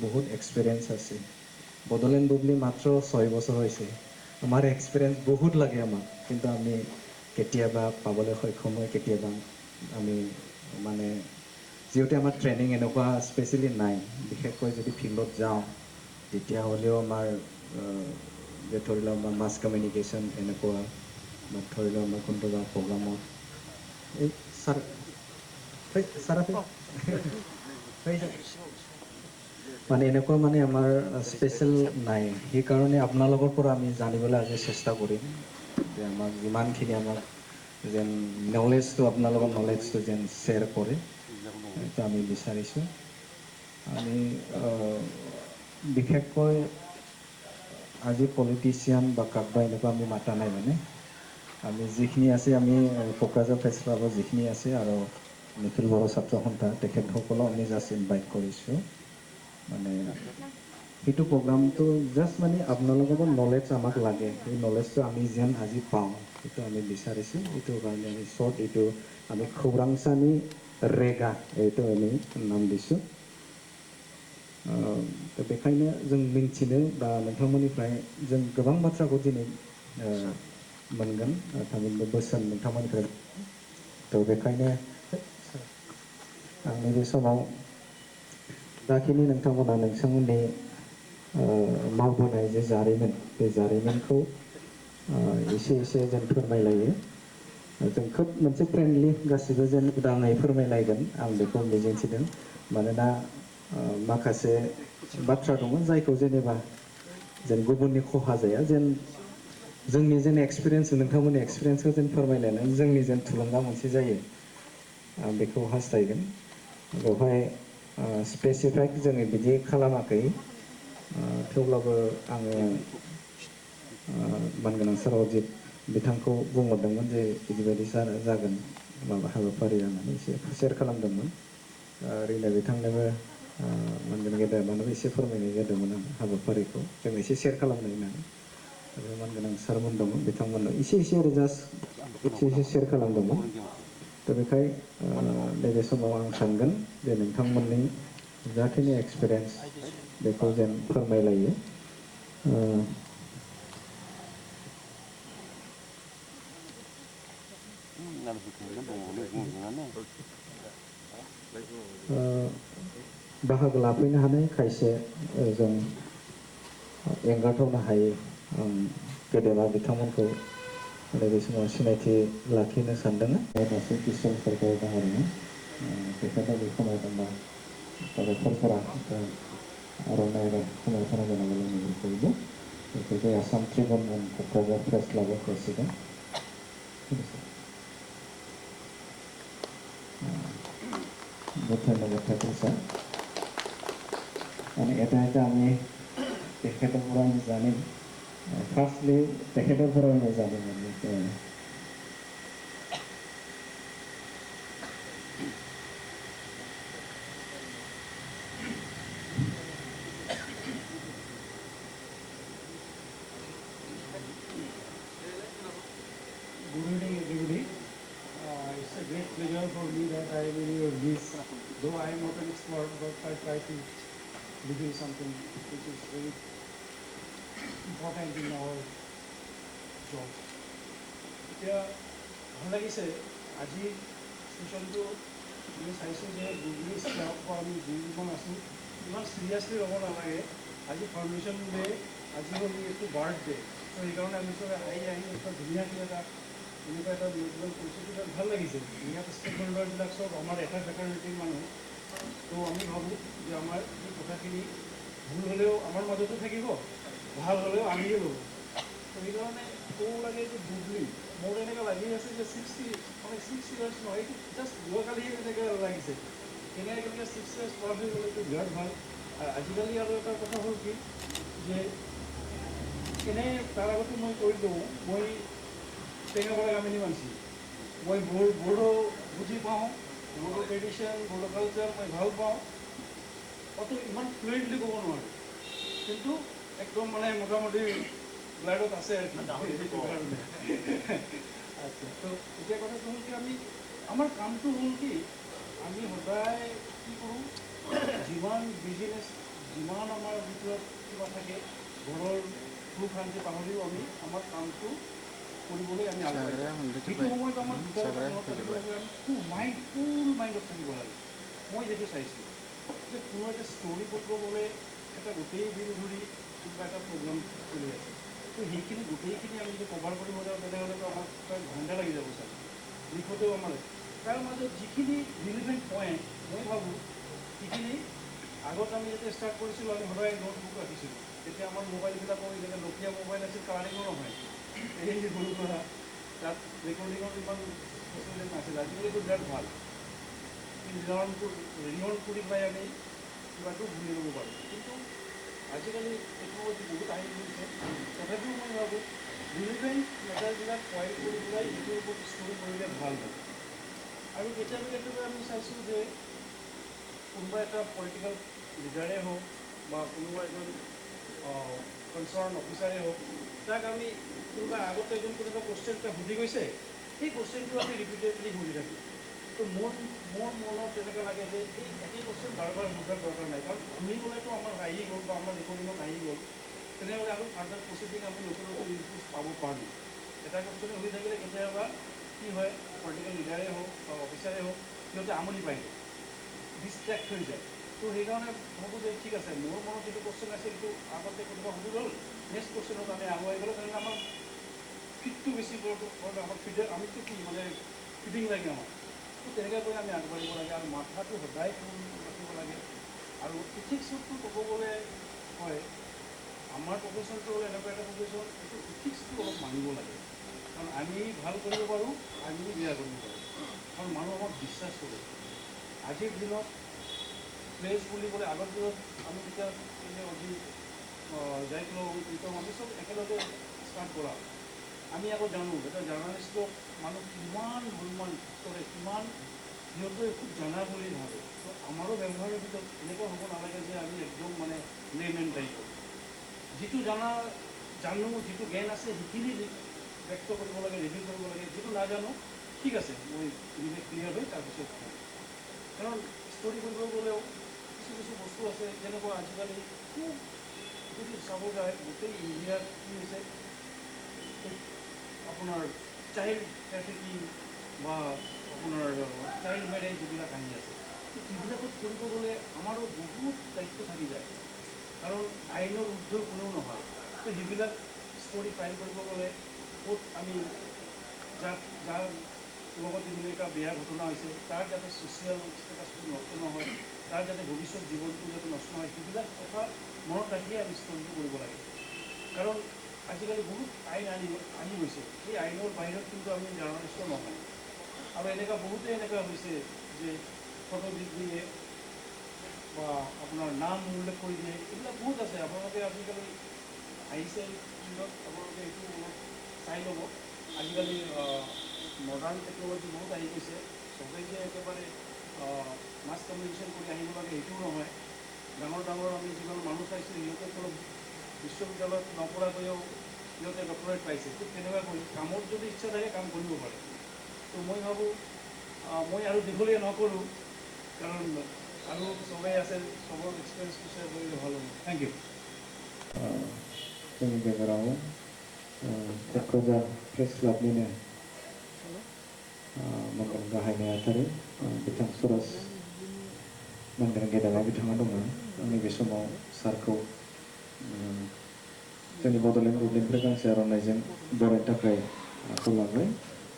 বহুত এক্সপিৰিয়েঞ্চ আছে বড়োলেণ্ড বুবলি মাত্ৰ 6 বছৰ হৈছে আমাৰ এক্সপিৰিয়েঞ্চ বহুত লাগে আমাক কিন্তু আমি কেতিয়াবা পাবলৈ সক্ষম হয় কেতিয়াবা আমি মানে যিহেতু আমাৰ ট্ৰেইনিং এনেকুৱা স্পেচিয়েলি নাই বিশেষকৈ যদি ফিল্ডত যাওঁ তেতিয়াহ'লেও আমাৰ যে ধৰি লওক আমাৰ মাছ কমিউনিকেশ্যন এনেকুৱা বা ধৰি লওক আমাৰ কোনোবা প্ৰগ্ৰামত এই ছাৰ ছাৰ মানে এনেকুৱা মানে আমাৰ স্পেচিয়েল নাই সেইকাৰণে আপোনালোকৰ পৰা আমি জানিবলৈ আজি চেষ্টা কৰিম যে আমাক যিমানখিনি আমাক যেন নলেজটো আপোনালোকৰ নলেজটো যেন শ্বেয়াৰ কৰে এইটো আমি বিচাৰিছোঁ আমি বিশেষকৈ আজি পলিটিচিয়ান বা কাকবা এনেকুৱা আমি মাতা নাই মানে আমি যিখিনি আছে আমি কোকৰাঝাৰ প্ৰেছ ক্লাবৰ যিখিনি আছে আৰু নিখিল বড়ো ছাত্ৰ সন্থা তেখেতসকলক আমি জাষ্ট ইনভাইট কৰিছোঁ মানে সেইটো প্ৰগ্ৰামটো জাষ্ট মানে আপোনালোকৰ নলেজ আমাক লাগে সেই নলেজটো আমি যেন আজি পাওঁ সেইটো আমি বিচাৰিছোঁ এইটো কাৰণে আমি শ্বৰ্ট এইটো আমি খৌৰাংচানি ৰেগা এইটো আমি নাম দিছোঁ दा बेखायनो जों मिन्थिनो बा नोंथांमोननिफ्राय जों गोबां बाथ्राखौ दिनै मोनगोन थामहिनबा बोसोन नोंथांमोननिफ्राय थ' बेखायनो आं नैबे समाव जाखिनि नोंथांमोना नोंथांमोननि मावबोनाय जे जारिमिन बे जारिमिनखौ एसे एसे जों फोरमायलायो जों खोब मोनसे फ्रेन्डलि गासिबो जेन उदाङै फोरमायलायगोन आं बेखौ मिजिंथिदों मानोना माखासे बाथ्रा दङ जायखौ जेनेबा जेन गुबुननि खहा जाया जेन जोंनि जेन एक्सपिरियेन्स नोंथांमोननि एक्सपिरियेन्सखौ जेन फोरमायलायनानै जोंनि जेन थुलुंगा मोनसे जायो आं बेखौ हास्थायगोन बेवहाय स्पेसिफाइक जोङो बिदि खालामाखै थेवब्लाबो आङो मानगोनां सार अजित बिथांखौ बुंहरदोंमोन जे बिदिबायदि जागोन माबा हाबाफारि होननानै एसे सेयार खालामदोंमोन ओरैनो बिथांनोबो मानगोनां गेदेरमानोबो एसे फोरमायनाय जादोंमोन आं हाबाफारिखौ जों एसे सेयार खालामनो होननानै आरो मानगोनां सारमोन दङ बिथांमोननो एसे एसे आरो जास्ट एसे एसे सेयार खालामदोंमोन दा बेखाय नैबे समाव आं सानगोन जे नोंथांमोननि जाखिनि एक्सपिरियेन्स बेखौ जेन फोरमायलायो बाहागो लाफैनो हानाय खायसे जों एंगारथावनो हायै गेदेमा बिथांमोनखौ नैबे समाव सिनायथि लाखिनो सानदों दासो किसन सरकार बाहायनो बेखायनो बे खमायदोंबा डक्टरफोरा आर'नाइ खमायथारा जानांगौ बेफोरखौबो बेफोरखौ Assam tribune and Kokrajhar press क्लाबनि प्रेसिडेन्ट বহুত ধন্যবাদ থাকিল ছাৰ মানে এটা এটা আমি তেখেতৰ পৰা আমি জানিম ফাৰ্ষ্টলি তেখেতৰ পৰা আমি জানিম মানে Good evening, everybody. It's a great pleasure for me that I will be of this. Though I am not an expert, but I try to reveal something which is very important in our job. এতিয়া ভাল লাগিছে আজি ষ্টেচনটো আমি চাইছোঁ যে গুগলি staff বা আমি যিজন আছোঁ ইমান চিৰিয়াছলি ল'ব নালাগে আজি ফাউণ্ডেশ্যন ডে আজি হ'ল এইটো বাৰ্থডে ত' সেইকাৰণে আমি চবে আহি এটা ধুনীয়াকৈ এটা এনেকুৱা এটা নিউট্ৰেল পৰিস্থিতি ভাল লাগিছে ইয়াত ষ্টেক হোল্ডাৰবিলাক চব আমাৰ এটা ফেকাল্টিৰ মানুহ তো আমি ভাবোঁ যে আমাৰ এই কথাখিনি ভুল হ'লেও আমাৰ মাজতো থাকিব ভাল হ'লেও আমিয়ে ল'ব তো সেইকাৰণে ক'ব লাগে যে গুগলি মোৰ এনেকুৱা লাগি আছে যে 6 ইয়াৰ্ছ নহয় এইটো জাষ্ট যোৱাকালিহে এনেকৈ লাগিছে কেনেকৈ 6 ইয়াৰ্ছ পাৰ হৈ গ'লে এইটো বিৰাট ভাল আজিকালি আৰু এটা কথা হ'ল কি যে এনে তাৰ আগতে মই কৈ দিওঁ মই টেঙাপাৰা গামিনী মানসি মই বড়ো বুজি পাওঁ বড়ো ট্ৰেডিশ্যন বড়ো কালচাৰ মই ভাল পাওঁ অত ইমান ফ্লুৱেণ্টলি ক'ব নোৱাৰোঁ কিন্তু একদম মানে মোটামুটি ব্লাডত আছে সেইটো কাৰণে আচ্ছা তো এতিয়া কথাটো হ'ল কি আমি আমাৰ কামটো হ'ল কি আমি সদায় কি কৰোঁ যিমান বিজনেছ যিমান আমাৰ ভিতৰত কিবা থাকে ঘৰৰ সুখ শান্তি পাহৰিও আমি আমাৰ কামটো কৰিবলৈ আমি আগবাঢ়ি যাওঁ। সেইটো সময়ত আমাৰ দুটাৰ কথা মনত ৰাখিব লাগে, আমি ফুল মাইণ্ডত থাকিব লাগে। মই যিটো চাইছোঁ যে কোনো এটা ষ্টৰি কৰিব গ'লে এটা গোটেই দিন ধৰি কিবা এটা প্ৰগ্ৰাম চলি আছে, তো সেইখিনি গোটেইখিনি আমি যদি কভাৰ কৰিব যাওঁ তেনেহ'লেতো আমাক প্ৰায় ঘণ্টা লাগি যাব চাগে, লিখোঁতেও আমাৰ তাৰ মাজত যিখিনি ৰিলিভেণ্ট পইণ্ট মই ভাবোঁ সেইখিনি আগত আমি যেতিয়া ষ্টাৰ্ট কৰিছিলোঁ আমি সদায় নোটবুক ৰাখিছিলোঁ। তেতিয়া আমাৰ মোবাইলবিলাকৰ যেনে নকিয়া মোবাইল আছিল, কাৰ্ডিঙো নহয়, এই সৰু সুৰা তাত ৰেকৰ্ডিঙৰ ইমান ফেচিলিটি নাছিল। আজিকালিতো বিৰাট ভাল, ৰিঅন কৰি পেলাই আমি কিবাটো ভুলি ল'ব পাৰোঁ। কিন্তু আজিকালি টেকন'লজি বহুত আহি গৈছে, তথাপিও মই ভাবোঁ ৰিলিভেণ্ট মেটাৰবিলাক পইণ্ট কৰি পেলাই ইটোৰ ওপৰত ষ্টৰি কৰিলে ভাল হয়। আৰু কেতিয়াবা আমি চাইছোঁ যে কোনোবা এটা পলিটিকেল লিডাৰে হওক বা কোনোবা এজন কনচাৰ্ণ অফিচাৰে হওক, তাক আমি কোনোবা আগতে এজন কোনোবা কুৱেশ্যন এটা সুধি গৈছে, সেই কুৱেশ্যনটো আমি ৰিপিটেডলি সুধি থাকোঁ। তো মোৰ মনত তেনেকুৱা লাগে যে এই একেই কুৱেশ্যন বাৰ বাৰ সোধাৰ দৰকাৰ নাই, কাৰণ শুনি গ'লেতো আমাৰ আহি গ'ল বা আমাৰ ৰেকৰ্ডিঙত আহি গ'ল, তেনেহ'লে আৰু ফাৰ্ডাৰ প্ৰচিডিং আমি নতুন ইনপুট পাব পাৰোঁ। এটা কুৱেশ্যনে সুধি থাকিলে কেতিয়াবা কি হয়, পলিটিকেল লিডাৰে হওক বা অফিচাৰে হওক, সিহঁতে আমনি পাই যায়, ডিষ্ট্ৰেক্ট হৈ যায়। তো সেইকাৰণে ভাবোঁ যে ঠিক আছে, মোৰ মনত যিটো কুৱেশ্যন আছিল সেইটো আগতে কোনোবা সুধি গ'ল, নেক্সট কুৱেশ্যনত আমি আগুৱাই গ'লোঁ, তেনেহ'লে আমাৰ ফিটটো বেছি কৰাটো আমাৰ আমিতো কি মানে ফিটিং লাগে আমাৰ। তো তেনেকৈ কৰি আমি আগবাঢ়িব লাগে আৰু মাথাটো সদায় ফুল ৰাখিব লাগে। আৰু ইথিক্সটো ক'ব গ'লে হয়, আমাৰ প্ৰফেশ্যনটো হ'ল এনেকুৱা এটা প্ৰফেশ্যন, এইটো ইথিক্সটো অলপ মানিব লাগে। কাৰণ আমি ভাল কৰিব পাৰোঁ, আমি বেয়া কৰিব পাৰোঁ, কাৰণ মানুহ আমাক বিশ্বাস কৰে। আজিৰ দিনত প্লেছ বুলি ক'লে আগৰ দিনত আমি যেতিয়া অজি যাইছিলোঁ আমি চব একেলগে ষ্টাৰ্ট কৰা। আমি আকৌ জানো এটা জাৰ্ণালিষ্টক মানুহ কিমান সন্মান কৰে, কিমান সিহঁতে খুব জানা বুলি ভাবে। তো আমাৰো ব্যৱহাৰৰ ভিতৰত এনেকুৱা হ'ব নালাগে যে আমি একদম মানে লেমেন টাইপৰ। যিটো জানো যিটো জ্ঞান আছে সেইখিনি ব্যক্ত কৰিব লাগে, ৰিভিল কৰিব লাগে। যিটো নাজানো ঠিক আছে, মই ক্লিয়াৰ হৈ তাৰপিছত কম। কাৰণ ষ্টৰি কৰিব গ'লেও কিছু বস্তু আছে, যেনেকুৱা আজিকালি খুব যদি চাব যায় গোটেই ইণ্ডিয়াত কি হৈছে, আপোনাৰ চাইল্ড ট্ৰেফিকিং বা আপোনাৰ চাইল্ড মেৰেজ যিবিলাক আহি আছে, সেইবিলাকত কৰিব গ'লে আমাৰো বহুত দায়িত্ব থাকি যায়, কাৰণ আইনৰ উৰ্ধৰ কোনেও নহয়। তো সেইবিলাক ষ্টৰি ফাইল কৰিব গ'লে ক'ত আমি যাৰ লগত যেনেকুৱা বেয়া ঘটনা হৈছে তাৰ যাতে ছ'চিয়েল ষ্টেটাছটো নষ্ট নহয়, তাৰ যাতে ভৱিষ্যত জীৱনটো যাতে নষ্ট নহয়, সেইবিলাক কথা মনত ৰাখিয়ে আমি ষ্টৰিটো কৰিব লাগে। কাৰণ আজিকালি বহুত আইন আহি গৈছে, সেই আইনৰ বাহিৰত কিন্তু আমি জাৰ্ণালিষ্ট নহয়। আৰু বহুতেই এনেকুৱা হৈছে যে ফটো দি দিয়ে বা আপোনাৰ নাম উল্লেখ কৰি দিয়ে, এইবিলাক বহুত আছে। আপোনালোকে আজিকালি আহিছে ফিল্ডত, আপোনালোকে এইটো অলপ চাই ল'ব। আজিকালি মডাৰ্ণ টেকন'লজি বহুত আহি গৈছে, চবেই যে একেবাৰে মাছ কমিউনিকেশ্যন কৰি আহিব লাগে সেইটোও নহয়। ডাঙৰ আমি যিমান মানুহ চাইছোঁ সিহঁতে অলপ বিশ্ববিদ্যালয়ত নপঢ়াকৈও সিহঁতে ডক্টৰেট পাইছে। ঠিক তেনেকুৱাকৈ কামত যদি ইচ্ছা থাকে কাম কৰিব পাৰে। তো মই ভাবোঁ মই আৰু দীঘলীয়া নকৰোঁ, কাৰণ আৰু চবেই আছে, চবৰ এক্সপিৰিয়েঞ্চটো শ্বেয়াৰ কৰিলে ভাল হ'ব। Thank you. जोंनि गेजेराव क'क्राझार प्रेस क्लाबनिनो मोनगोन गाहाय नेहाथारि बिथां सुरज मोनगोन गेदेमा बिथाङा दङ। आंनि बे समाव सारखौ जोंनि बड'लेण्ड ग्रुपनिफ्राय गांसे आर'नाइजों बरायनो थाखाय आखायाव लाबाय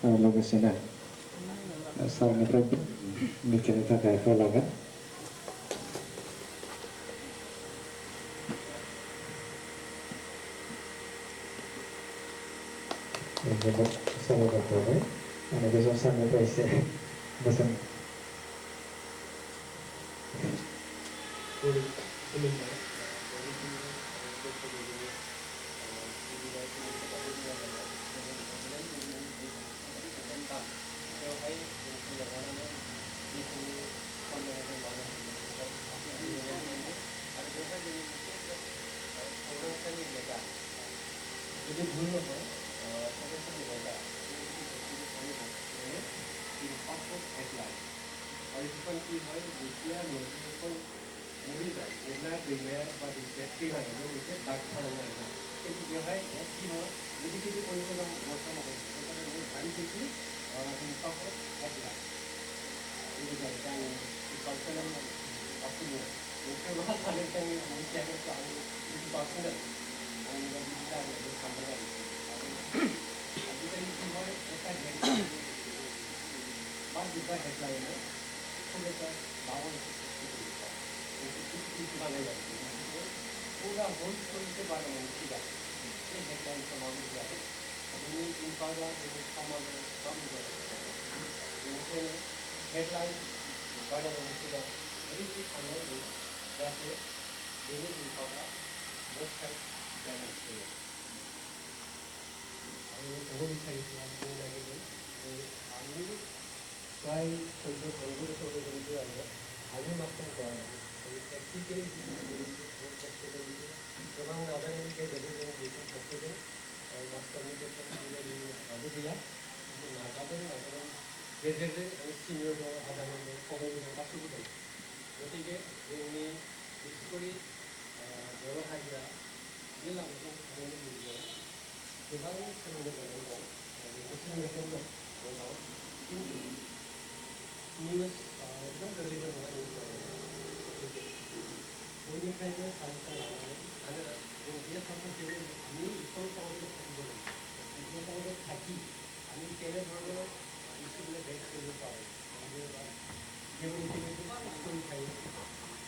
आरो लोगोसेनो सारनिफ्राय मिथिनो थाखाय आखायाव लागोन। जोबोद साबायखर थाबाय आरो बे समाव सारनिफ्राय एसे बोसोन যদি ভুল নহয় সদস্য নেতা পাছপোর্ট হেডলাইন আৰু সেইখন কি হয় যেতিয়া নথিখন মৰি যায় 옛날 그림에 마치 배트리가 있는 이렇게 낙타는 거예요. 그래서 제가 액티는 이렇게 보이는 못 써먹어요. 그래서 많이 듣기 힘받고 해지라. 이게 일단 이 발전은 앞으로 목표로 하는 경우에 무시하겠어 아니고 이렇게 봤으면 아니면 미지하게 감정가 있어요. 아직은 이 팀을 약간 마지막 헤드라인은 속에서 나오는 것입니다. 이렇게 말해요. 우리가 본토에서 말하는 시각, 이 헤드라인에서 마무리가 우리 인파가 지금 사망을 마무리가 요새는 헤드라인 말하는 시각, 이렇게 하면 그래서 얘네 인파가 못할 수가 있어요. 도움이 차이지만 우리에게는 아무리 과의 전도 공부를 속에 되는 게 아니라 아주 막상 과의 액티비티를 그만 나가는 게 되는 것이 적거든 막상이 됐던 분들이 아버지야 나가는 제대로 시니어로 하자는 공부를 갖추거든 어떻게 우리 스쿨이 여러 가지가 일랑도 하는 일이고 그만 쓰는 거 되고 쓰는 게 좀더 minus item terlibat dengan itu. Ini kayaknya ada dia sampai jadi ini itu kalau itu terlibat. Itu kalau itu kaki, ini kayaknya kalau itu boleh baik sekali tahu. Dia mungkin itu sekali kaya,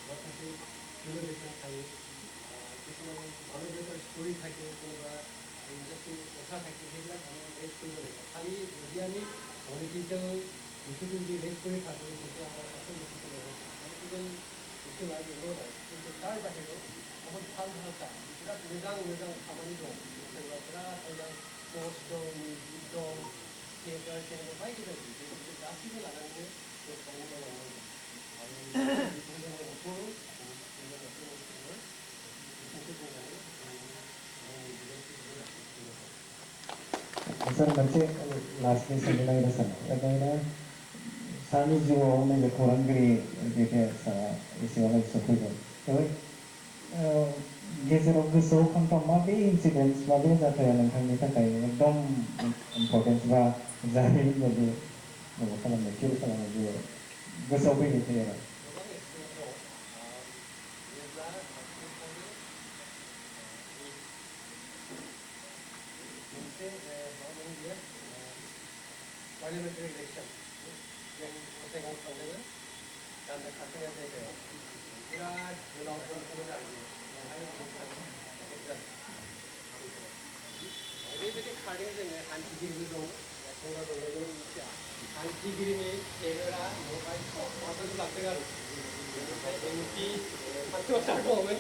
maka sih dulu bisa kaya. Itu mana dia sekali kaya itu lah. Jadi usaha kaki dia lah kalau baik sekali boleh. Kali dia ni orang kita 이쪽이 렉스를 가지고 있을 때 어떤 느낌으로 이건 이렇게 많이 올라가요. 그래서 딸 자체도 한번 탄사했다. 그러니까 의장 가만히 좀 그래서 그냥 소스도 미도 계획할 때는 많이 기다리고 이제 나시고 나가는 게 정말 없는 거. 아니 이분들은 없고 이분들은 어떤 것들을 이렇게 보면은 Sir, nanti lastly sampai lagi sana. Karena sami jiwa orang yang kurang giri gitu sa isi orang seperti itu. Tapi geser orang so kan mabe incidents mabe jatuh yang kami tak kaya एकदम important bah zahir jadi kalau macam kalau macam geser apa gitu ya. parliamentary election yang saya katakan dan katanya saya kira Virat चुनाव को ओरैबायदि खारदों जोङो हान्थिगिरि दं संगा दंनायजों मिथिया हान्थिगिरिनि टेबोला बेवहाय माबाजों लांदों आरो बेनिफ्राय एमपि फान्थियाव दंमोन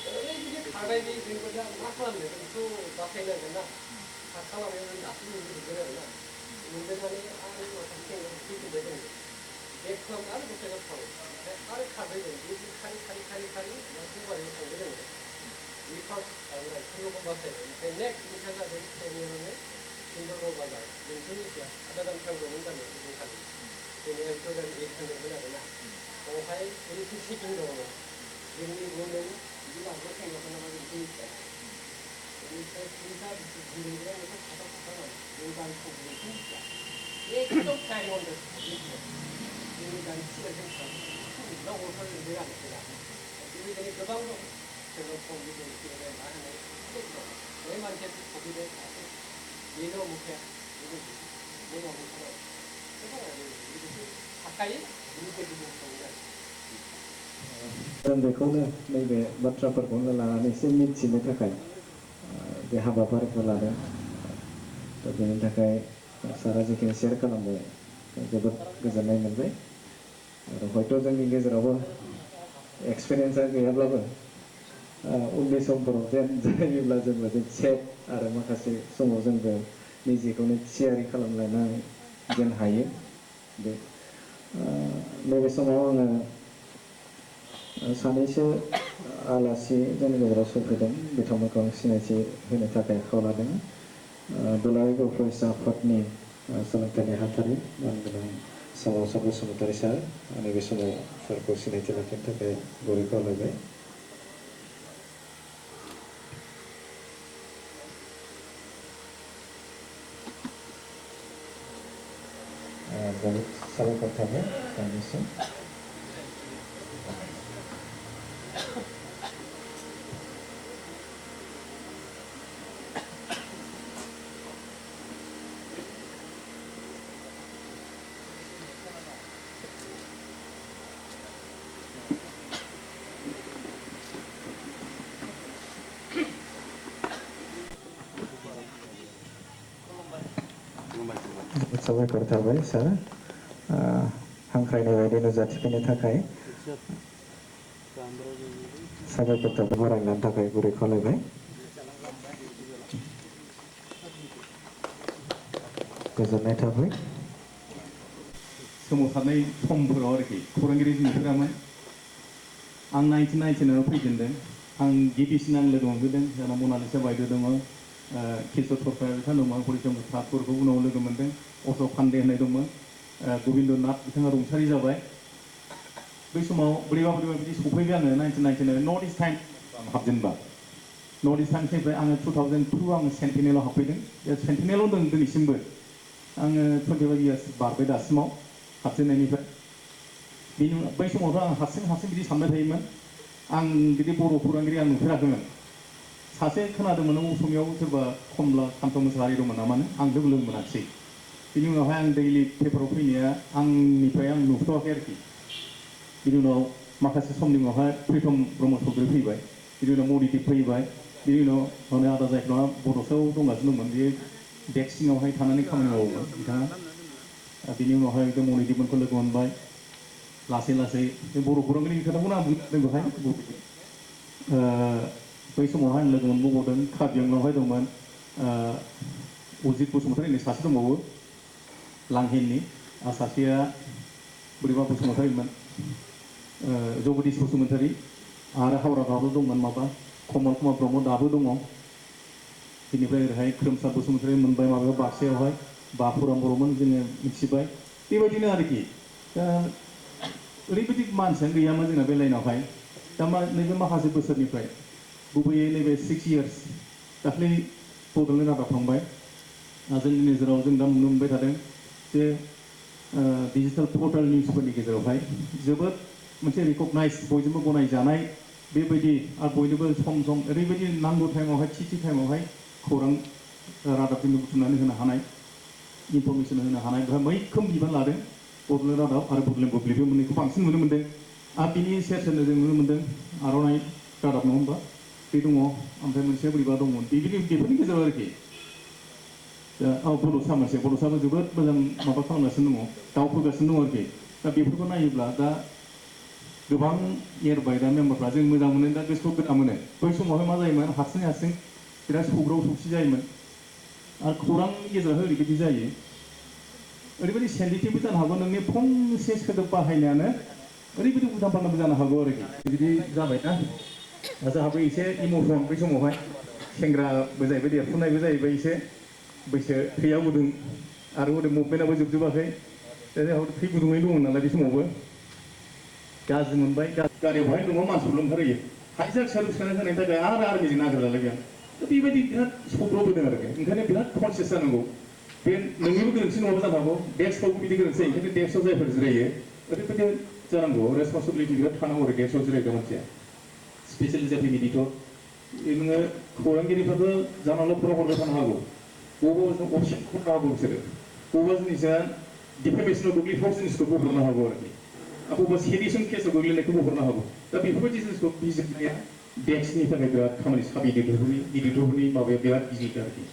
ओरैबायदि खारबायदि जोंबो दा मा खालामनो बेखौ बासायनांगोन ना खालामनायाव दासो नुगोन आरो ना नुनानै आरो माखासे फैफिनबाय दं बे खालाम आरो गथायगाव थाङो आरो खारबाय दं बिदि खारि सबारियाव थांबाय दङ बे फार्स्ट सोरबाखौ बासायबाय ओमफ्राय नेक्स्ट बिथाङा जादों ट्रेनिंआवनो सुन्दरबाव बाजार नोंसोर मिथिया आदादान थांदोंमोन जानो दिनखालि जोंनि एलपिआर थांदोंमोन आरो ना बेवहाय ओरैबायदि चेकिं दङमोन जोंनि नों बिदि लाबो थांगोन नामा बेखौ मिथिया बेनिफ्राय पुलिसा बुंदोंब्ला बेखौ थाथा नों गानखौ बेखौ मिथिया एकदम टाइम अन द जोंनि गान सिगांजों थाङो ना अरफोर लिरदों आरो जोंना बेबायदिनो गोबां दं जोङो कम्पिउटार गेलेनाय मा होनाय दं बे मानसिया कम्पिउटार बेनो मुखाया बे माबाखौ गोबां आरो बेखौ थाखायो बिनि गेजेरजों थाङो आरो जों बेखौनो नैबे बाथ्राफोरखौनो लानानै एसे मिथिनो थाखाय बे हाबाफारिखौ लादों दा बेनि थाखाय सारा जिखिनि शेयार खालामबाय जोबोद गोजोननाय मोनबाय आरो हयथ' जोंनि गेजेरावबो एक्सपिरियेन्सा गैयाब्लाबो उननि समफोराव जायोब्ला जोंबो जों सेफ आरो माखासे समाव जोंबो निजेखौनो थियारि खालामलायनानै जों हायो बे नैबे समाव आङो सानैसो आलासि जोंनि गेजेराव सफैदों बिथांमोनखौ आं सिनायथि होनो थाखाय आखायाव लादों दुलाराय बर' फरायसा आफादनि सोलोंथाइ नेहाथारि मानगोनां सोमावसार बसुमतारी सार नैबे समाव सारखौ सिनायथि लाखिनो थाखाय गुरै खावलायबाय साबायखर थाबाय दानिसिम साबायखर थाबाय सार हांख्रायनाय बायदि नुजाथिफैनो थाखाय साबायखर थाबाय बरायनायनि थाखाय गुरै खावलायबाय गोजोननाय थाबाय सोमावसारनाय समफोराव आरोखि खौरांगिरि नुफेरामोन आं 1999 आव फैजेनदों आं गिबिसिन आं लोगो मोनबोदों जोंना मनालिसा बायद' दङ किशोर सरकार बिथां दंमोन हरिचन्द्र ठाकुरखौ उनाव लोगो मोनदों अशोक पान्डे होननाय दंमोन गबिन्द्रनाथ बिथाङा रुंसारि जाबाय बै समाव बोरैबा बिदि सफैबाय आङो 1999 नर्थ इस्ट टाइम हाबजेनबा नर्थ इस्ट टाइम्सनिफ्राय आङो 2002 आङो सेन्टिनेलाव हाबफैदों सेन्टिनेलाव दं दिनैसिमबो आङो 25 इयार्स बारबाय दासिमाव हाबजेननायनिफ्राय बेनि उनाव बै समावथ' आं हारसिं बिदि सानबाय थायोमोन आं बिदि बर' खौरांगिरि आं नुफेराखैमोन सासे खोनादोंमोन असमियाव सोरबा कमला कान्त मोसाहारि दंमोन नामानो आं लोगो मोनाखिसै बिनि उनावहाय आं दैलि पेपाराव फैनाया आंनिफ्राय आं नुथ'वाखै आरोखि बिनि उनाव माखासे समनि उनावहाय प्रितम ब्रह्म चौधुरि फैबाय बिनि उनाव मनिदीप फैबाय बिनि उनाव हनै आदा जायफ्रा बड'सायाव दंगासिनो दंमोन बे डेस्क सिङावहाय थानानै खामानि मावोमोन बिथाङा बिनि उनावहाय एकदम मनिदीपमोनखौ लोगो मोनबाय लासै लासै बे बर' खौरांगिरिनि खोथाखौनो आं बुंदों बेहाय बै समावहाय आं लोगो मोनबावदों काबि आंनावहाय दंमोन अजित बसुमतारी होननाय सासे दंबावो लांहिलनि आरो सासेया बोरैबा बसुमतारीमोन जगदीश बसुमतारी आरो हावरागावआव दंमोन माबा कमल कुमार ब्रह्म दाबो दङ बेनिफ्राय ओरैहाय खोरोमसार बसुमतारी मोनबाय माबायाव बाक्सायावहाय बाफुराम बर'मोन जोङो मिथिबाय बेबायदिनो आरोखि दा ओरैबायदि मानसियानो गैयामोन जोंना बे लाइनावहाय दा नैबे माखासे बोसोरनिफ्राय गुबैयै नैबे 6 इयार्स दाख्लै बड'लेण्ड रादाब थांबाय जोंनि नोजोराव जों दा नुनो मोनबाय थादों जे डिजिटेल पर्टेल निउसफोरनि गेजेरावहाय जोबोद मोनसे रिकगनाइज बयजोंबो गनायजानाय बेबायदि आरो बयनोबो सम सम ओरैबायदि नांगौ टाइमावहाय थि टाइमावहाय खौरां रादाबफोरखौ बुथुमनानै होनो हानाय इनफरमेसन होनो हानाय बेवहाय मैखोम बिबान लादों बड'लेण्ड रादाब आरो बड'लेण्ड बुब्लि बे मोननैखौ बांसिन नुनो मोन्दों आरो बिनि सेर सेरनो जों नुनो मोन्दों आर'नाइ रादाब नङा होमबा बे दङ ओमफ्राय मोनसे बोरैबा दंमोन बेफोरनि गेजेराव आरोखि दा बड'साबो जोबोद मोजां माबा खालामगासिनो दङ दावखोगासिनो दङ आरोखि दा बेफोरखौ नायोब्ला दा गोबां एरबाय दा मेम्बारफ्रा जों मोजां मोनो दा गोसोखौ गोदान मोनो बै समावहाय मा जायोमोन हारसिं बिराद सौग्राव सौसि जायोमोन आरो खौरांनि गेजेरावहाय ओरैबायदि जायो ओरैबायदि सेन्सिटिभबो जानो हागौ नोंनि फंसे सोदोब बाहायनायानो ओरैबायदि उल्था फाल्थाबो जानो हागौ आरोखि बिदि जाबाय ना जोंहाबो एसे इमसन बै समावहाय सेंग्राबो जाहैबाय देरफुनायबो जाहैबाय एसे बैसो थैया गुदुं आरो हरै मुभमेन्टआबो जोबजोबाखै दा जोंहा थै गुदुङै दंमोन नालाय बे समावबो गाज्रि मोनबाय गारियावहाय दङ मानसिफोरल' ओंखारहोयो हाइजाक सार्भिस होनायनि थाखाय आरो आर्मिजों नागिरलालाय दा बेबायदि बिराद सौग्रावबोदों आरोखि ओंखायनो बिराद कनसियास जानांगौ बे नोंनिबो गोरोन्थि नङाबो जानो हागौ डेस्कफ्रावबो बिदि गोरोन्थि जायो ओंखायनो डेस्कआव जायफोर जिरायो ओरैबायदि जानांगौ रेसपन्सिबिलिटि बिराद थानांगौ आरो डेस्कआव जिरायग्रा मानसिया स्पेसियेलि जायफोर एडिटर नोङो खौरांगिरिफ्राबो जानांगौ फराव हरबाय थानो हागौ बबेबा अपसन हरनो हागौ बिसोरो बबेबा जिनिसा डिफेमेसनाव गोग्लैथाव जिनिसखौ हरनो हागौ आरोखि बबेबा सेडिसन केसाव गोग्लैनायखौबो हरनो हागौ दा बेफोरबायदि जिनिसखौ बिजिरनाया डेस्कनि थाखाय बिराद खामानि साब एडिटरफोरनि माबाया बिराद गिदिर आरोखि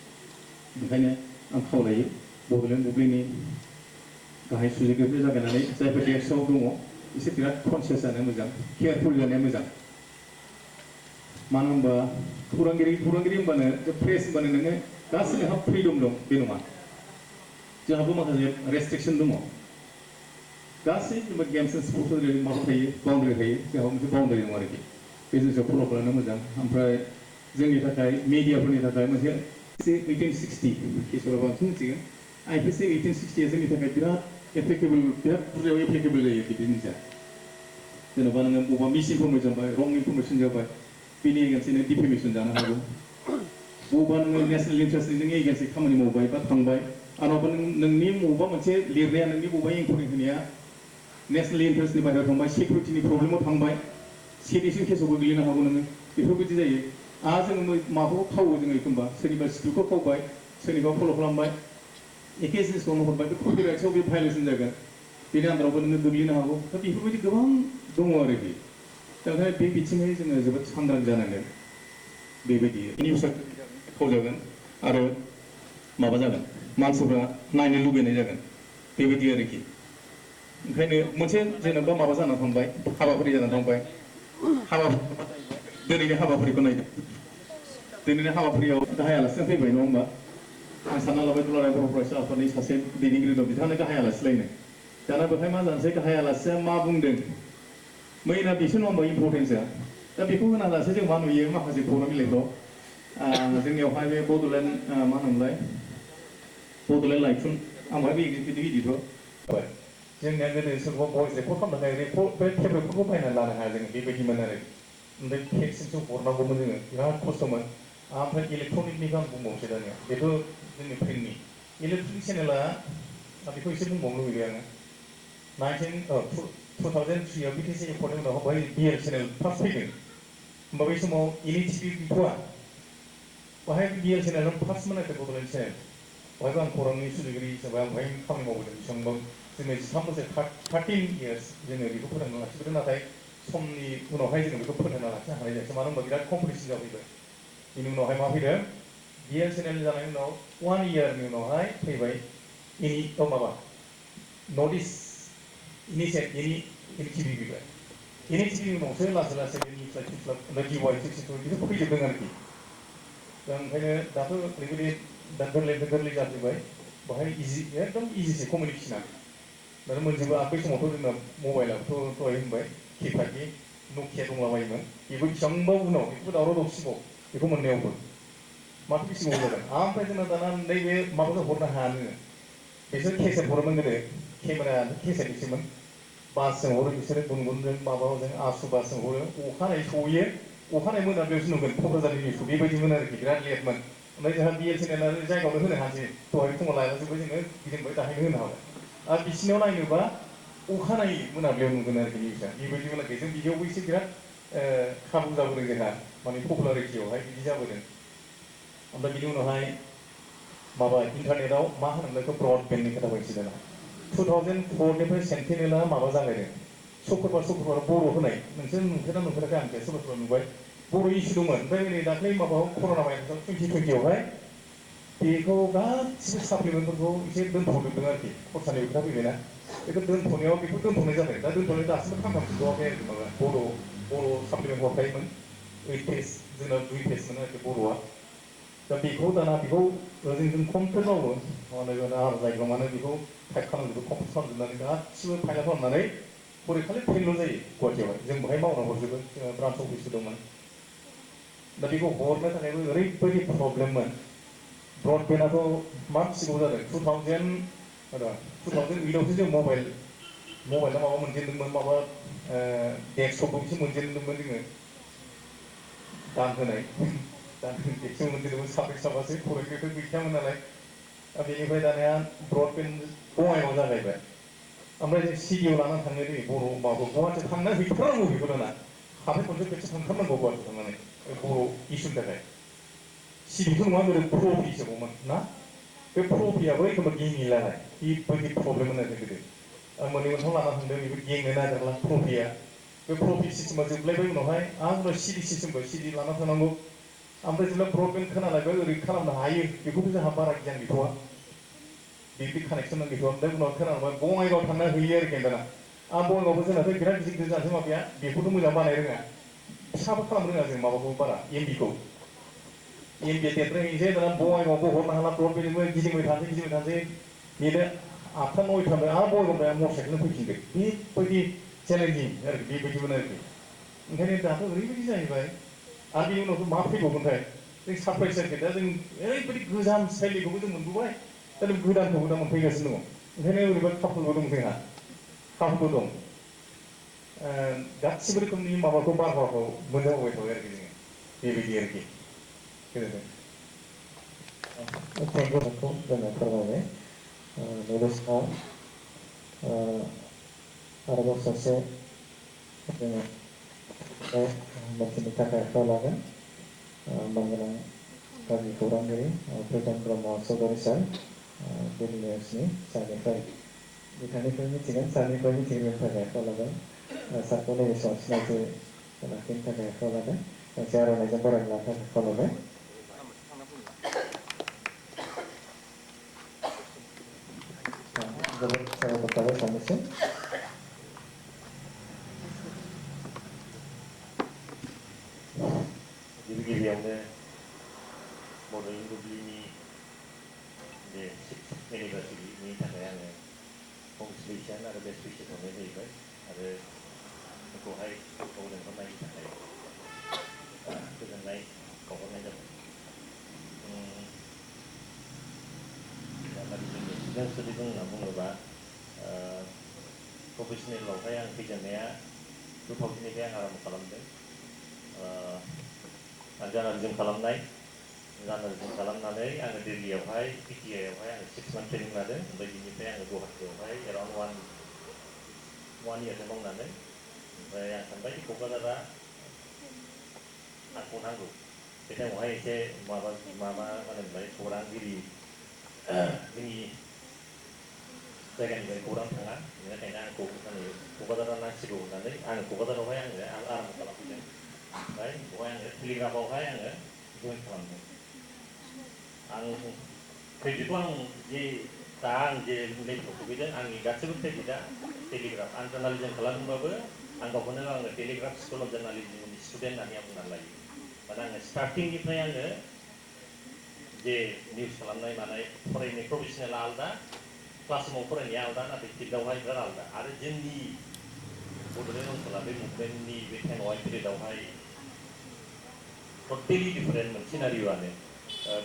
ओंखायनो आं खावलायो बड'लेण्ड बुब्लिनि गाहाय सुजुगिरिफोर जागायनानै जायफोर डेस्कआव दङ बिसोर बिराद कनसियास जानाया मोजां केयारफुल जानाया मोजां मानो होनबा खौरांगिरि होनबानो प्रेस होनबानो नोङो गासिबो फ्रिदम दं बे नङा जोंहाबो माखासे रेस्ट्रिक्सन दङ गासै जेनेबा गेम्स एन्ड स्पर्ट्स माबा थायो बाउन्डारि थायो जोंहाबो मोनसे बाउन्डारि दङ आरोखि बे जिनिसखौ फल' खालामनो मोजां ओमफ्राय जोंनि थाखाय मिडियाफोरनि थाखाय मोनसे 1860 केसफोरा बांसिन मिथिगोन आइपिसि 1860 जोंनि थाखाय बिराद एप्लिकेबल बिराद बुरजायाव एप्लिकेबल जायो बिदि जिनिसा जेनेबा नोङो बबेबा मिस इनफरमेसन जाबाय रं इनफरमेसन जाबाय बेनि एगेन्सै नों डिफेमेसन जानो हागौ बबेबा नोङो नेसनेल इन्टारेस्टनि नों एगेन्सै खामानि मावबाय बा थांबाय आंनावबो नोंनि बबेबा मोनसे लिरनाया नोंनि बबेबा इनक्लुडिं होनाया नेसनेल इन्टारेस्टनि बाहेरायाव थांबाय सिकिउरिटिनि प्रब्लेमाव थांबाय सेडिसन केसाव गोग्लैनो हागौ नोङो बेफोरबायदि जायो जोङो माखौ खावो जोङो एखनबा सोरनिबा स्क्रिप्टखौ खावबाय सोरनिबा फल' खालामबाय एखे जिनिसखौनो हरबाय बे कपिराइट्सआव बे भायलेसन जागोन बेनि आन्दारावबो नोङो गोग्लैनो हागौ दा बेफोरबायदि गोबां दङ आरोखि दा ओंखायनो बे बिथिङै जोङो जोबोद सांग्रां जानांगोन बेबायदि निउसआ खावजागोन आरो माबा जागोन मानसिफ्रा नायनो लुबैनाय जागोन बेबायदि आरोखि ओंखायनो मोनसे जेनेबा माबा जानानै थांबाय हाबाफारि जानानै थांबाय दिनैनि हाबाफारिखौ नायदो दिनैनि हाबाफारियाव गाहाय आलासिया फैबाय नङा होमबा आं सानना लाबाय दुलाराय बर' फरायसा आफादनि सासे दैदेनगिरि दं बिथाङानो गाहाय आलासिलायनो दाना बेवहाय मा जानोसै गाहाय आलासिया मा बुंदों मैना बेसो नङा होमबा इम्परटेन्सआ दा बेखौ होनालासे जों मा नुयो माखासे खौरां बिलाइफ्राव जोंनियावहाय बे बड'लेण्ड मा होनोमोनलाय बड'लेण्ड लाइथुन आं बेहाय बे एक्जिकिउटिभ इडिटर जोंनिया गोदो सोरबा भइस रेकर्ड खालामनो थाखाय बे टेप रेकर्डखौ बायनानै लानो हाया जोङो बेबायदिमोन आरो ओमफ्राय टेक्सजोंसो हरनांगौमोन जोङो बिराद खस्थ'मोन ओमफ्राय इलेक्ट्रनिकनिखौ आं बुंबावनोसै दानिया बेथ' जोंनि प्रिन्टनि इलेक्ट्रनिक चेनेला बेखौ एसे बुंबावनो लुबैबाय आङो 2003आव बिटिसि एकर्डनि उनाव बै बिएल चेनेल फार्स्ट फैदों होमबा बै समाव एनएटिभि गैथ'आ बाहाय बिएल चेनेलाव फार्स्टमोन आरो बड'लेण्ड चेनेल बाहायबो आं खौरांनि सुजुगिरि हिसाबै आं बाहाय खामानि मावबोदों बेसेबांबा जोङो 13 बोसोर 13 इयार्स जोङो बेखौ फोथांना लाखिबोदों नाथाय समनि उनावहाय जोङो बेखौ फोथांना लाखिनो हानाय जायासै मानो होनबा बिराद कम्पिटिसन जाफैबाय बेनि उनावहाय मा फैदों बिएल चेनेल जानायनि उनाव 1 इयारनि उनावहाय फैबाय माबा नर्थ इस्ट एनटिभि फैबाय एनटिभिनि उनावसो लासै लासै निफ्लाय टिफ्लाब डिवाइ टिक्सिफोर बेफोर फैजोबदों आरोखि दा ओंखायनो दाथ' ओरैबायदि दा गोरलै जाफैबाय बाहाय एकदम इजिसै कमिउनिकेसना दा मोनजोबो बै समावथ' जोंना मबाइलाबोथ' दहाय होनबाय किपेडनि नकिया दंलाबायोमोन बेबो बेसेबांबा उनाव बेखौबो दावराव दावसिबाव बेखौ मोननायावबो माथो बेसेबां जागोन ओमफ्राय जोंना दाना नैबे माबाखौ हरनो हाया नोङो बिसोर केसेट हरोमोन गोदो केमेरा केसेटनिसोमोन बासजों हरो बिसोरो गुनगुनजों माबाजों आसु बासजों हरो अखानायै सहैयो अखानायै मोनाबिलियावसो नुगोन क'क्राझारनि निउसखौ बेबायदिमोन आरोखि बिराद लेटमोन ओमफ्राय जोंहा बिएल चेनेला जायगायावनो होनो हासै दहाय फुङाव लायलाजोबबाय जोङो गिदिंबाय दाहायनो होनो हाबाय आरो बिसिनियाव नायनोबा अखानायै मोनाबिलियाव नुगोन आरोखि निउसआ बेबायदिमोन आरोखि जों बिदियावबो एसे बिराद खाबु जाबोदों जोंहा माने पपुलारिटियावहाय बिदि जाबोदों ओमफ्राय बिनि उनावहाय माबा इन्टारनेटआव मा होनोमोन बेखौ ब्रडबेन्डनि खोथा फैनोसै दाना 2004निफ्राय सेन्टिनेला माबा जागायदों शुक्रबार बर' होनाय नोंसोर नुफेराखै आं सोरबा नुबाय बर' इस्यु दंमोन ओमफ्राय नै दाख्लै माबायाव कर'ना भाइरासाव 2020आवहाय बेखौ गासिबो साप्लिमेन्टफोरखौ एसे दोनथ'जोबदों आरोखि खरसानि खोथा फैबायना बेखौ दोनथ'नायाव बेखौ दोनथ'नाय जाबाय दा दोनथ'नाय दासिमबो थांखांफिनथ'वाखै आरोखि माबा बर' साप्लिमेन्ट हरखायोमोन 8 पेज जोंना 2 पेजमोन आरोखि बर'आ दा बेखौ दाना बेखौ जों कमप्लिट मावो जायगायाव मानो बेखौ टाइप खालामजोबो कमप्लिट खालामजोबनानै गासिबो फाइनाल खालामनानै हरै खालि प्रिन्टल' जायो गुवाहाटियावहाय जों बेहाय मावना हरजोबो ब्रान्स अफिसबो दंमोन दा बेखौ हरनो थाखायबो ओरैबायदि प्रब्लेममोन ब्रडबेन्डआथ' मा मिथिगौ जादों 2008आवसो जों मबाइलआ माबा मोनजेनदोंमोन माबा डेस्कटपखौसो मोनजेनदोंमोन जोङो दान होनाय डेस्कटप मोनजेनदोंमोन साब्रैसो फरायग्राफोर गैखायामोन नालाय बेनिफ्राय दानिया ब्रडबेन्ड बङाइगाव जागायबाय ओमफ्राय जों सिडिआव लानानै थाङो दै बर' माबाखौ गुवाहाटियाव थांना हैथारनांगौ बेखौ दाना हाथाय खनसे खेबसे थांथारनांगौ गुवाहाटियाव थांनानै बर' इस्युनि थाखाय सिडिथ' नङा गोदो प्रफिसोमोन ना बे प्रफियाबो एखमबा गेंगिलालाय बेबायदि प्रब्लेममोन आरो गोदो मोननै मोनथाम लाना थांदों बेबो गेंनो नागिरला प्रफिया बे प्रफि सिस्टेमा जोबलायबाय उनावहाय उनाव सिडि सिस्टेमबो सिडि लाना थांनांगौ ओमफ्राय जेब्ला ब्रडबेन्ड खोनालायबाय ओरै खालामनो हायो बेखौबो जोंहा बारा गियान गैथ'वा बिदि कानेक्सन गैथ'वा ओमफ्राय उनाव खोनाबाय बङाइगाव थांना हैयो आरोखि दाना बङाइगावबो जोंनाथ' बिराद गिदिर गिदिर जानोसै माबाया बेखौथ' मोजां बानाय रोङा फिसाबो खालामनो रोङा जों माबाखौ बारा एमबिखौ एमबिया देरद्रायहैनोसै दाना बङाइगावबो हरनो हाला ब्रडबेन्डजोंबो गिदिंबाय थानोसै बेनो 8था 9थानिफ्राय आरो बङाइगावनिफ्राय मटर साइकेलजों फैफिनदों बेबायदि चेलेन्जिं आरोखि बेबायदिमोन आरोखि ओंखायनो दाथ' ओरैबायदि जाहैबाय आरो बेनि उनावथ' मा फैबावगोनथाय जों सारप्राइज जायाखै दा जों ओरैबायदि गोजाम स्टाइलनिखौबो जों मोनबोबाय दा जों गोदानखौबो दा मोनफैगासिनो दङ ओंखायनो ओरैबायदि खाबुबो दं जोंहा खाबुबो दं गासिबो रोखोमनि माबाखौ बारहावाखौ मोनजाबोबाय थाबाय आरोखि जोङो बेबायदि आरोखि गोजोनथों थेंक इउ जोङो फोरमायबाय लोगोसे आरोबाव सासे जोङो मोनथिनो थाखाय आखायाव लागोन मानगोनां गागि खौरांगिरि प्रितम ब्रह्म चौधुरी सार डेली निउसनि सारनिफ्राय बिथांनिफ्राय मिथिगोन सारनिफ्राय मिथिनो थाखाय आखायाव लागोन सारखौ नैबे समाव सिनायथि लाखिनो थाखाय आखायाव लादों मोनसे आर'नाइजों बरायना लानो थाखाय आखायाव लाबाय जोबोद साबायखर थाबाय सानैसिम गिबियावनो बड'लेण्ड बुब्लिनि बे 6th एनिभार्सारिनि थाखाय आङो कंग्रेचुलेसन आरो बेस्ट विशेस हरनाय जाहैबाय आरो बेखौहाय गाव लेंहरनायनि थाखाय गोजोननाय बावहरनाय जाबाय दा जोंनि स्टुडेन्टस जुदि बुंना बुङोबा प्रफेसनेलावहाय आं फैजेननाया 2000निफ्राय आं आराम्भ खालामदों जार्नालिजम खालामनाय जार्नालिजम खालामनानै आङो दिल्लीयावहाय पिटिआइआवहाय आङो 6 month ट्रेनिं लादों ओमफ्राय बिनिफ्राय आङो गुवाहाटियावहाय एराउन्ड one yearसो मावनानै ओमफ्राय आं सानबाय क'क्राझारा आंखौ नांगौ बे टाइमावहाय एसे माबा होनोमोनलाय खौरांगिरि जोंनि जायगानिफ्राय खौरां थाङा बेनिखायनो आंखौ माने क'क्राझारा नांसिगौ होननानै आङो क'क्राझारावहाय आङो आराम्भ खालामफैदों ओमफ्राय बेवहाय आङो टेलिग्राफआवहाय आङो जइन खालामदों आं क्रेडिटखौ आं जे दा आं जे लेभेलाव सफैदों आंनि गासैबो क्रेडिटआ टेलिग्राफ आं जार्नालिजम खालामदोंबाबो आं गावखौनो आङो टेलिग्राफ स्कुल अफ जार्नालिजमनि स्टुडेन्ट होननानै आं बुंनानै लायो माने आङो स्टार्टिंनिफ्राय आङो जे निउस खालामनाय मानाय फरायनाय प्रफेसनेला आलादा क्लास रुमाव फरायनाया आलादा नाथाय फिल्डआवहाय बिराद आलादा आरो जोंनि बड'लेण्ड ओनसोला बे मुभमेन्टनि बे टाइमावहाय पिरियडआवहाय टटेलि डिफारेन्ट सिनारियोआनो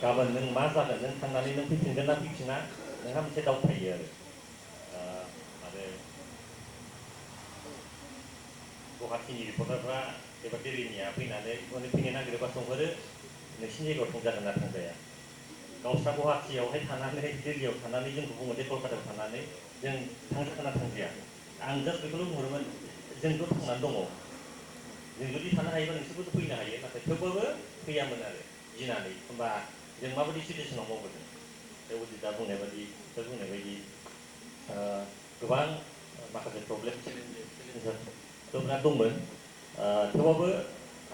गाबोन नों मा जागोन नों थांनानै नों फैफिनगोन ना फैफिना नोंहा मोनसे दाउट थायो आरो गुवाहाटीनि रिपर्टारफ्रा एबा दिल्लीनिया फैनानै माने फैनो नागिरोबा सोंहरो नोंसिनि जायगायाव थांजागोन ना थांजाया गावस्रा गुवाहाटीयावहाय थानानै दिल्लीयाव थानानै जोंखौ बुङो दे कलकातायाव थानानै जों थांजागोन ना थांजाया आं जास्ट बेखौल' बुंहरोमोन जोंथ' थांनानै दङ जों जुदि थानो हायोबा नोंसोरबोथ' फैनो हायो नाथाय थेवबाबो फैयामोन आरो गिनानै होमबा जों माबायदि सिचुवेसनाव मावबोदों बे उदिता बुंनाय बायदि बिसोर बुंनाय बायदि गोबां माखासे प्रब्लेम चेलेन्जेसथ' बिराद दंमोन थेवबाबो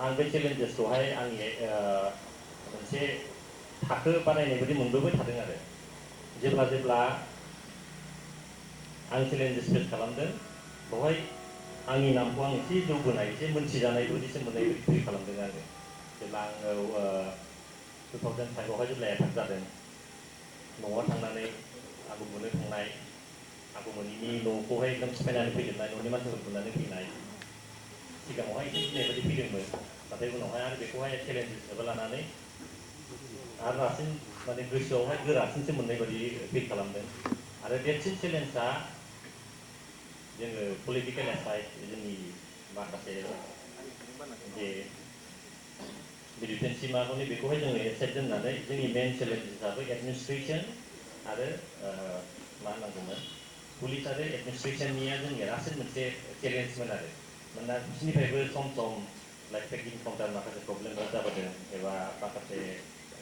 आं बे चेलेन्जेसखौहाय आंनि मोनसे थाखो बानायनाय बायदि मोनबोबाय थादों आरो जेब्ला आं चेलेन्जेस फेस खालामदों बेवहाय आंनि नामखौ आं एसे जौगानाय एसे मोनथिजानाय बायदिसो मोननाय बायदि फिल खालामदों आङो जेब्ला आङो 2005आवहाय जेब्ला एटाक जादों न'आव थांनानै आबौमोननो थांनाय आबौमोननि न'खौहाय एकदम सिफायनानै फैजोबनाय न'नि मानसिफोर बुनानै फैनाय सिगाङावहाय एसे गिनाय बायदि फैदोंमोन नाथाय उनावहाय आरो बेखौहाय चेलेन्जेस एबा लानानै आरो रासिन माने गोसोआवहाय गोरासिनसो मोननाय बायदि फिल खालामदों आरो देरसिन चेलेन्जआ जोङो पलिटिकेल एसाइड जोंनि माखासे जे मिलिटेन्सि माबानि बेखौहाय जोङो एसाइड दोननानै जोंनि मेन चेलेन्ज हिसाबै एडमिनिस्ट्रेसन आरो मा होननांगौमोन पुलिस आरो एडमिनिस्ट्रेसननिया जोंनिया रासिन मोनसे चेलेन्जमोन आरो मानोना बिसोरनिफ्रायबो सम लाइक टेकिं काउन्टार माखासे प्रब्लेमफोर जाबोदों एबा माखासे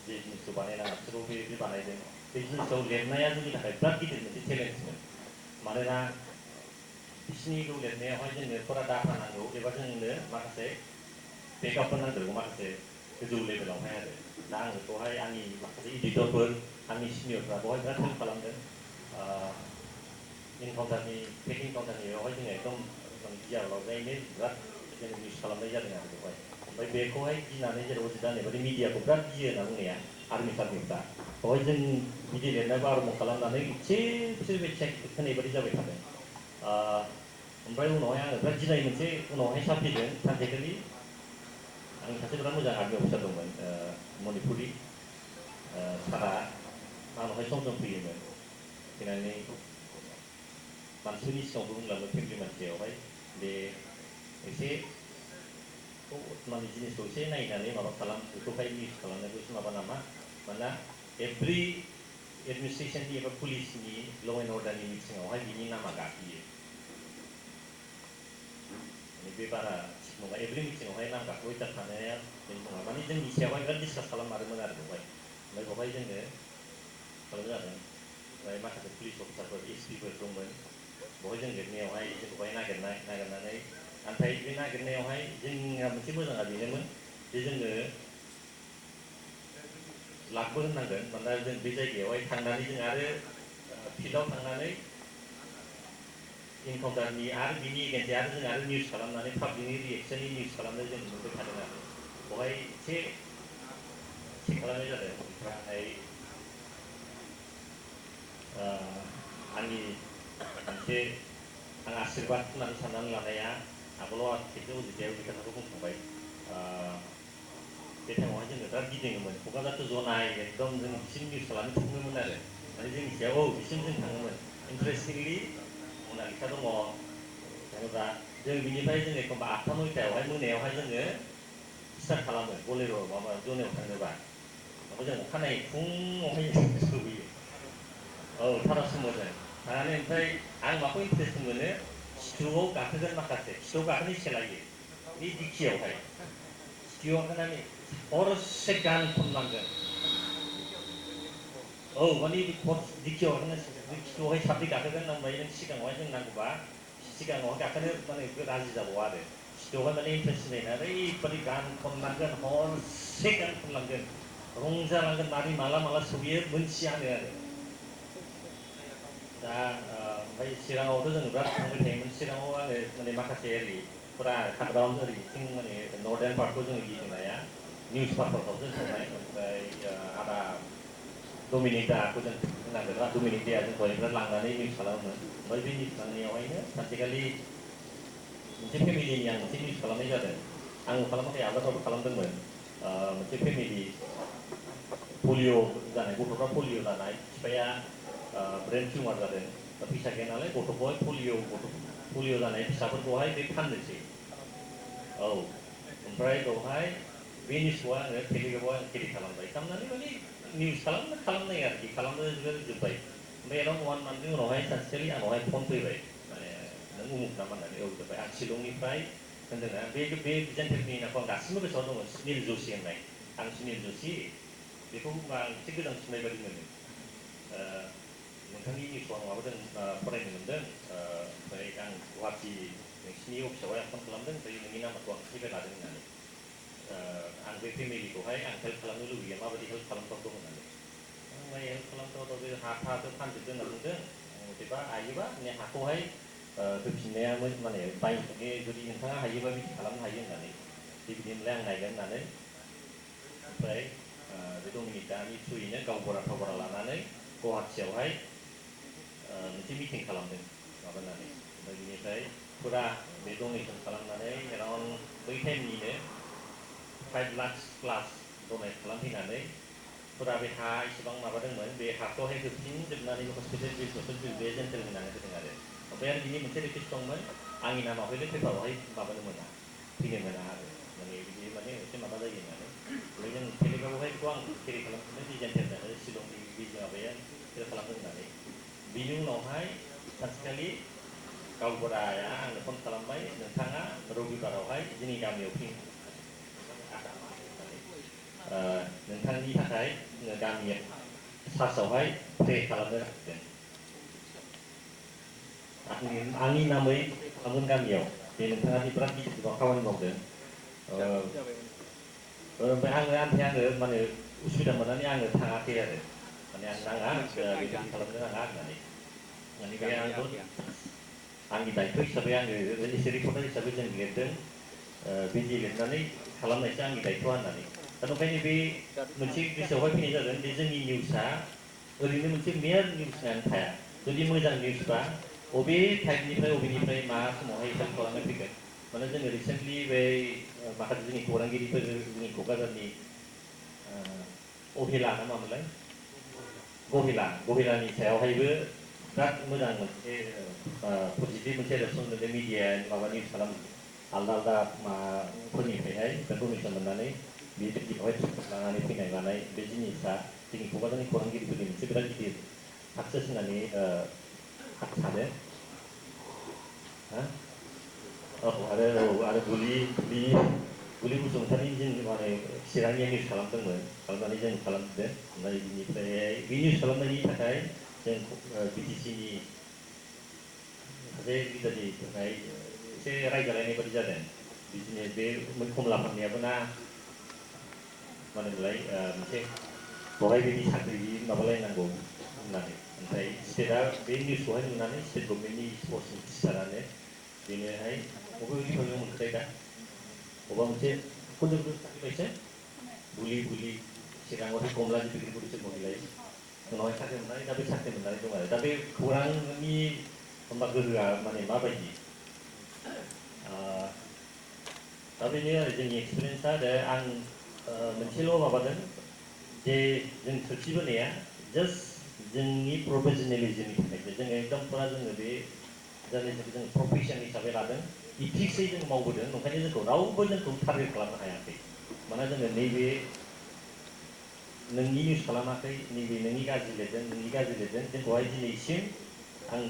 जे जिनिसखौ बानायनाङा बिसोरखौ बेबायदि बानायदों बे जिनिसखौ लिरनाया जोंनि थाखाय बिराद गिदिर मोनसे चेलेन्जमोन मानोना बिसोरनिखौ लिरनायावहाय जोंनो फुरा डाटा नांगौ एबा जोंनो माखासे बेकआपफोर नांदेरगौ माखासे गोजौ लेभेलावहाय आरो दा आं बेखौहाय आंनि माखासे इडिटरफोर आंनि सिनियरफ्रा बेवहाय बिराद हेल्प खालामदों इनकाउन्टारनि टेकिं काउन्टारनि बेवहाय जोङो एकदम माने गियालावजायैनो बिराद जों निउस खालामनाय जादों आरो बेवहाय ओमफ्राय बेखौहाय गिनानै जेराव जिदा होननाय बायदि मिडियाखौ बिराद गियो होनना बुंनाया आर्मि सार्मिफ्रा बेवहाय जों बिदि लिरनायबो आरम्भ खालामनानै एसे बिसोर बे चेक होनाय बायदि जाबाय थादों ओमफ्राय उनावहाय आङो बिराद गिनाय मोनसे उनावहाय साफैदों सानसेखालि आंनि सासे बिराद मोजां आर्मि अफिसार दंमोन मणिपुरि सारा आंनावहाय सम फैयोमोन फैनानै मानसिफोरनि सिगाङावबो बुंलाङो फेमिलि मानसियावहाय बे एसे माने जिनिसखौ एसे नायनानै माबा बेखौहाय निउस खालामनायखौ एसे माबा नामा मानोना एभ्रि एडमिनिस्ट्रेसननि एबा पुलिसनि ल' एन्ड अर्डारनि मिथिङावहाय बिनि नामा गाखोयो माने बे बारा थिग नङा एभ्रि मिथिङावहाय नाम गाखोबाय थानाया बे नङा माने जोंनि सायावहाय बिराद डिसकास खालाममारोमोन आरो बेवहाय ओमफ्राय बेवहाय जोङो खालामनाय जादों ओमफ्राय माखासे पुलिस अफिसारफोर एसपिफोर दंमोन बेवहाय जों लिरनायावहाय जोंखौहाय नागिरनानै नाथाय बे नागिरनायावहाय जोंना मोनसे मोजाङा बेनोमोन जे जोङो लाखबो होननांगोन मानोना जों बे जायगायावहाय थांनानै जों आरो फिल्डआव थांनानै इनकाउन्टारनि आरो बिनि एगेन्सै आरो जों आरो निउस खालामनानै पाब्लिकनि रिएक्सननि निउस खालामनो जों मोनबाय थादों आरो बेवहाय एसे चेक खालामनाय जादों ओमफ्राय आंनि मोनसे आं आशिर्बाद होननानै साननानै लानाया आगोलाव खेबसे अजितायाव बे खोथाखौ बुंखांबाय बे टाइमावहाय जोङो बिराद गिदिङोमोन क'क्राझार जनाय एकदम जों बिसिम निउस खालामनो थाङोमोन आरो माने जोंनि सायाव बिसिम जों थाङोमोन इन्टारेस्टिंलि मनालिसा दङ जेनेबा जों बिनिफ्राय जों एखमबा 8टा 9टायावहाय मोनायावहाय जोङो स्टार्ट खालामो बलेर' माबा जनायाव थाङोबा ओमफ्राय जों अखानायै फुङावहाय सहैयो औ थारासो मोनो थानानै ओमफ्राय आं माखौ इन्टारेस्ट मोनो स्टुआव गाखोगोन माखासे स्टुआव गाखोनो इच्छा लायो बे डिकियावहाय स्टुआव गाखोनानै हरसे गान खनलांगोन औ माने डिकियाव खिथुआवहाय साब्रै गाखोगोन ओमफ्राय नों सिगाङावहाय जों नांगौबा सिगाङावहाय गाखोनो माने राजि जाबावा आरो खिथुआवहाय माने इन्टारेस्ट नायना ओरैबादि गान खनलांगोन हरसे गान खनलांगोन रंजालांगोन माला सहैयो मोनथियानो आरो दा ओमफ्राय चिराङावथ' जोङो बिराद थांबाय थायोमोन चिराङाव आङो माने माखासे ओरै फुरा काटग्राउन्ड ओरैथिं माने नर्थार्न पार्टखौ जोङो गिदिंनाया निउस पार्टफोरावसो थांनाय ओमफ्राय आदा डमिनिक दाखौ जों होनांगोन डमिनिक दाया जोंखौहाय बिराद लांनानै निउस खालामोमोन ओमफ्राय बे निउस खालामनायावहायनो सानसेखालि मोनसे फेमिलिनि आं मोनसे निउस खालामनाय जादों आंबो खालामाखै आदाफ्राबो खालामदोंमोन मोनसे फेमिलि पलिअ जानाय गथ'फ्रा पलिअ जानाय बिफाया ब्रेन टिउमार जादों फैसा गैया नालाय गथ'खौहाय पलिअ जानाय फिसाफोरखौहाय बे फाननोसै औ ओमफ्राय बेवहाय बे निउसखौ आङो टेलिग्राफआव आं केरि खालामबाय खालामनानै माने निउस खालामनाय आरोखि खालामनो जोब्बाय ओमफ्य एराउन्ड 1 मान्थनि उनावहाय सानसेखालि आंनावहाय फन फैबाय माने नों उमुक नामा होननानै औ जोब्बाय आं शिलंनिफ्राय होनदोंना बे जेन्टेलनि नामखौ आं दासिमबो गोसोआव दङ सुनिल जोशी होननाय आं सुनिल जोशी बेखौ होनबा आं एसे गोदान सुननाय बायदि मोनो नोंथांनि निउसखौ आं माबादों फरायनो मोनदों ओमफ्राय आं गुवाहाटि नोंसिनि अफिसावहाय आं फन खालामदों ओमफ्राय नोंनि नाम्बारखौ आं सिगां लादों होननानै आं बे फेमिलिखौहाय आं हेल्प खालामनो लुबैयो माबायदि हेल्प खालामथावथाव होननानै ओमफ्राय हेल्प खालामथावथाव बे हाखौ फानजोबदों होनना बुंदों बिदिबा हायोबा माने हाखौहाय होफिननाया माने बायनो जुदि नोंथाङा हायोबा बिदि खालामनो हायो होननानै बिदिनोलाय आं नायगोन होननानै ओमफ्राय बे डमिनिक दानि थ्रुयैनो गावबुरा थावबुरा लानानै गुवाहाटियावहाय मोनसे मिटिं खालामदों माबानानै ओमफ्राय बिनिफ्राय फुरा बे डनेसन खालामनानै एराउन्ड बै टाइमनिनो 5 लाख प्लास डनेट खालामफैनानै फुरा बे हा इसेबां माबादोंमोन बे हाखौहाय होफिनजोबनानै हस्पिटेल बिजनेस बे जेन्टेल होनानै होदों आरो ओमफ्राय आरो बिनि मोनसे रिकुवेस्ट दंमोन आंनि नामा हयले पेपारावहाय माबानो मोना फैनो मोना आरो माने बिदि माने एसे माबा जायो होननानै ओमफ्राय जों टेलिग्राफआवहाय बेखौ आं केरि खालामफिनदों बे जेन्टेल होननानै शिलंनि बे माबाया केरि खालामदों होननानै बिनि उनावहाय सानसेखालि गावबुराया आंनो फन खालामबाय नोंथाङा रबिबारावहाय जोंनि गामियाव फैनो नोंथांनि थाखाय गामिया सार्चआवहाय प्रे खालामनो नागिरदों आंनि नामै खालामगोन गामियाव बे नोंथाङा बिराद गिदिर गोबां खामानि मावदों ओमफ्राय आङो माने उसुबिदा मोननानै आङो थाङाखै आरो माने आं नाङा बेबायदि खालामनो नाङा होननानै माने बे आंनि दायथ' हिसाबै आङो एसे रिपर्टार हिसाबै जों लिरदों बिदि लिरनानै खालामनायसो आंनि दायथ' होननानै दा ओंखायनो बे मोनसे गोसोआवहाय फैनाय जादों बे जोंनि निउसआ ओरैनो मोनसे मेयार निउस होननानै थाया जुदि मोजां निउसबा बबे टाइपनिफ्राय बबेनिफ्राय मा समावहाय हेल्प खालामनो फैगोन माने जोङो रिसेन्टलि बै माखासे जोंनि खौरांगिरिफोर जोंनि क'क्राझारनि अहेला ना मामोनलाय गहिलानि सायावहायबो बिराद मोजां मोनसे पजिटिभ मोनसे रेसपन्स मोनदों मिडिया माबा निउस खालाम आलदा आलदा माबाफोरनिफ्रायहाय डनेसन मोननानै बेवहाय लानानै फैनाय मानाय बे जिनिसा जोंनि क'क्राझारनि खौरांगिरिफोरनि मोनसे बिराद गिदिर साक्सेस होननानै सानो आरो बुलि बसुमतारी जों माने चिरांनिया निउस खालामदोंमोन खालामनानै जों खालामदों ओमफ्राय बिनिफ्राय बे निउस खालामनायनि थाखाय जों बिटिसिनि सासे लिडारनि थाखाय एसे रायजालायनाय बादि जादों बिदिनो बे कमला फाननायाबो ना मा होनोमोनलाय मोनसे बहाय बिनि साख्रि माबालायनांगौ होननानै ओमफ्राय स्टेटआ बे निउसखौहाय नुनानै स्टेट गभर्नमेन्टनि स्पर्ट्स मिनिस्टारानो बेनोहाय बबे डिपार्टमेन्टाव मोनखोथाय दा बबेबा मोनसे कन्ट्रिबिउसन साख्रिबायसो बुलि सिगाङावहाय कमला गिदिर पुलिस महिलाय उनावहाय साख्रि मोननानै दा बे साख्रि मोननानै दं आरो दा बे खौरांनि होमबा गोहोआ माने माबायदि दा बेनो आरो जोंनि एक्सपिरियेन्सआ आरो आं मोनसेल' माबादों जे जों सोरखिबोनाया जास्ट जोंनि प्रफेसनेलिजमनि थाखायसो जोङो एकदम फुरा जोङो बे जार्नालिज्मखौ जों प्रफेसन हिसाबै लादों इथिक्सै जों मावबोदों ओंखायनो जोंखौ रावबो जोंखौ टारगेट खालामनो हायाखै मानोना जोङो नैबे नोंनि निउस खालामाखै नैबे नोंनि गाज्रि लिरदों जोंखौहाय दिनैसिम आं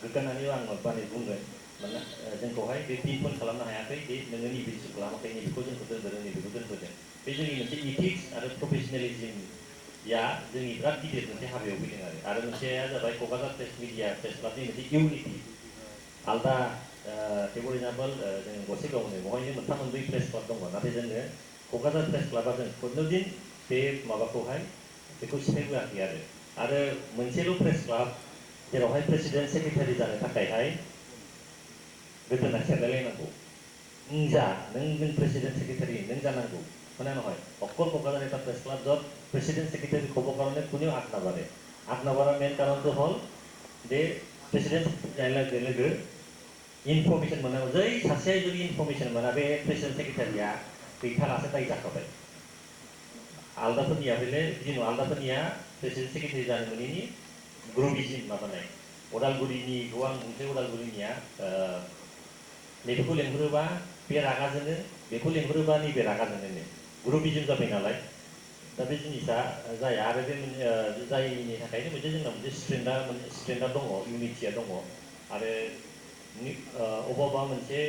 गोग्गानानै आं माने बुंगोन मानोना जोंखौहाय बे पिनपइन्ट खालामनो हायाखै जे नोङो नैबे इस्यु खालामाखै नैबेखौ जोंखौ दोनबोदों नैबेखौ दोनबोदों बे जोंनि मोनसे इथिक्स आरो प्रफेसनेलिजमया जोंनि बिराद गिदिर मोनसे हाबायाव फैदों आरो मोनसेया जाबाय क'क्राझार प्रेस मिडिया प्रेस क्लाबनि मोनसे इउनिटि आलदा फर एग्जाम्पल जों गसाइगावनो बहायनो मोनथाम मोनब्रै प्रेस क्लाब दङ नाथाय जोङो क'क्राझार प्रेस क्लाबा जों खुनुदिन बे माबाखौहाय बेखौ सिफायबोआखै आरो मोनसेल' प्रेस क्लाब जेरावहाय प्रेसिडेन्ट सेक्रेटारि जानो थाखायहाय गोदोना सेरलायलायनांगौ नों प्रेसिडेन्ट सेक्रेटारि नों जानांगौ खोना নহয় অকল ক'ক্ৰাঝাৰ এটা প্ৰেছ ক্লাব য'ত প্ৰেচিডেণ্ট ছেক্ৰেটাৰী ক'বৰ কাৰণে কোনেও আগ নাবাঢ়া মেইন কাৰণটো হ'ল যে প্ৰেচিডেণ্ট লোगो लोगो इनफर्मेशन मोनांगौ जै सासेया जुदि इनफर्मेशन मोना बे प्रेसिडेन्ट सेक्रेटारिया गैथारासो दाय जाखाबाय आलदाफोरनिया हले बिदि नङा आलदाफोरनिया प्रेसिडेन्ट सेक्रेटारि जानो मोनैनि ग्रुपिजिम माबानाय उदालगुरिनिखौ आं बुंसै उदालगुरिनिया नैबेखौ लेंहरोबा बे रागा जोङो बेखौ लेंहरोबा नैबे रागा जोङो ग्रुपिजिम जाबाय नालाय दा बे जिनिसा जाया आरो बे जायनि थाखायनो मोनसे जोंना मोनसे स्ट्रेन्डा दङ इउनिटिया दङ आरो अबेबा मोनसे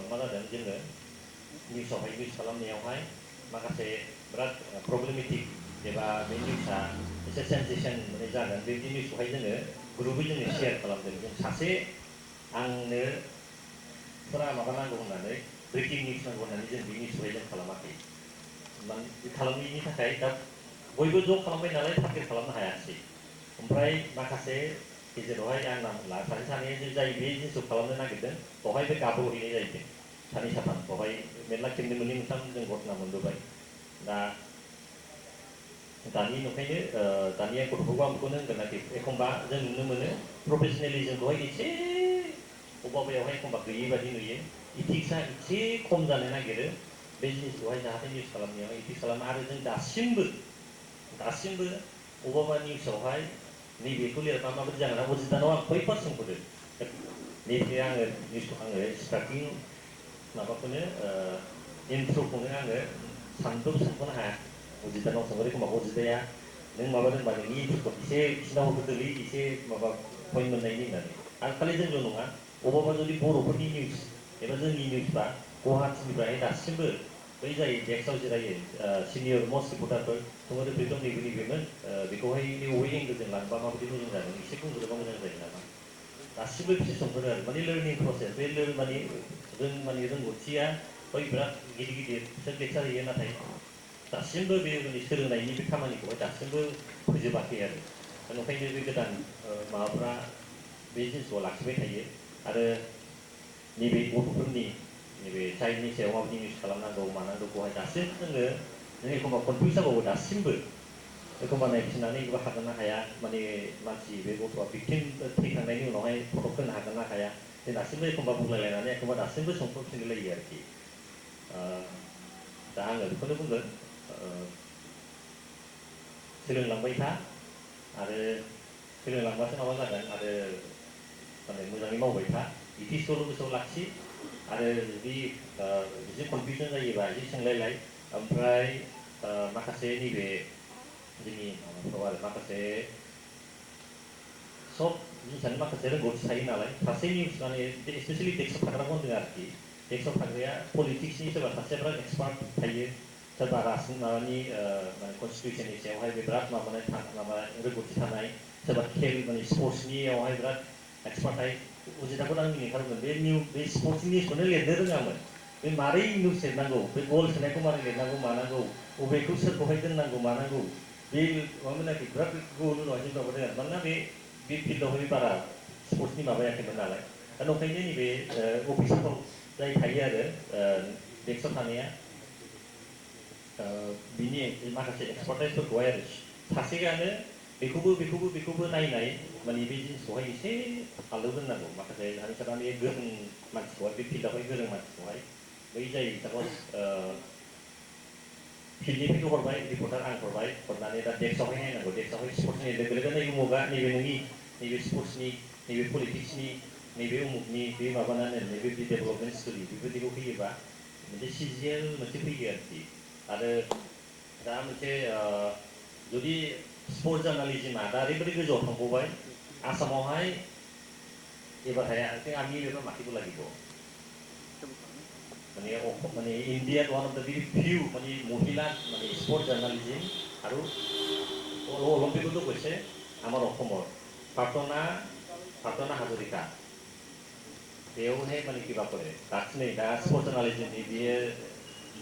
मा जादों जोङो निउसावहाय निउस खालामनायावहाय माखासे बिराद प्रब्लेमेटिक एबा बे निउसा एसे सेन्सेसन माने जागोन बेबायदि निउसखौहाय जोङो ग्रुपै जोङो शेयार खालामदों जों सासे आंनो फुरा माबा नांगौ होननानै ब्रेकिं निउस नांगौ होननानै जों बे निउसखौहाय जों खालामाखै खालामैनि थाखाय दा बयबो ज' खालामबाय नालाय टारगेट खालामनो हायासै ओमफ्राय माखासे गेजेरावहाय आं नाम ला सानैया जाय बे जिनिसखौ खालामनो नागिरदों बेवहाय बे गाब्र'हैनाय जाहैदों सानै साथाम बेवहाय मेरला खेबनै मोननै मोनथाम जों घटना मोनबोबाय दा दानि नंखायनो दानिया गथ'फोरखौ आं बेखौनो होनगोन आरोखि एखमबा जों नुनो मोनो प्रफेसनेलिजमखौहाय एसे अबेबायावहाय एखमबा गैयै बादि नुयो इथिक्सआ एसे खम जानो नागिरो बे जिनिसखौहाय जाहाथे निउस खालामनायाव इथिक्स खालामो आरो जों दासिमबो अबेबा निउसावहाय नैबेखौ लिरबा माबायदि जागोन अजितानाव आं खयबार सोंहरो नैबे आङो निउसखौ आङो स्टार्टिं माबाखौनो इन्ट्र'खौनो आङो सानख'नो हाया अजितानाव सोंहरो एखमबा अजिताया नों माबादोंबा नोंनि इन्ट्र'खौ एसे खिन्थाहरदो गोरलै एसे माबा पइन्ट मोननायनि होननानै आरो खालि जोंल' नङा अबेबा जुदि बर'फोरनि निउस एबा जोंनि निउसबा गुवाहाटिनिफ्राय दासिमबो बै जाय डेस्कआव जिरायो सिनियर मस्ट रिपर्टारफोर सोंहरो प्रिटम नैबेमोन बेखौहाय बबे एंगोलजों लांबा माबायदि मोजां जागोन एसे बुंहरोबा मोजां जायो नामा गासिबो बिसोर सोंहरो आरो माने लार्निं प्रसेस बे माने रोंगौथिया बै बिराद गिदिर बिसोर लेक्सार होयो नाथाय दासिमबो बे माने सोलोंनायनि बे खामानिखौहाय दासिमबो फोजोबाखै आरो ओंखायनो बे गोदान माबाफ्रा बे जिनिसखौ लाखिबाय थायो आरो नैबे गथ'फोरनि नैबे चाइल्डनि सायाव माबायदि निउस खालामनांगौ मानांगौखौहाय दासिम जों एखमबा कनफिउस जाबावो दासिमबो एखमबा नायफिननानै एबा हागोन ना हाया माने मानसि बे गथ'आ भिक्टिम थैखांनायनि उनावहाय फट' होनो हागोन ना हाया जों दासिमबो एखमबा बुंलायलायनानै एखमबा दासिमबो सोंफिनलायो आरोखि दा आङो बेखौनो बुंगोन सोलोंलांबाय था आरो सोलोंलांबासो माबा जागोन आरो माने मोजाङै मावबाय था इथिक्सखौल' गोसोआव लाखि आरो जुदि एसे कनफिउजन जायोबा एसे सोंलायलाय ओमफ्राय माखासे नैबे जोंनि माबाफ्राव आरो माखासे सब जिनिसानो माखासे रोंगौथि थायो नालाय सासे निउस माने स्पेसियेलि डेस्कआव थाग्राखौ होनदों आरोखि डेस्कआव थाग्राया पलिटिक्सनि सोरबा सासेया बिराद एक्सपार्ट थायो सोरबा माबानि माने कनस्टिटिउसननि सायावहाय बिराद माबा रोंगौथि थानाय सोरबा खेल माने स्पर्ट्सनियावहाय बिराद एक्सपार्ट थायो उजिताखौ आं मिनिखादोंमोन बे स्पर्ट्सनि निउसखौनो लिरनो रोङामोन बे मारै निउस लिरनांगौ बे गल सोनायखौ मारै लिरनांगौ मानांगौ बबेखौ सोरखौहाय दोननांगौ मानांगौ बे माबामोन आरोखि बिराद गोबाव उनावहाय माबादों आरो मानोना बे फिल्डआवहाय बारा स्पर्ट्सनि माबायाखैमोन नालाय दा नंखायनो नैबे अफिसफ्राव जाय थायो आरो डेस्कआव थानाया बिनि माखासे एक्सपार्टाइजफोरखौहाय आरो सासेयानो बेखौबो नायनाय माने बे जिनिसखौहाय एसे आलदा दोननांगौ माखासे हानिसारा बे गोरों मानसिखौहाय बे फिल्डआवहाय गोरों मानसिखौहाय बै जाय सापज फिल्डनिफ्रायथ' हरबाय रिपर्टार आं हरबाय हरनानै दा डेस्कआवहाय नायनांगौ डेस्कआवहाय स्पर्ट्सनि लोगो लोगो नैबे उमुगा नैबे नोंनि नैबे स्पर्ट्सनि नैबे पलिटिक्सनि नैबे उमुगनि बे माबानानै नैबे डेभेलपमेन्ट स्टोरि बेफोरबायदिखौ फैयोबा मोनसे सिजिएल मोनसे फैयो आरोखि आरो दा मोनसे जुदि स्पर्ट्स जार्नालिजिमा दा ओरैबायदि गोजौआव थांबावबाय आसामावहाय एबारहाय आंनि बेफोर माखिखौ লাগিব माने इन्डिया वान अफ द भेरि फिउ माने महिला माने स्पर्ट्स জার্নালিজম আৰু অলিম্পিকতো গৈছে আমাৰ অসমৰ প্ৰাৰ্থনা হাজৰিকা बेयावहाय माने किबा करे दासो नै दा स्पर्ट्स জার্নালিজमनि बियो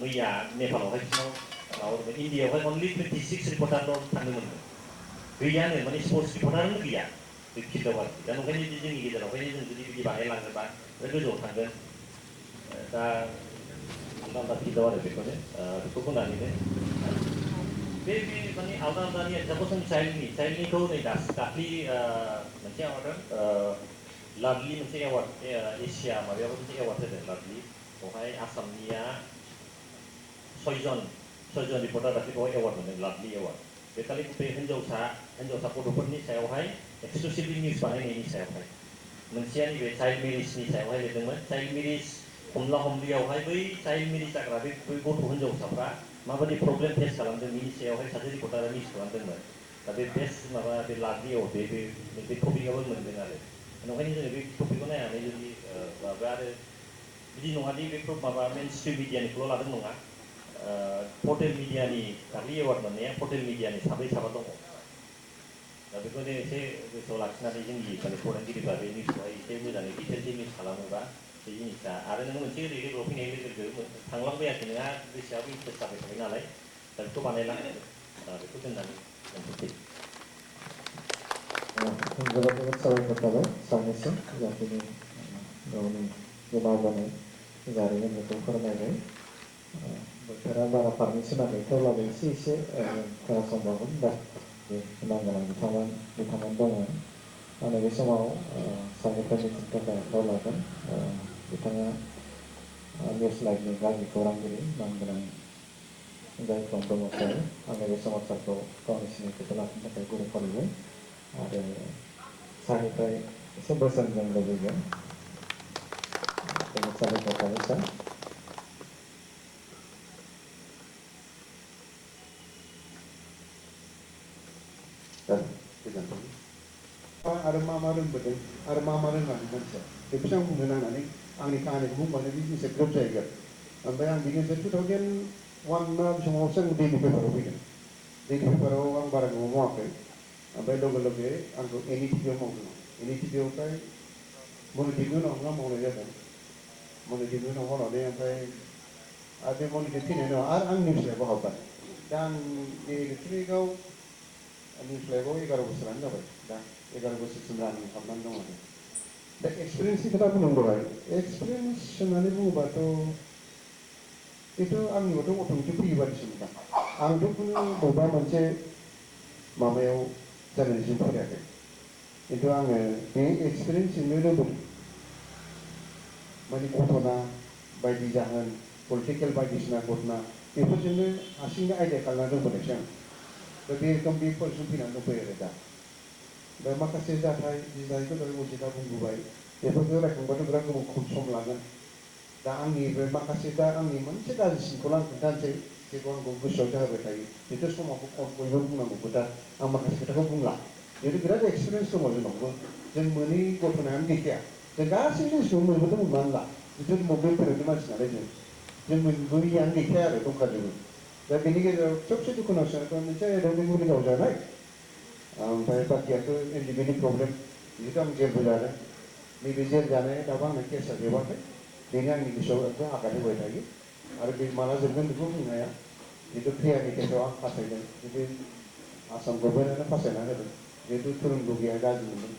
मैया नेपालावहाय बिसिनाव इन्डियायावहाय अनलि 26 रिपर्टारल' थांनो मोनदों गैयानो माने स्पर्ट्स रिपर्टारानो गैया बे फिल्डआव आरोखि दा नंखायनो जोंनि गेजेरावहाय जों जुदि बिदि बानायलाङोबा गोजौआव थांगोन दा आलदा आलदा फिल्डआव आरो बेखौ बुंनानैनो बे माने आलदा आलदानि एक्जाम्पल जों चाइल्डनिखौ नै दाख्लि मोनसे माबादों लाभलि मोनसे एवार्ड एसिया माबायावबो मोनसे एवार्ड होदों लाभलि बेवहाय आसामनिया सयजन रिपर्टार दाख्लै बेवहाय एवार्ड मोनदों लाभलि एवार्ड बे खालि बे हिन्जावसा गथ'फोरनि सायावहाय एक्सक्लुसिभलि निउस बानायनायनि सायावहाय मोनसेया नैबे चाइल्ड मेरिजनि सायावहाय लिरदोंमोन चाइल्ड मेरिज हमला हमलियावहाय बै चाइल्ड मेरिज जाग्रा बै गथ' हिन्जावसाफ्रा माबायदि प्रब्लेम फेस खालामदों बिनि सायावहाय सासे रिपर्टारा निउस खालामदोंमोन दा बे बेस्ट माबा बे लाभलि एवार्ड बे टपिकआवबो मोनदों आरो नंखायनो जोङो बे टपिकखौ नायनानै जुदि माबा आरो बिदि नङादि बे माबा मेन स्ट्रिम मिडियानिखौल' लादों नङा पर्टेल मिडियानि दाख्लै एवार्ड मोननाया पर्टेल मिडियानि साब्रै साबा दङ दा बेखौनो एसे गोसोआव लाखिनानै जोंनि माने खौरांगिरिफ्रा बे निउसखौहाय एसे मोजाङै डिटेलसै निउस खालामोबा बे जिनिसा आरो नोङो मोनसे ओरै लोगोआव फैनाय लोगो लोगो थांलांबायाखै नोंहा गोसोआबो इन्टारेस्ट जाबाय थाबाय नालाय दा बेखौ बानायलां बेखौ दोननानै दोनथ'सै जोबोद साबायखर थाबाय सानैसो जाखिनि गावनि गोलाव जानाय जारिमिन बेखौ फोरमायबाय बोथोरा बारा पारमिसन होनाखै थेवब्लाबो एसे खोनासंबावगोन दा नांगोनां बिथांमोन दङ आरो बे समाव साननिफ्राय मिथिनो थाखाय आखायाव लागोन बिथाङा निउस लाइभनि गागि खौरांगिरि नामगोनां जायफ्राम ब्रह्मचारि आङो बे समाचारखौ गावनि सिनायथिखौ लाखिनो थाखाय गुरै खावलायबाय आरो सारनिफ्राय एसे बोसोनजों लुबैगोन जोबोद साबायखर थाबाय सार आरो मा रोंबोदों आरो मा रोङाखै मानसिया बेखौसो आं बुंनो नांनानै आंनि काहानिखौ बुंबानो बे जिनिसा ग्रोब जाहैगोन ओमफ्राय आं बिनिफ्राय 2001 समावसो आं दैलि पेपाराव फैदों दैलि पेपाराव आं बारा गोबाव मावाखै ओमफ्राय लगे आंखौ एनइटिभिआव मावदों एनइटिभिआवहाय मनिटिभनि उनाव आं मावनाय जादों मनिटिभनि उनाव मावनानै ओमफ्राय आरो बे मनिटिभ फैनायनि उनाव आरो आं निउस लाइभआव हाबबाय दा आं बे इलेक्ट्रनिकआव निउस लाइभआव 11 बोसोरानो जाबाय दा 11 बोसोरसिम रानिं खालामनानै दं आरो दा एक्सपिरियेन्सनि खोथा बुंनांगौहाय एक्सपिरियेन्स होननानै बुङोबाथ' बेथ' आंनिबाथ' अट'मेटिक फैयो बादिसो मोनदां आंथ' खुनु बबेबा मोनसे माबायाव जार्नालिजम फरायाखै खिन्थु आङो बे एक्सपिरियेन्सजोंनो रोंबोदों माने घटना बायदि जाहोन पलिटिकेल बायदिसिना घटना बेफोरजोंनो हारसिंनो आइडिया खालामनानै रोंबोनायसै आं दा बे रोखोम बे पजिसन फैनानै दंफैयो आरो दा माखासे जाथाय जायखौ दहाय अजितआ बुंबोबाय बेफोरखौ रायखांबाथ' बिराद खम सम लागोन दा आंनि बे माखासे दा आंनि मोनसे गाज्रिसिनखौल' आं खोन्थानोसै जेखौ आंखौ गोसोआव जाहोबाय थायो जितु समाव बयबो बुंनांगौ खोथा आं माखासे खोथाखौ बुंला जिहेतु बिराद एक्सपिरियेन्स दङ जोंनावबो जों मोनै गथ'नायानो गैखाया जों गासैबो जिनिसखौ मोनबोदों मोननानै ला जितु मबाइल फेरेन्टनि मानसि नालाय जों मोनबोयैयानो गैखाया आरो दंखाजोबो दा बेनि गेजेराव सबसे दुखुनांथाव मोनसे आयदायाव बे मुलि गावजानाय ओमफ्राय बाखियाथ' इन्डिपेन्डेन्ट प्रब्लेम जिहेतु आं जेलबो जादों नैबे जेल जानाया दाबो आंना केसा जोबाखै बेनो आंनि गोसोआव एकदम आघात होबाय थायो आरो बे माला जोबगोन बेखौ बुंनो हाया जितु क्रियानि केसाव आं फासायदों जितु आसाम गभर्नमेन्टआनो फासायना होदों जिहेतु फोरोंगिरिया गाज्रि मोनदों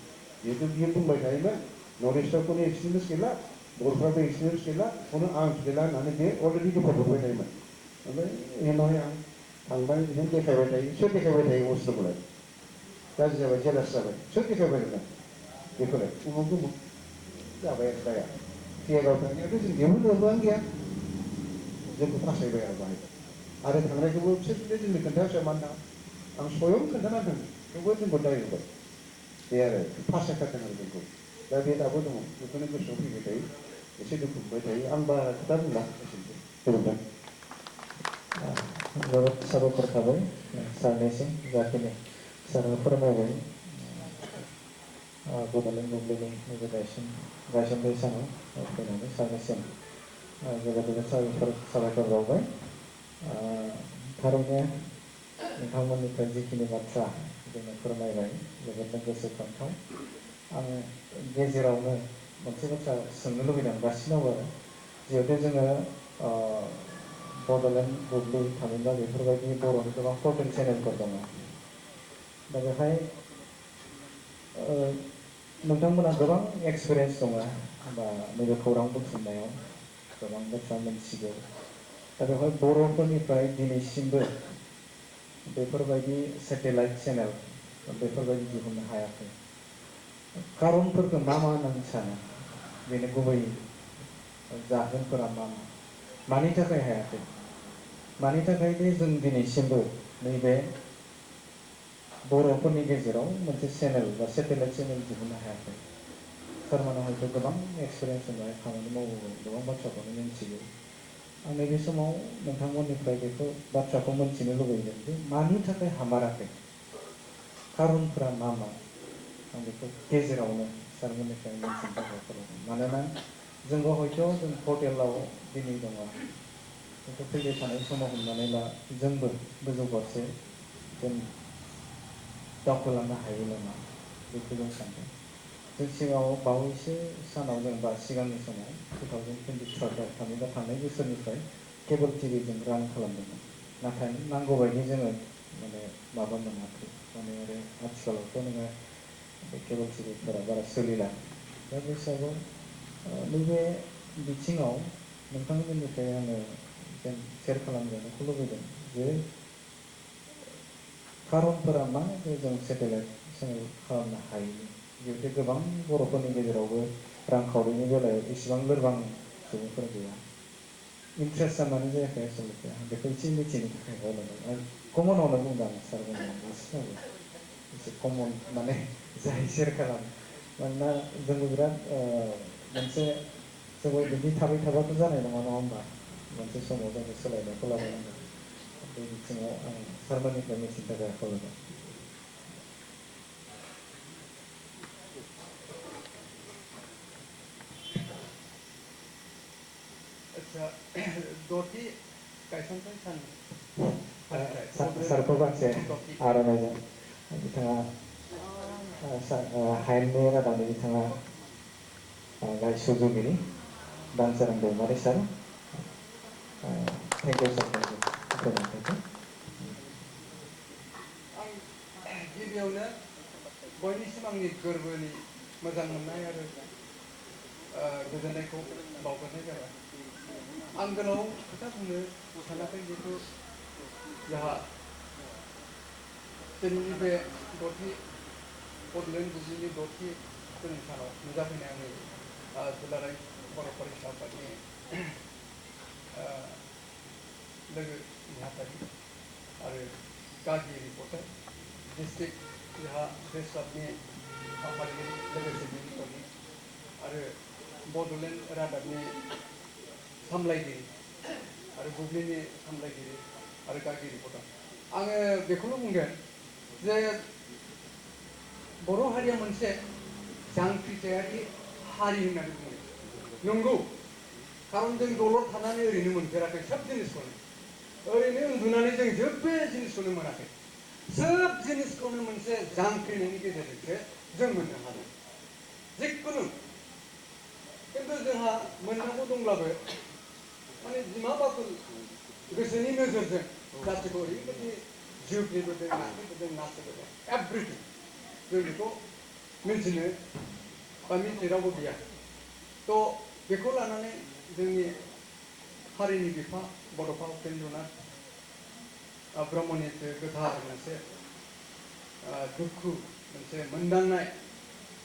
जिहेतु बियो बुंबाय थायोमोन नर्थ इस्टआव खुनु एक्सपिरियेन्स गैला बर'फ्राबो एक्सपिरियेन्स गैला खुनु आर्मस गैला होननानै बे अलरेडि रिपर्ट हरबाय थायोमोन ओमफ्राय उनावहाय आं थांबाय बिदिनो देखायबाय थायो सोर देखायबाय थायो बुस्थुखौलाय गाज्रि जाबाय जेलास जाबाय सोर देखायबाय नोंना बेखौलाय उमुक उमुक जाबाय आरो दाया थियागाव थांनायावथ' जों जेबो लोब्बानो गैया जोंखौ फासायबाय आरो बाहाय आरो थांनायखौबो बिसोर जोंनो खोन्थायासै मानोना आं स्वयं खोन्थाना थांदों थेवबो जोंखौ दाय होबाय बे आरो फासायथारदों आरो जोंखौ दा बे दाबो दङ बेखौनो गोसोआव फैबाय थायो एसे दुखु मोनबाय थायो आं बारा खोथा बुंला एसेनोसै गोजोनथों जोबोद साबायखर थाबाय सारनिसिम जाखिनि सारा फोरमायबाय बड'लेण्ड बुब्लिनि नैबे गायसननाय सानाव फैनानै सारनिसिम बेबायदिनो साबायखर बावबाय थारैनो नोंथांमोननिफ्राय जिखिनि बाथ्रा जोंनो फोरमायबाय जोबोदनो गोसोखांथाव आं गेजेरावनो मोनसे बाथ्रा सोंनो लुबैदों गासिनावबो जिहेतु जोङो बड'लेण्ड बुब्लि थामहिनबा बेफोरबायदि बर'नि गोबां पर्टेल चेनेलफोर दङ दा बेवहाय नोंथांमोना गोबां एक्सपिरियेन्स दङ बा नैबे खौरां बुथुमनायाव गोबां बाथ्रा मोनथिगौ दा बेवहाय बर'फोरनिफ्राय दिनैसिमबो बेफोरबायदि सेटेलाइट चेनेल बेफोरबायदि दिहुननो हायाखै खारनफोरखौ मा होननानै सानो बेनि गुबै जाहोनफोरा मा मानि थाखाय हायाखै मानि थाखाय दे जों दिनैसिमबो नैबे बर'फोरनि गेजेराव मोनसे चेनेल बा सेटेलाइट चेनेल दिहुननो हायाखै सारमोना हयथ' गोबां एक्सपिरियेन्स दङ खामानि मावबोबाय गोबां बाथ्राखौनो मिन्थिगौ आं नैबे समाव नोंथांमोननिफ्राय बेखौ बाथ्राखौ मोन्थिनो लुबैदों जे मानि थाखाय हामाराखै खारनफोरा मा आं बेखौ गेजेरावनो सारमोननिफ्राय मोन्थिनो थाखाय खावलायदों मानोना जोंबो हयथ' जों पर्टेलाव दिनै दङ हयथ' फैबाय थानाय समाव हमनानै ला जोंबो गोजौ फारसे जों दावखोलांनो हायो नामा बेखौ जों सानदों जों सिगाङाव बावैसो सानाव जों बा सिगांनि समाव 2023 थामहिनबा थांनाय बोसोरनिफ्राय केबोल टिभि जों रान खालामदोंमोन नाथाय नांगौबायदि जोङो माने माबा मोनाखै माने आरो आथिखालावथ' नोङो बे केबोल टिभिफोरा बारा सोलिला दा बे हिसाबाव नैबे बिथिङाव नोंथांमोननिफ्राय आङो जों सेयार खालामजानायखौ लुबैदों जे खारनफोरा मा जे जों सेटेलाइट चेनेल खालामनो हायैनि जिहेतु गोबां बर'फोरनि गेजेरावबो रांखावरिनि बेलायाव इसेबां लोरबां सुबुंफोर गैया इन्ट्रेस्ट जानानै जायाखै आसलथे आं बेखौ एसे मिथिनो थाखाय खावलायदों आरो कमनावनो बुंदों आं सारमोननाव एसे कमन माने जाय सेयार खालामो मानोना जोंबो बिराद मोनसे जोंबो बिदि थाबाय थाबाथ' जानाय नङा होमबा मोनसे समाव जोङो सोलायनायखौ लाबोनांगोन बे बिथिङाव आं सारमोननिफ्राय मिथिनो थाखाय खावलायदों आदसा द'थि गायसनथाय सान सारखौ गांसे आर'नाइजों बिथाङा हायेननि रादाबनि बिथाङा गाहाय सुजुगिरि दानसोरां दैमारि sir thank you sir thank you गिबियावनो बयनिसिम आंनि गोरबोनि मोजां मोननाय आरो गोजोननायखौ बावहरनाय जाबाय आं गोलाव खोथा बुंनो सानाखै जिहेतु जोंहा दिनैनि बे द'थि बड'लेण्ड बुब्लिनि द'थि जोनोम सानाव नुजाफैनाय आंनि दुलाराय बर' फरायसा आफादनि लोगो नेहाथारि आरो गागि रिपर्टार डिस्ट्रिक्ट जोंहा प्रेस क्लाबनि आफादगिरि लोगोसे बेंगलनि आरो बड'लेण्ड रादाबनि सामलायगिरि आरो बुब्लिनि सामलायगिरि आरो गागि रिपर्टार आङो बेखौनो बुंगोन जे बर' हारिया मोनसे जांख्रिथायारि हारि होननानै बुङो नंगौ खारन जों दलर थानानै ओरैनो मोनफेराखै सोब जिनिसखौनो ओरैनो उन्दुनानै जों जेबो जिनिसखौनो मोनाखै सोब जिनिसखौनो मोनसे जांख्रिनायनि गेजेरजोंसो जों मोननो हादों जिखुनु खिन्थु जोंहा मोननांगौ दंब्लाबो माने माबाफोर गोसोनि नोजोरजों जाथिखौ ओरैबायदि जिउफ्लेबोदों नाख्रेबोदों नासयबोदों एभ्रिथिं जों बेखौ मिन्थिनो बा मिन्थिनो रावबो गैया थ' बेखौ लानानै जोंनि हारिनि बिफा बड'फा उपेन्द्रनाथ ब्रह्मनि गोथार मोनसे दुखु मोनसे मोनदांनाय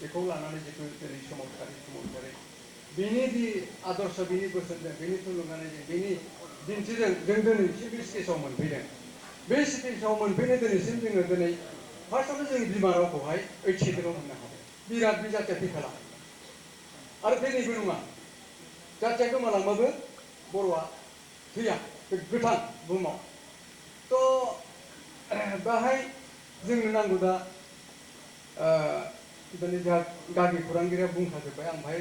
बेखौ लानानै जिथु दिनै सोमावसारै बेनि जि आदर्श बेनि बोसोनजों बेनि थुलुंगानायजों बेनि दिन्थिजों जों दिनैसिम बे स्टेजाव मोनफैदों बे स्टेजाव मोनफैनो दिनैसिम जोङो दिनै फार्स्टआवनो जों बिमा रावखौहाय 8 सेकेन्डआव मोननो हादों बिराद बे जाथिया थैखाला आरो थैनायबो नङा जाथिया गोमालांबाबो बर'आ थैया बे गोथां बुहुमाव थ' बाहाय जोंनो नांगौ दा दिनै जोंहा गागि खौरांगिरिया बुंखाजोब्बाय आं बाहाय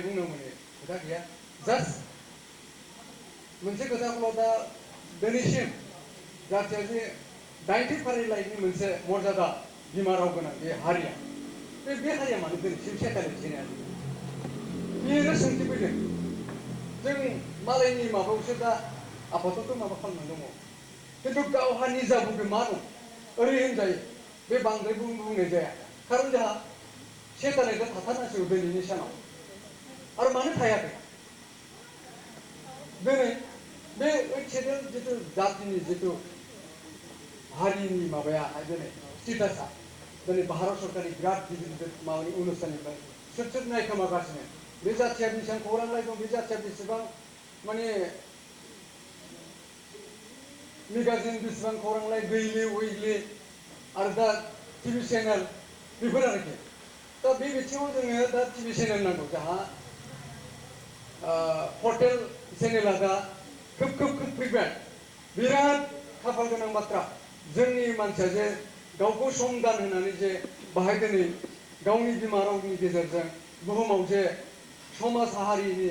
बुंनांगौनि खोथा गैया जास्ट मोनसे खोथाखौल' दा दिनैसिम जाथिया जे 90 फारिलाइनि मोनसे मर्यादा बिमा राव गोनां बे हारिया बे हारिया मानो दिनैसिम सेटेलाइट जाया बेनो सोंथि फैदों जों मालायनि माबायावसो दा आफादआवथ' माबा खालामनानै दङ खिन्थु गावहा निजा बुंदों मा दं ओरै होनजायो बे बांद्राय बुंनाय जाया खारन जोंहा सेटेलाइटआ थाथारनांसिगौ दिनैनि सानाव आरो मानो थायाखै दिनै बे सेटेल जिथु जातिनि जिथु हारिनि माबाया दिनै स्टेटासा दिनै भारत सरकारनि बिराद गिदिर गिदिर माबानि अनुस्थाननिफ्राय सोर नायखोमागासिनो बे जाथिया बेसेबां खौरांलाइ दं बे जाथिया बेसेबां माने मेगाजिन बेसेबां खौरांलाइ दैलि उइकलि आरो दा टिभि चेनेल बेफोर आरोखि दा बे बिथिङाव जोङो दा टिभि चेनेल नांगौ जोंहा पर्टेल चेनेला दा खोब फैबाय बिराद खाफाल गोनां बाथ्रा जोंनि मानसिया जे गावखौ समदान होनानै जे बाहाय दिनै गावनि बिमा रावनि गेजेरजों बुहुमाव जे समाज हारिनि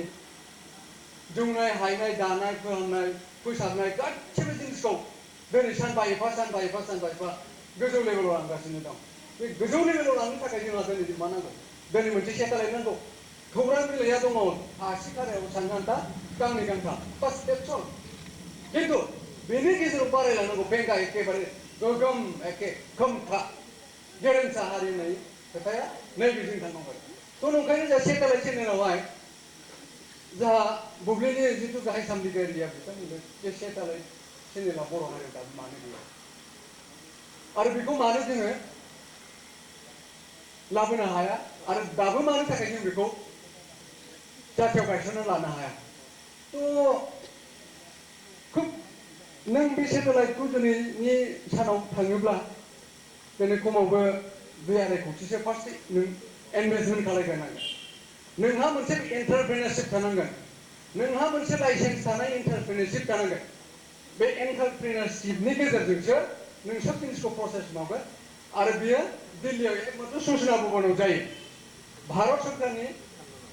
जौनाय हायनाय दानाय फोहांनाय फोसाबनाय गासिबो जिनिसखौ दिनै सानफा एफा गोजौ लेभेलाव लांगासिनो दं बे गोजौ लेभेलाव लांनो थाखाय जोंहा दिनै मा नांगौ दिनै मोनसे सेटेलाइट नांगौ खौरां बिलाइया दङ आसि खारायाव सानगान्था गांनै गांथाम बास देट्स अल खिन्थु बेनि गेजेराव बारायलांनांगौ बेंका एखेबारे गोगोम एखे खोमथा गेरेमसा हारि होननाय खोथाया नैबेजों थांनांगौ थ' नंखायनो जोंहा सेटेलाइट चेनेलावहाय जोंहा बुब्लिनि जिथु गाहाय सामलायगिरिया बिथांमोननो बे सेटेलाइट चेनेला बर' हारियाव दाबो मानो गैया आरो बेखौ मानो जोङो लाबोनो हाया आरो दाबो मानो थाखाय जों बेखौ जाथियाव गायसनना लानो हाया थ' खोब नों बे सेटेलाइटखौ दिनैनि सानाव थाङोब्ला दिनै खमावबो 2-2.5 कोटिसो फार्स्ट नों इनभेस्टमेन्ट खालामग्रोनांगोन नोंहा मोनसे एन्टारप्रेनारशिप थानांगोन नोंहा मोनसे लाइसेन्स थानाय एन्टारप्रेनारशिप थानांगोन बे एन्टारप्रेनारशिपनि गेजेरजोंसो नों सोब जिनिसखौ प्रसेस मावगोन आरो बियो दिल्लीयाव एकमात्र सूचना भवनाव जायो भारत सरकारनि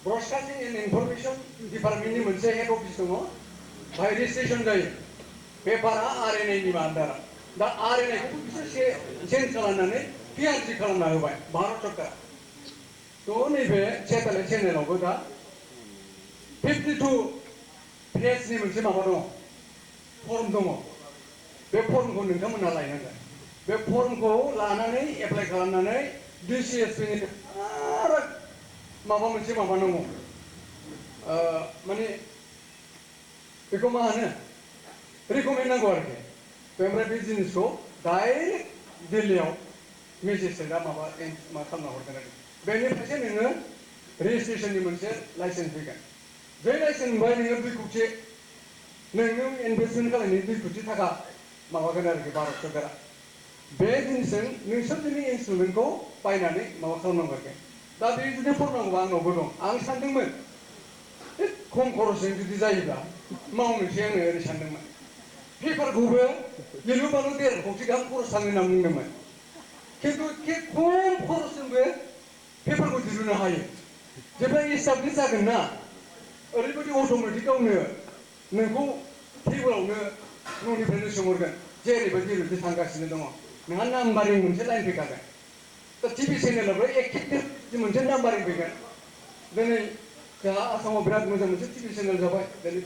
ब्रडकास्टिं एन्ड इनफरमेशन डिपार्टमेन्टनि मोनसे हेड अफिस दङ बाहाय रेजिस्ट्रेसन जायो पेपारा आरएनआइनि आन्दाराव दा आरएनआइखौबो बिसोर चेन्ज खालामनानै पिआरजि खालामना होबाय भारत सरकारा थ' नैबे सेटेलाइट चेनेलावबो दा 52 पेजनि मोनसे माबा दङ फर्म दङ बे फर्मखौ नोंथांमोनहा लायनांगोन बे फर्मखौ लानानै एप्लाइ खालामनानै डिसिएसपिनि आरो माबा मोनसे माबानांगौ माने बेखौ मा होनो रिकमेन्ड नांगौ आरोखि ओमफ्राय बे जिनिसखौ डाइरेक्ट दिल्लीयाव मेजिस्ट्रेटआ माबा खालामना हरगोन आरोखि बेनिफ्रायसो नोङो रेजिस्ट्रेसननि मोनसे लाइसेन्स फैगोन बे लाइसेन्स मोनबाय नोङो 2 कोटि नोङो इनभेस्टमेन्ट खालामनायनि 2 कोटि थाखा माबागोन आरोखि भारत सरकारा बे जिनिसजों नोंसोर दिनै इन्सट्रुमेन्टखौ बायनानै माबा खालामनांगौ आरोखि दा बे जुदि फरायनांगौबा आंनावबो दं आं सानदोंमोन खम खरसजों जुदि जायोब्ला मावनोसै आङो ओरै सानदोंमोन पेपारखौबो येलुबानो 1.5 कौटि गाहाम खरस थाङो होनना बुंदोंमोन खिन्थु खम खरसजोंबो पेपारखौ दिहुननो हायो जेब्ला इस्टाब्लिश जागोन ना ओरैबायदि अट'मेटिक गावनो नोंखौ टेबोलावनो न'निफ्रायनो सोंहरगोन जे ओरैबायदि ओरैबायदि थांगासिनो दङ नोंहा नाम्बारिं मोनसे लाइन फैखागोन दा टिभि चेनेलावबो एखेबो मोनसे नाम्बारिं फैगोन दिनै जोंहा आसामाव बिराद मोजां मोनसे टिभि चेनेल जाबाय दिनै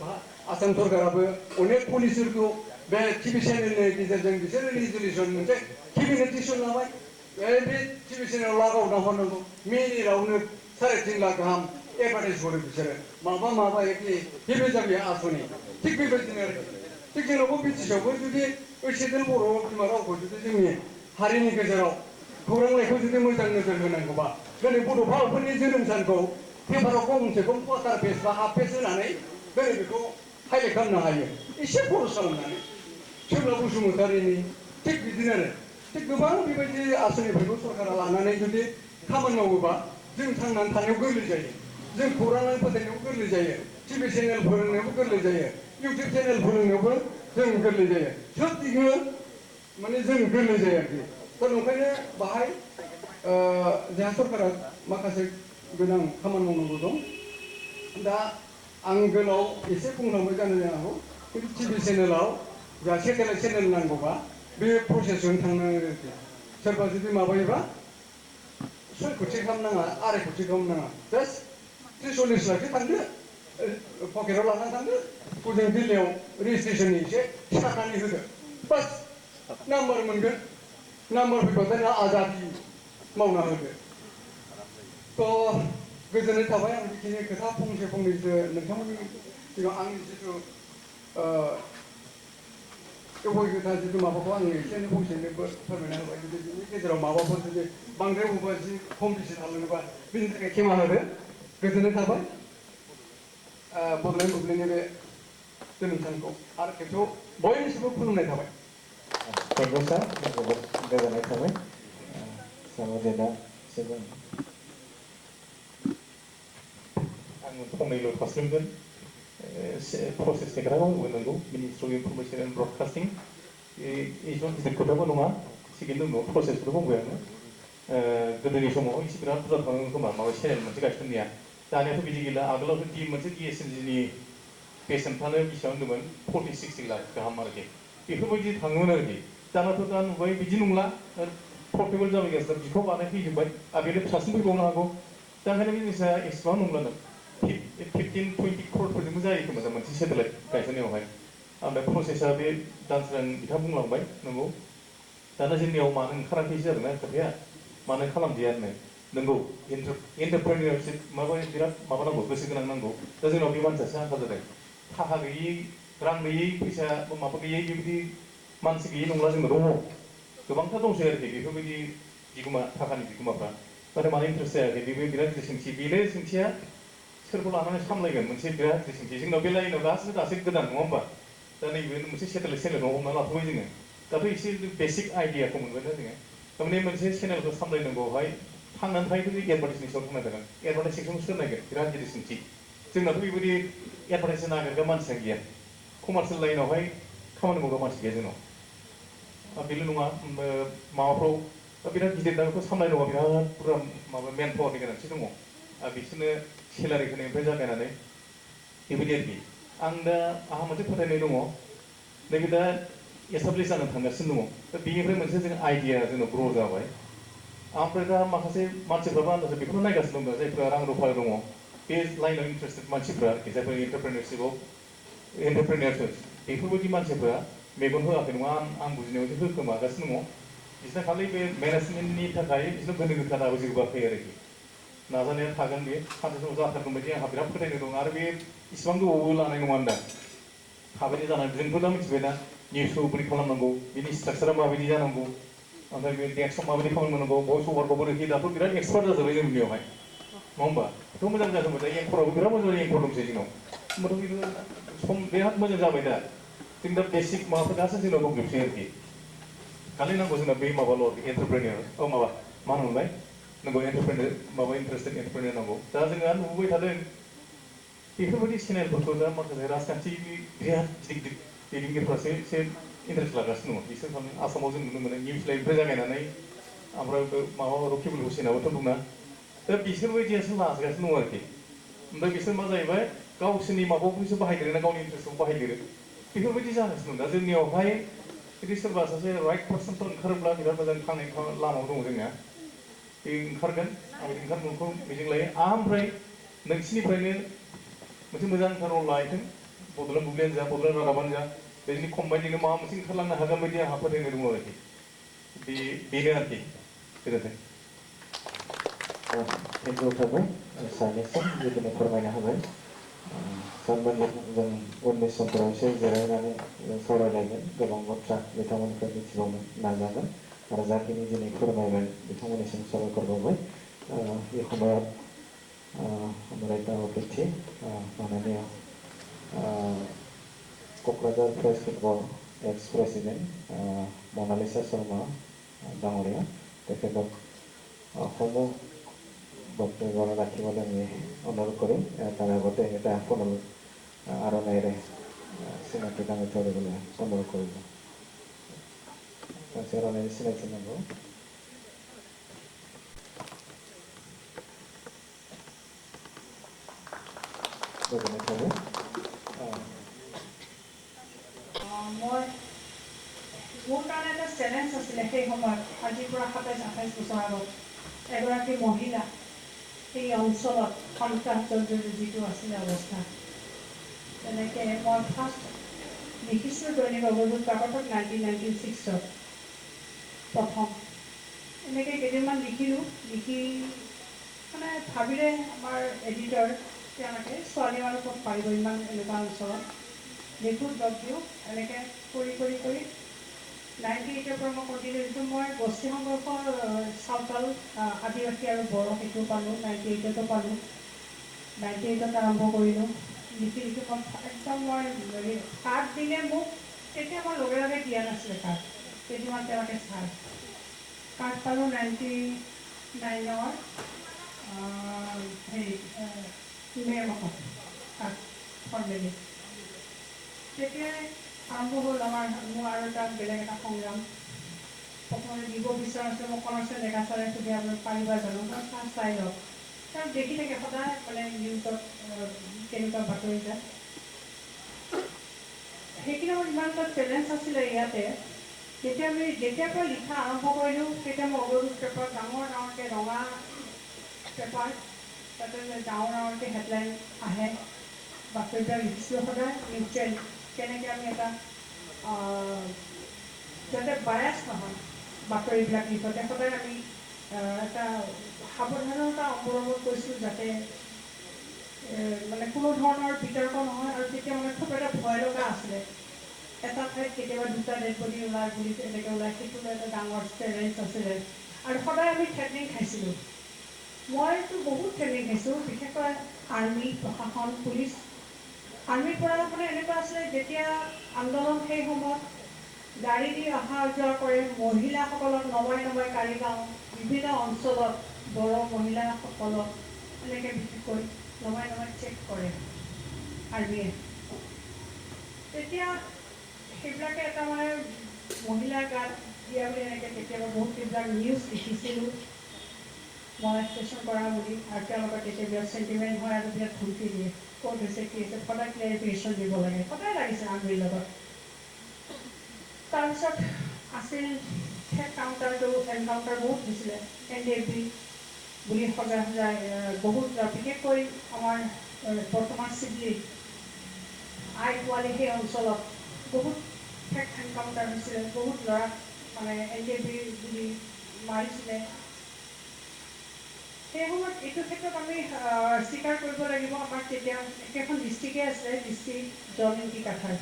आसाम सरकाराबो अनेक पलिसिफोरखौ बे टिभि चेनेलनि गेजेरजों बिसोरो रेजुलेसन मोनसे केबिनेट डिसिसन लाबाय बे टिभि चेनेलाव लागावना हरनांगौ मिनिटआवनो 3.5 लाख गाहाम एडभार्टाइज हरो बिसोरो माबा एखे हेबे जाबाय आसनि थिग बेबायदिनो आरोखि थिग जोंनावबो बिटिसिआवबो जुदि ओइसेदेल बर' बिमा रावखौ जुदि जोंनि हारिनि गेजेराव खौरांलाइखौ जुदि मोजां नोजोर होनांगौबा दिनै बड'फाफोरनि जोनोम सानखौ पेपाराव खमसे खम 1/4 पेज बा हाफ पेज होनानै दिनै बेखौ हाइलाइट खालामनो हायो एसे खरस खालामनानै सोरला बसुमतारिनि थिग बिदिनो आरो थिग गोबां बेबायदि आसनिफोरखौ सरकारा लानानै जुदि खामानि मावोबा जों थांनानै थानायाव गोरलै जायो जों खौरां फोथायनायाव गोरलै जायो टिभि चेनेल फोरोंनायावबो गोरलै जायो इउटुब चेनेल फोरोंनायावबो जों गोरलै जायो सोब दिगनो माने जों गोरलै जायो आरोखि दा ओंखायनो बाहाय जोंहा सरकारा माखासे गोनां खामानि मावनांगौ दं दा आं गोलाव एसे बुंलांबाय जानो हागौ खिन्थु टिभि चेनेलाव जा सेटेलाइट चेनेल नांगौबा बे प्रसेसजों थांनांगौ आरोखि सोरबा जुदि माबायोबा 6 कोटि गाहाम नाङा 2.5 कोटि गाहाम नाङा जास्ट 30-40 लाखसो थांदो पकेटाव लानानै थांदो हजों दिल्लीयाव रेजिस्ट्रेसननि एसे सारनानै होदो बास नाम्बार मोनगोन नाम्बार फैबाथाय नोंहा आजादि मावना होदो थ' गोजोननाय थाबाय आं बेखिनि खोथा फंनैसो नोंथांमोननि सिगाङाव आंनि जिथु अबयगथा जिथु माबाखौ आङो एसे एनै फंसेनोबो फोरमायना होबाय जुदि बिनि गेजेराव माबाफोर जुदि बांद्राय बबेबा जि खम बेसे थालाङोबा बिनि थाखाय खेमा होदो गोजोननाय थाबाय बड'लेण्ड बुब्लिनि बे जोनोम सानखौ आरो खेबसेयाव बयनिसिमबो खुलुमनाय थाबाय थेंक इउ सार जोबोद गोजोननाय थाबाय साम'देना जोबोद आं फंनैल' थास्लिमगोन प्रसेसनि खोथाखौ बुंगोन नंगौ ministry of information and broadcasting एसेबां गिदिर खोथाबो नङा थिगैनो दङ प्रसेसखौथ' बुंबाय आङो गोदोनि समाव एसे बिराद बुरजा थाङो खोमा माबा चेनेल मोनसे गायसननाया दानियाथ' बिदि गैला आगोलावथ' मोनसे DSNG-नि बेसेनफ्रानो बेसेबां होनदोंमोन 40-60 लाख गाहाम आरोखि बेफोरबायदि थाङोमोन आरोखि दानाथ' दा नुबाय बिदि नंला पर्टेबल जाबायगासिनो बिखौ बानायफैजोब्बाय आरो बेनो फिसासिन फैबावनो हागौ दा ओंखायनो बिजनेसा एसेबां नंलानो 15-20 क्र'रफोरजोंबो जायो खोमा दा मोनसे सेटेलाइट गायसननायावहाय ओमफ्राय प्रसेसा बे दानस्रां बिथाङा बुंलांबाय नंगौ दाना जोंनियाव मानो ओंखाराखैसो जादोंना खोथाया मानो खालामदिया होननो नंगौ एन्टारप्रेनियरशिप बिराद माबा नांगौ गोसो गोनां नांगौ दा जोंनाव बे मानसियासो आंखाल जादों थाखा गैयै रां गैयै फैसा माबा गैयै बेबायदि मानसि गैयै नंला जोंनाव दङ गोबांथार दंसै आरोखि बेफोरबायदि बिगोमा थाखानि बिगोमाफ्रा नाथाय मानो इन्टारेस्ट जायाखै बेबो बिराद गिदिर सोंथि बेनो सोंथिया सोरखौ लानानै सामलायगोन मोनसे बिराद गिदिर सोंथि जोंनाव बे लाइनाव दासो गोदान नङा होमबा दा नैबे मोनसे सेटेलाइट चेनेलाव हमना लाथ'बाय जोङो दाथ' एसे बेसिक आइडियाखौ मोनबाय ना जोङो थारमाने मोनसे चेनेलखौ सामलायनांगौहाय थांनानै थायोथ' जों एडभार्टाइजनि सायाव थांनांगोन एडभार्टाइज सेक्सनखौ सोर नायगोन बिराद गिदिर सोंथि जोंनाथ' बेबायदि एडभार्टाइज नागिरग्रा मानसिया गैया कमार्सियेल लाइनावहाय खामानि मावग्रा मानसि गैया जोंनाव बेल' नङा माबाफ्राव बिराद गिदिर दा बेखौ सामलायनांगौआ बिराद बुरजा माबा मेन पावारनि गोनांथि दङ बिसोरनो सेलारि होनायनिफ्राय जागायनानै बेबायदि आरोखि आं दा आंहा मोनसे फोथायनाय दङ नैबे दा एस्टाब्लिश जानो थांगासिनो दङ दा बेनिफ्राय मोनसे जों आइडिया जोंनाव ग्र' जाबाय ओमफ्राय दा माखासे मानसिफ्राबो आन्दाज बेखौनो नायगासिनो दं जायफ्रा रां रुफा दङ बे लाइनाव इन्टारेस्टेड मानसिफ्रा आरोखि जायफोर एन्टारप्रेनियरशिप बेफोरबायदि मानसिफ्रा मेगन होआखै नङा आं बुजिनायाव जे होखोमागासिनो दङ बिसोरना खालि बे मेनेजमेन्टनि थाखाय बिसोरनो गोनो गोखा दाबो जोबाखै आरोखि नाजानाया थागोन बे सानसे समाव जाथारगोन बायदि आंहा बिराद फोथायनाय दं आरो बे इसिबां गोबावबो लानाय नङा दा थाबैनो जानाय जोंथ' दा मिथिबायना निउसखौ बोरै खालामनांगौ बिनि स्ट्राक्चारा माबायदि जानांगौ ओमफ्राय बे डेस्कआव माबायदि खामानि मावनांगौ भइस अभारखौ बोरै होयो दाथ' बिराद एक्सपार्ट जाजोब्बाय जोंनियावहाय नङा होमबा बेथ' मोजां जाजोब्बाय दा एंकरावबो बिराद मोजां एंकर दंसै जोंनाव होमबाथ' बेबो सम बिराद मोजां जाबाय दा जों दा बेसिक माबाफोर गासै जोंनाव दंजोबसै आरोखि खालि नांगौ जोंना बे माबाल' एन्टारप्रेनियर माबा मा होनोमोनलाय नंगौ एन्टारप्रेनियर माबा इन्टारेस्टेड एन्टारप्रेनियर नांगौ दा जोङो नुबोबाय थादों बेफोरबायदि चेनेलफोरखौ दा माखासे राजखान्थि बिराद गिदिर गिदिर दैदेनगिरिफ्रासो एसे इन्टारेस्ट लागासिनो दङ बिसोर माने आसामाव जों नुनो मोनो निउस लाइभनिफ्राय जागायनानै ओमफ्राय माबा रकिबुल हुसेनाबोथ' दंना दा बिसोरबायदियासो लागासिनो दङ आरोखि ओमफ्राय बिसोर मा जाहैबाय गावसोरनि माबाखौसो बाहायदेरो ना गावनि इन्टारेस्टखौ बाहायदेरो बेफोरबायदि जागासिनो दं दा जोंनियावहाय जुदि सोरबा सासे राइट पार्सनफोर ओंखारोब्ला बिराद मोजां थांनाय लामायाव दङ जोंना बे ओंखारगोन आं बिदि ओंखारगोनखौ मिजिं लायो ओमफ्राय नोंसिनिफ्रायनो मोनसे मोजांथार रल लाहैथों बड'लेण्ड बुब्लियानो जा बड'लेण्ड रादाबानो जा बेनि कम्बाइनजोंनो माबा मोनसे ओंखारलांनो हागोन बायदि आंहा फोथायनाय दङ आरोखि बेनो आरोखि गोजोन्थों थेंकिउ थाबाय सानैसिम जिखिनि फोरमायना होबाय सानमानि जों उननि समफोराव एसे जिरायनानै जों सावरायलायगोन गोबां बाथ्रा बिथांमोननिफ्राय मिथिबावनो नाजागोन आरो जाखिनि दिनै फोरमायबाय बिथांमोननिसिम साबायखर बावबाय बे समाव हमारे अतिथि माननीय क'क्राझार प्रेस फुटबल एक्स प्रेसिडेन्ट मनालिसा शर्मा डाঙৰীয়া তেখেতক সমূহ বক্তব্য ৰাখিবলৈ আমি অনুৰোধ কৰিম তাৰ আগতে এটা ফোনৰ আৰণাইৰে চিনাকি দাঙি ধৰিবলৈ অনুৰোধ কৰিব আৰণাইৰে চিনাকি নাগौ গোজोननाय थाबाय মই মোৰ কাৰণে এটা চেলেঞ্জ আছিলে সেই সময়ত আজিৰ পৰা ২৭-২৮ বছৰ আগত এগৰাকী মহিলা এই অঞ্চলত সন্ত্ৰাসবাদৰ যিটো আছিলে অৱস্থা তেনেকৈ মই ফাৰ্ষ্ট লিখিছিলোঁ দৈনিক অৱৰোধ কাকতত 1996 প্ৰথম এনেকৈ কেইদিনমান লিখিলোঁ লিখি মানে ভাবিলে আমাৰ এডিটৰ তেওঁলোকে ছোৱালী মানুহ ক'ত পাৰিব ইমান এনেকুৱা অঞ্চলত দেখোঁ লগ দিওঁ এনেকৈ কৰি 98ৰ পৰা মই কণ্টিনিউ দিছোঁ মই গোষ্ঠী সংঘৰ্ষৰ চাওতাল আদিবাসী আৰু বড়ো সেইটো পালোঁ 98তো পালোঁ 98ত আৰম্ভ কৰিলোঁ লিখি মই একদম মই কাৰ্ড দিলে মোক তেতিয়া মই লগে লগে দিয়া নাছিলে কাৰ্ড কেইদিনমান তেওঁলোকে চাই কাৰ্ড পালোঁ 99ৰ হেৰি মে' মাহত কাৰ্ড ফৰ্মেলি তেতিয়াই আৰম্ভ হ'ল মোৰ আৰু এটা বেলেগ এটা সংগ্ৰাম প্ৰথমতে দিব বিচৰা আছিলে মোক কনৰছে ডেকা চাৰে সুধি আপুনি পাৰিবা জানো কাৰণ চাই লওক তেওঁ দেখি থাকে সদায় মানে নিউজত কেনেকুৱা বাতৰি যায় সেইখিনি মোৰ ইমান এটা চেলেঞ্জ আছিলে ইয়াতে যেতিয়াৰ পৰা লিখা আৰম্ভ কৰিলোঁ তেতিয়া মই অৱৰোধ পেপাৰ ডাঙৰকৈ ৰঙা পেপাৰ তাতে ডাঙৰকৈ হেডলাইন আহে বাতৰিবিলাক লিখিছিলোঁ সদায় নিউট্ৰেল কেনেকৈ আমি এটা যাতে বায়াছ নহয় বাতৰিবিলাক লিখোঁতে সদায় আমি এটা সাৱধানতা অৱলম্বন কৰিছিলোঁ যাতে মানে কোনো ধৰণৰ বিতৰ্ক নহয় আৰু তেতিয়া মানে খুব এটা ভয় লগা আছিলে এটা ঠাইত কেতিয়াবা দুটা ডেড বডি ওলায় বুলি এনেকৈ ওলায় সেইটো এটা ডাঙৰ চেলেঞ্জ আছিলে আৰু সদায় আমি ট্ৰেইনিং খাইছিলোঁ মইতো বহুত ট্ৰেইনিং খাইছোঁ বিশেষকৈ আৰ্মি প্ৰশাসন পুলিচ আৰ্মিৰ পৰা মানে এনেকুৱা আছিলে যেতিয়া আন্দোলন সেই সময়ত গাড়ী দি অহা যোৱা কৰে মহিলাসকলক নমাই কাৰিগাঁও বিভিন্ন অঞ্চলত বড়ো মহিলাসকলক এনেকৈ বিশেষকৈ নমাই চেক কৰে আৰ্মিয়ে তেতিয়া সেইবিলাকে এটা মানে মহিলাৰ গাত দিয়া বুলি এনেকৈ কেতিয়াবা বহুত সেইবিলাক নিউজ লিখিছিলোঁ মলেষ্টেশ্যন কৰা বুলি আৰু তেওঁলোকৰ কেতিয়াবা চেণ্টিমেণ্ট হয় আৰু বিৰাট ধমকি দিয়ে ক'ত হৈছে কি হৈছে সদায় ক্লেৰিফিকেশ্যন দিব লাগে সদায় লাগিছে আৰ্মিৰ লগত তাৰপিছত আছিল কাউণ্টাৰটো এনকাউণ্টাৰ বহুত হৈছিলে NDFB বুলি সজাই বহুত বিশেষকৈ আমাৰ বৰ্তমান চিডলি আই পোৱালি সেই অঞ্চলত বহুত এনকাউণ্টাৰ হৈছিলে বহুত ল'ৰাক মানে NDFB বুলি মাৰিছিলে সেই সময়ত এইটো ক্ষেত্ৰত আমি স্বীকাৰ কৰিব লাগিব আমাৰ তেতিয়া একেখন ডিষ্ট্ৰিক্টে আছিলে ডিষ্ট্ৰিক্ট জয়ন্তী কাঠাৰ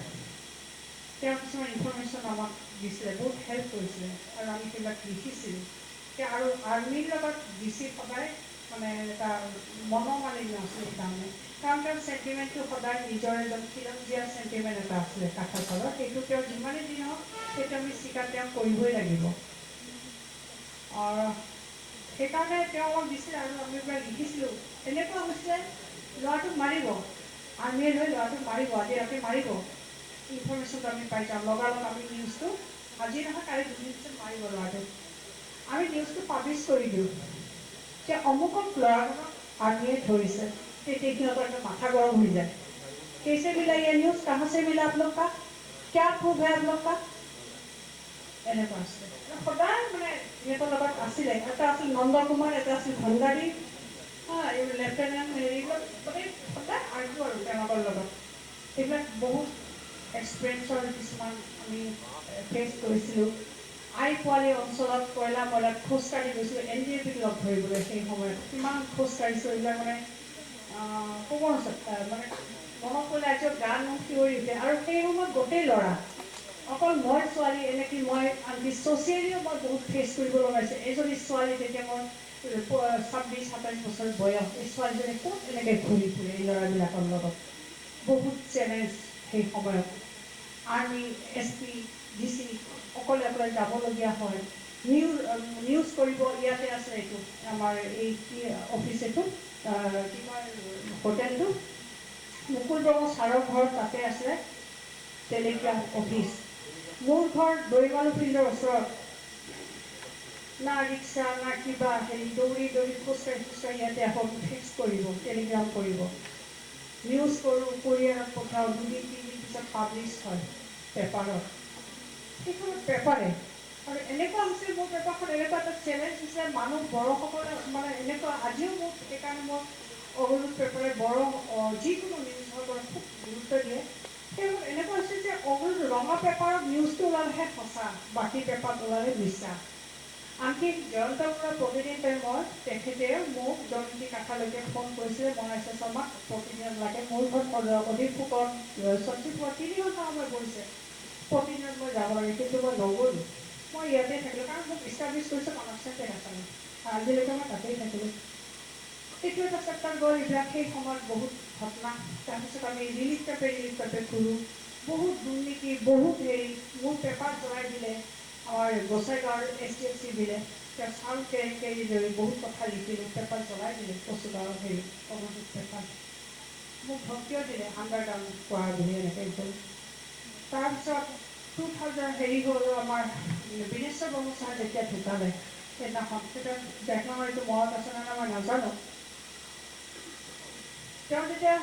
তেওঁ কিছুমান ইনফৰমেশ্যন আমাক দিছিলে বহুত হেল্প কৰিছিলে আৰু আমি সেইবিলাক লিখিছিলোঁ আৰু আৰ্মিৰ লগত DC সদায় মানে এটা মনোমালিন্য আছিলে সেইকাৰণে কাৰণ তেওঁৰ চেণ্টিমেণ্টটো সদায় নিজৰ এজন খিলঞ্জীয়া চেণ্টিমেণ্ট এটা আছিলে কাঠাৰ তলত সেইটো তেওঁ যিমানেই দিন হওক সেইটো আমি স্বীকাৰ তেওঁ কৰিবই লাগিব সেইকাৰণে তেওঁ আমাক দিছিলে আৰু আমি পৰা লিখিছিলোঁ এনেকুৱা হৈছিলে ল'ৰাটোক মাৰিব আৰ্মিয়ে লৈ ল'ৰাটোক মাৰিব আজি ৰাতি মাৰিব ইনফৰমেশ্যনটো আমি পাই যাওঁ লগালগ আমি নিউজটো আজি নহয় কালি দুদিন পিছত মাৰিব ল'ৰাটো আমি নিউজটো পাব্লিছ কৰি দিওঁ যে অমুকক ল'ৰাজনক আৰ্মিয়ে ধৰিছে তেতিয়া সিহঁতৰ একটা মাথা গৰম হৈ যায় कैसे मिला ये न्यूज़ कहाँ से मिला आप लोग का क्या प्रूफ है आप लोग का এনেকুৱা আছে সদায় মানে সিহঁতৰ লগত আছিলে এটা আছিল নন্দ কুমাৰ এটা আছিল ভণ্ডাৰী এই লেফটেনেণ্ট হেৰিবিলাক মানে সদায় আৰ্গু আৰু তেওঁলোকৰ লগত এইবিলাক বহুত এক্সপিৰিয়েঞ্চৰ কিছুমান আমি ফেচ কৰিছিলোঁ আই পোৱালি অঞ্চলত কয়লা ময়লাত খোজকাঢ়ি গৈছিলোঁ NDAP-ক লগ ধৰিবলৈ সেই সময়ত কিমান খোজকাঢ়িছোঁ এইবিলাক মানে ক'ব মানে মনত পৰিলে আজি গান থিয়ৰি উঠে আৰু সেই সময়ত গোটেই ল'ৰা অকল মই ছোৱালী এনেকৈ মই আনকি ছ'চিয়েলিও মই বহুত ফেচ কৰিব লগা হৈছে এজনী ছোৱালী তেতিয়া মই 26-27 বছৰ বয়স এই ছোৱালীজনী ক'ত এনেকৈ ঘূৰি ফুৰে এই ল'ৰাবিলাকৰ লগত বহুত চেলেঞ্জ সেই সময়ত আৰ্মি SP DC অকলে অকলে যাবলগীয়া হয় নিউজ কৰিব ইয়াতে আছে এইটো আমাৰ এই কি অফিচ এইটো কি কয় হোটেলটো মুকুল বড়ো ছাৰৰ ঘৰ তাতে আছে টেলিগ্ৰাফ অফিচ মোৰ ঘৰ দৈমালু ফিল্ডৰ ওচৰত না ৰিক্সা না কিবা হেৰি দৌৰি দৌৰি খোজকাঢ়ি ইয়াতে এখন ফিক্স কৰিব টেলিগ্ৰাম কৰিব নিউজ কৰোঁ কোৰিয়াৰত পঠাওঁ 2-3 দিন পিছত পাব্লিছ হয় পেপাৰত সেইখন পেপাৰে আৰু এনেকুৱা হৈছে মোৰ পেপাৰখন এনেকুৱা এটা চেলেঞ্জ হৈছে মানুহ বড়োসকলে মানে এনেকুৱা আজিও মোক সেইকাৰণে মই অৱৰোধ পেপাৰে বড়ো যিকোনো নিউজৰ পৰা খুব গুৰুত্ব দিয়ে সেইবোৰ এনেকুৱা হৈছে যে অৱৰোধ ৰঙা পেপাৰত নিউজটো ওলালেহে সঁচা বাকী পেপাৰত ওলালে মিছা আনকি জয়ন্ত বৰুৱা প্ৰতিদিন টাইমত তেখেতে মোক জয়ন্তী কাষালৈকে ফোন কৰিছিলে বনাইছে শৰ্মাক প্ৰতিদিন লাগে মোৰ ঘৰত অধিক ফুকন 3 ঘণ্টা সময় কৰিছে প্ৰতিদিনত মই যাব লাগে কিন্তু মই নগ'লোঁ মই ইয়াতে থাকিলোঁ কাৰণ মোক ইষ্টাব্লিছ কৰিছে কনষ্টেণ্টে নাথাকে আজিলৈকে মই তাতেই থাকিলোঁ এইটো এটা চেপ্টাৰ গ'ল এইবিলাক সেই সময়ত বহুত ঘটনা তাৰপিছত আমি ৰিলিফ পেপে ঘূৰোঁ বহুত দুৰ্নীতি বহুত হেৰি মোৰ পেপাৰ জ্বলাই দিলে আমাৰ গোসাইগাঁৱৰ STFC দিলে তেওঁ চাউল কেৰি ধৰি বহুত কথা লিখিলোঁ পেপাৰ জ্বলাই দিলে কচুগাঁৱৰ হেৰি অৱধূত পেপাৰ মোক ধমকিও দিলে আণ্ডাৰগ্ৰাউণ্ড কোৱা বুলি এনেকৈ গ'ল তাৰপিছত 2000 হেৰি হ'ল আমাৰ বিনেশ্বৰ বড়ো ছাৰ যেতিয়া ঢুকালে সেইদিনাখন তেতিয়া দেখাৰ এইটো মনত আছে নে মই নাজানো তেওঁ যেতিয়া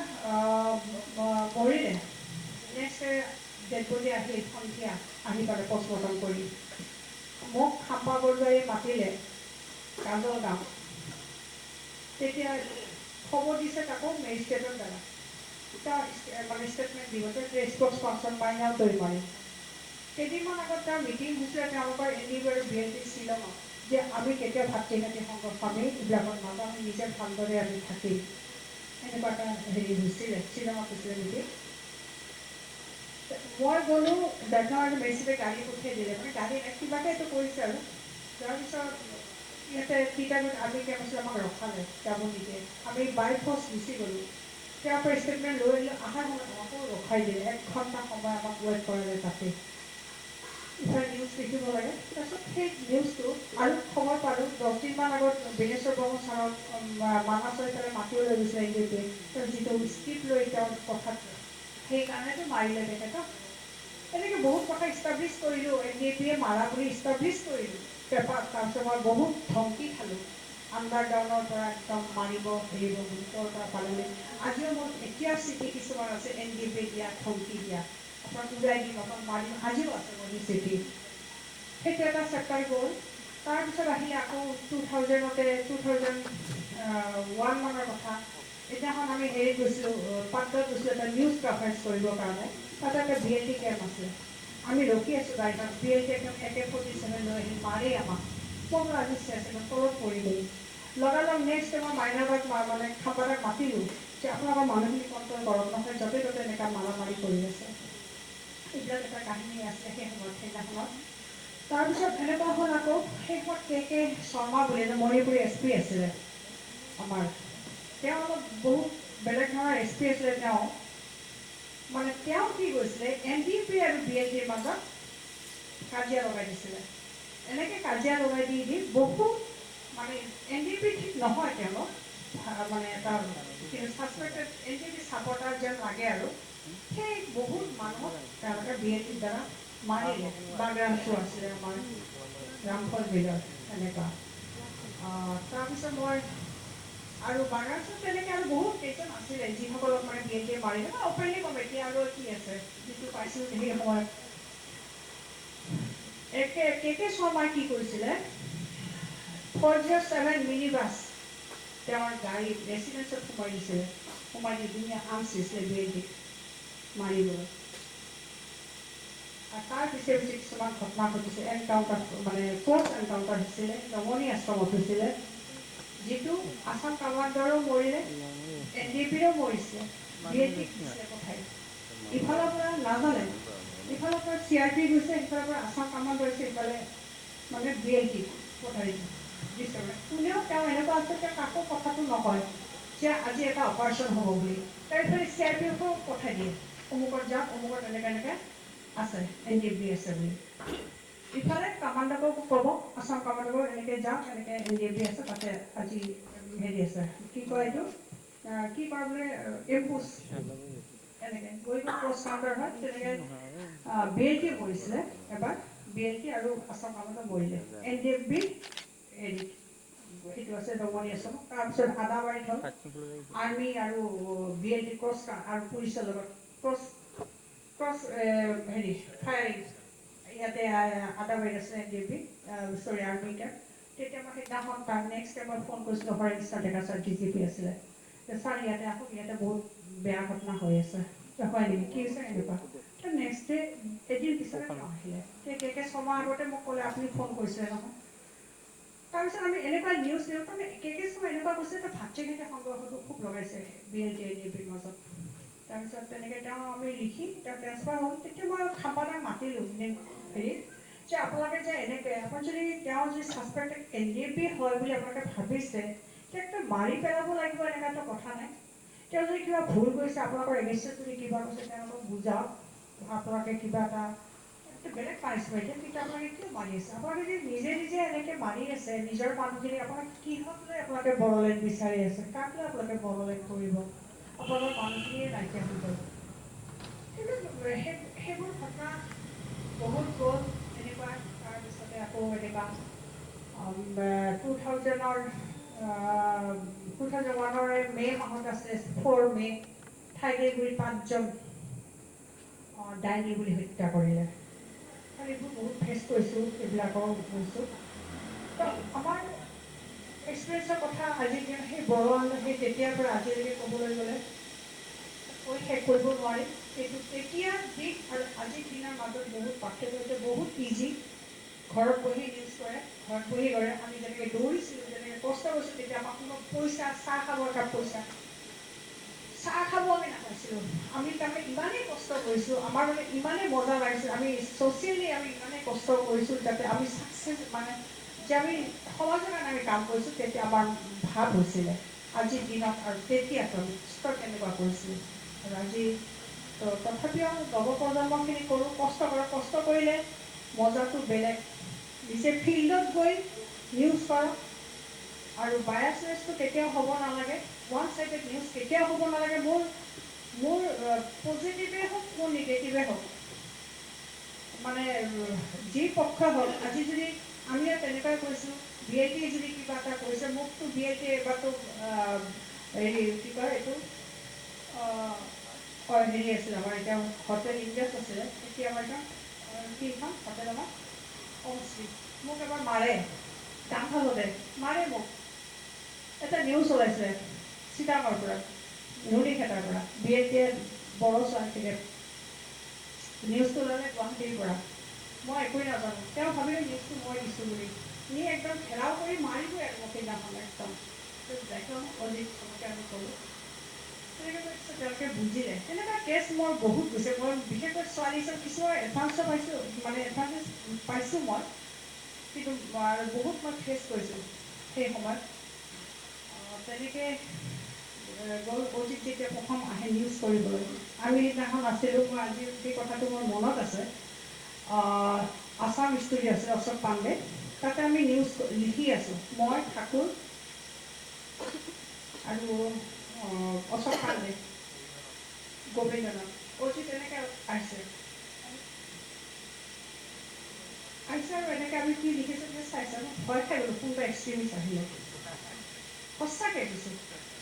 মৰিলে নেক্সট ডেড বডি আহি সন্ধিয়া আহি পালে পষ্টমৰ্টম কৰি মোক খাম্পা বৰদৈয়ে মাতিলে কাজল গাঁও তেতিয়া খবৰ দিছে তাকো মেজিষ্ট্ৰেটৰ দ্বাৰা তেওঁ মানে ষ্টেটমেণ্ট দিব স্পৰ্টছ ফাংচন মাইনাও তৈ মাৰি কেইদিনমান আগত তাৰ মিটিং হৈছিলে তেওঁলোকৰ NDAP আৰু BNP শ্বিলঙত যে আমি কেতিয়া ভাতৃ ঘাটি সংগ্ৰহ আমি এইবিলাকত নাযাওঁ আমি নিজে ভালদৰে আমি থাকিম এনেকুৱা এটা হেৰি হৈছিলে শ্বিলঙত হৈছিলে নেকি মই গ'লোঁ দেখাৰ বেছিকৈ গাড়ী পঠিয়াই দিলে মানে গাড়ী কিবাকৈ এইটো কৰিছে আৰু তাৰপিছত ইয়াতে তিতাগুৰিত আৰ্মি কেম্প আছিলে আমাক ৰখালে যাব নিদিয়ে আমি বাই ফৰ্চ গুচি গ'লোঁ তেওঁৰ পৰা ষ্টেটমেণ্ট লৈ আহিলোঁ অহাৰ সময়ত আমাকো ৰখাই দিলে 1 ঘণ্টা সময় আমাক ৱেইট কৰালে তাতে ইফালে নিউজ লিখিব লাগে তাৰপিছত সেই নিউজটো আৰু খবৰ পালোঁ 10 দিনমান আগত বিনেশ্বৰ বড়ো ছাৰক মানাছ হৈ পেলাই মাতিও লৈ গৈছিলে NDAP-য়ে তেওঁ যিটো স্ক্ৰিপ্ট লৈ তেওঁৰ কথাত সেইকাৰণেতো মাৰিলে তেখেতক এনেকৈ বহুত কথা ইষ্টাব্লিছ কৰিলোঁ NDAP-য়ে মাৰা বুলি ইষ্টাব্লিছ কৰিলোঁ পেপাৰ তাৰপিছত মই বহুত ধমকি খালোঁ আণ্ডাৰগ্ৰাউণ্ডৰ পৰা একদম মাৰিব হেৰিব বুলি ক'ৰ পৰা পালে আজিও মোৰ এতিয়া চিঠি কিছুমান আছে NDAP-য়ে দিয়া ধমকি দিয়া আপোনাক উৰাই দিম আপোনাক মাৰিম আজিও আছে মোৰ চিঠি সেইটো এটা চেপ্টাৰ গ'ল তাৰপিছত আহিলে আকৌ 2001 মানৰ কথা এদিনাখন আমি হেৰি গৈছিলোঁ পাটনাত গৈছিলোঁ এটা নিউজ কভাৰেজ কৰিবৰ কাৰণে তাতে এটা BLT কেম্প আছিলে আমি ৰখি আছোঁ গাড়ীখন BLT একদম AK-47 লৈ আহি মাৰি আমাক মই আজি ষ্টেচনত তলত পৰি গ'লোঁ লগালগ নেক্সট মই মাইনাবাগ মানে খাপাৰাক মাতিলোঁ যে আপোনালোকৰ মানুহখিনি কণ্ট্ৰল কৰক নহয় য'তে ত'তে এনেকুৱা মাৰামাৰি কৰি আছে এইবিলাক এটা কাহিনী আছে সেই সময়ত সেইদিনাখনত তাৰপিছত এনেকুৱা হ'ল আকৌ সেই সময়ত KK শৰ্মা বুলি এজন মণিপুৰী SP আছিলে আমাৰ তেওঁ অলপ বহুত বেলেগ ধৰণৰ SP আছিলে তেওঁ মানে তেওঁ কি কৰিছিলে NDAP আৰু BLTৰ মাজত কাজিয়া লগাই দিছিলে এনেকৈ কাজিয়া লগাই দি বহুত মানে NDAP ঠিক নহয় তেওঁলোক মানে এটা কিন্তু ছাছপেক্টেড NDAP ছাপৰ্টাৰ যেন লাগে আৰু সেই বহুত মানুহক তেওঁলোকে বিএনপিৰ দ্বাৰা মাৰিলে বাগৰামটো আছিলে আমাৰ ৰামফল বিলত এনেকুৱা তাৰপিছত মই আৰু বাগৰামটো তেনেকৈ আৰু বহুত কেইজন আছিলে যিসকলক মানে বিএনপিয়ে মাৰিলে মই অপেনলি ক'ম এতিয়া আৰু কি আছে যিটো পাইছোঁ সেই সময়ত কে শৰ্মাই কি কৰিছিলে 407 মিনি বাছ তেওঁৰ গাড়ী ৰেচিডেঞ্চত সোমাই দিছিলে সোমাই দি ধুনীয়া আৰ্মছ দিছিলে বিএনপিক মাৰিবলৈ আৰু তাৰ পিছে পিছে কিছুমান ঘটনা ঘটিছে এনকাউণ্টাৰ মানে ক্ল'জ এনকাউণ্টাৰ হৈছিলে ৰমণী আশ্ৰমত হৈছিলে যিটো আছাম কামাণ্ডাৰো মৰিলে NDPৰো মৰিছিলে বিএনপিক দিছিলে পঠাই ইফালৰ পৰা নাজানে ইফালৰ পৰা CRP গৈছে সিফালৰ পৰা আছাম কামাণ্ডাৰ হৈছে ইফালে মানে বিএনপিক পঠাই দিছে কোনেও তেওঁ এনেকুৱা আছে যে কাকো কথাটো নকয় যে আজি এটা অপাৰেশ্যন হ'ব বুলি তাৰপিছত CRPকো পঠাই দিয়ে অমুকত যাওক অমুকত এনেকৈ আছে NDP আছে বুলি ইফালে কামাণ্ডাৰকো ক'ব আছাম কামাণ্ডাৰকো এনেকৈ যাওক এনেকৈ NDP আছে তাতে আজি হেৰি আছে কি কয় এইটো কি কয় বোলে এম্বুছ এনেকৈ গৈ পোষ্ট কাউণ্টাৰ হয় তেনেকৈ BLT মৰিছিলে এবাৰ BLT আৰু আছাম কামাণ্ডাৰ মৰিলে NDP হেৰি সেইটো আছে ৰমণী আশ্ৰম তাৰপিছত আদাবাৰীত হ'ল আৰ্মি আৰু BLT ক্ৰছ আৰু পুলিচৰ লগত ক্ৰছ হেৰি ফায়াৰিং ইয়াতে আদাবাৰীত আছে NDP চৰি আৰ্মি কেম্প তেতিয়া মই সেইদিনাখন তাৰ নেক্সট টাইম মই ফোন কৰিছিলোঁ হৰেকৃষ্ণ ডেকা ছাৰ DGP আছিলে ছাৰ ইয়াতে আহক ইয়াতে বহুত বেয়া ঘটনা হৈ আছে হয় নেকি কি হৈছে এনেকুৱা নেক্সট ডে এদিন পিছতে তেওঁ আহিলে কে শৰ্মা আগতে মোক ক'লে আপুনি ফোন কৰিছিলে নহয় তাৰপিছত আমি এনেকুৱা নিউজ দিওঁ তাৰমানে কে শৰ্মা এনেকুৱা কৈছে যে ভাতৃঘাটে সংঘৰ্ষটো খুব লগাইছে BLT NDPৰ মাজত তাৰপিছত তেনেকৈ তেওঁ আমি লিখি তেওঁ ট্ৰেন্সফাৰ হ'ল তেতিয়া মই খাম্পাদাক মাতিলোঁ হেৰি যে আপোনালোকে যে এনেকৈ আপুনি যদি তেওঁ যদি ছাছপেক্টেড NDP হয় বুলি আপোনালোকে ভাবিছে তেওঁকতো মাৰি পেলাব লাগিব এনেকুৱা এটা কথা নাই তেওঁ যদি কিবা ভুল কৰিছে আপোনালোকৰ এগেইনষ্টত যদি কিবা কৈছে তেওঁলোকক বুজাওক আপোনালোকে কিবা এটা বেলেগ পানিছমেণ্ট কিন্তু আপোনালোকে কিয় মাৰি আছে আপোনালোকে যদি নিজে নিজে এনেকৈ মাৰি আছে নিজৰ মানুহখিনি আপোনাক কিহত লৈ আপোনালোকে বড়োলেণ্ড বিচাৰি আছে কাক লৈ আপোনালোকে বড়োলেণ্ড কৰিব আপোনালোকৰ মানুহখিনিয়ে নাইকিয়া হৈ গ'ল সেইবোৰ ঘটনা বহুত গ'ল এনেকুৱা তাৰপিছতে আকৌ এনেকুৱা 2001ৰ মে মাহত আছিলে 4 মে ঠাইগুৰি 5জন ডাইনী বুলি হত্যা কৰিলে আৰু এইবোৰ বহুত ফেচ কৰিছোঁ এইবিলাকৰ কৈছোঁ তো আমাৰ এক্সপিৰিয়েঞ্চৰ কথা আজি সেই বড়ো সেই তেতিয়াৰ পৰা আজিলৈকে ক'বলৈ গ'লে কৈ শেষ কৰিব নোৱাৰিম কিন্তু তেতিয়া দিন আৰু আজিৰ দিনৰ মাজত বহুত পাৰ্থক্য বহুত ইজি ঘৰত বহি নিউজ কৰে ঘৰত বহি কৰে আমি যেনেকৈ দৌৰিছিলোঁ যেনেকৈ কষ্ট কৰিছোঁ তেতিয়া আমাক কোনো পইচা চাহ খাবৰ কাপ পইচা চাহ খাব আমি নাপাইছিলোঁ আমি তাৰমানে ইমানেই কষ্ট কৰিছোঁ আমাৰ মানে ইমানেই মজা লাগিছিল আমি ছ'চিয়েলি আমি ইমানেই কষ্ট কৰিছোঁ যাতে আমি ছাকচেছ মানে যে আমি সমাজৰ কাৰণে আমি কাম কৰিছোঁ তেতিয়া আমাৰ ভাৱ হৈছিলে আজিৰ দিনত আৰু তেতিয়াতো আমি কষ্ট কেনেকুৱা কৰিছিলোঁ আৰু আজি তো তথাপিও নৱপ্ৰজন্মখিনি কৰোঁ কষ্ট কৰিলে মজাটো বেলেগ নিজে ফিল্ডত গৈ নিউজ কৰক আৰু বায়াছনেছটো কেতিয়াও হ'ব নালাগে ওৱান ছাইডেড নিউজ কেতিয়াও হ'ব নালাগে মোৰ পজিটিভেই হওক মোৰ নিগেটিভেই হওক মানে যি পক্ষ হওক আজি যদি আমিও তেনেকৈ কৈছোঁ BLT যদি কিবা এটা কৰিছে মোকতো BLT এবাৰতো হেৰি কি কয় এইটো হেৰি আছিলে আমাৰ এতিয়া হোটেল ইণ্ডাছ আছিলে এতিয়া আমাৰ এতিয়া কিখন হোটেল আমাৰ অমশ্ৰী মোক এবাৰ মাৰে ডাংফালতে মাৰে মোক এটা নিউজ ওলাইছে চিটাঙৰ পৰা নুনীখেতাৰ পৰা BLTয়ে বড়ো ছোৱালীখিনিয়ে নিউজটো ওলালে গুৱাহাটীৰ পৰা মই একোৱেই নাজানো তেওঁ ভাবিলে নিউজটো মই দিছোঁ বুলি নি একদম ঘেৰাও কৰি মাৰিবই আৰু মোক সেইদিনাখন একদম একদম অজিত চবকে আমি ক'লোঁ তেনেকৈ তেওঁলোকে বুজিলে তেনেকুৱা কেছ মোৰ বহুত গৈছে মই বিশেষকৈ ছোৱালী কিছুমান এডভান্সো পাইছোঁ মানে এডভান্স পাইছোঁ মই কিন্তু বহুত মই ফেচ কৰিছোঁ সেই সময়ত তেনেকৈ গ'ল অজিত যেতিয়া প্ৰথম আহে নিউজ কৰিবলৈ আমি সেইদিনাখন আছিলোঁ মই আজি সেই কথাটো মোৰ মনত আছে আছাম ষ্টুডিঅ' আছে অশোক পাণ্ডে তাতে আমি নিউজ লিখি আছোঁ মই ঠাকুৰ আৰু অশোক পাণ্ডে গোবিন্দনাথ অজি তেনেকৈ আহিছে আৰু এনেকৈ আমি কি লিখিছোঁ যে চাইছে ভয় খাই গ'লোঁ কোনোবা এক্সট্ৰিমিষ্ট আহিলে সঁচাকৈ দিছোঁ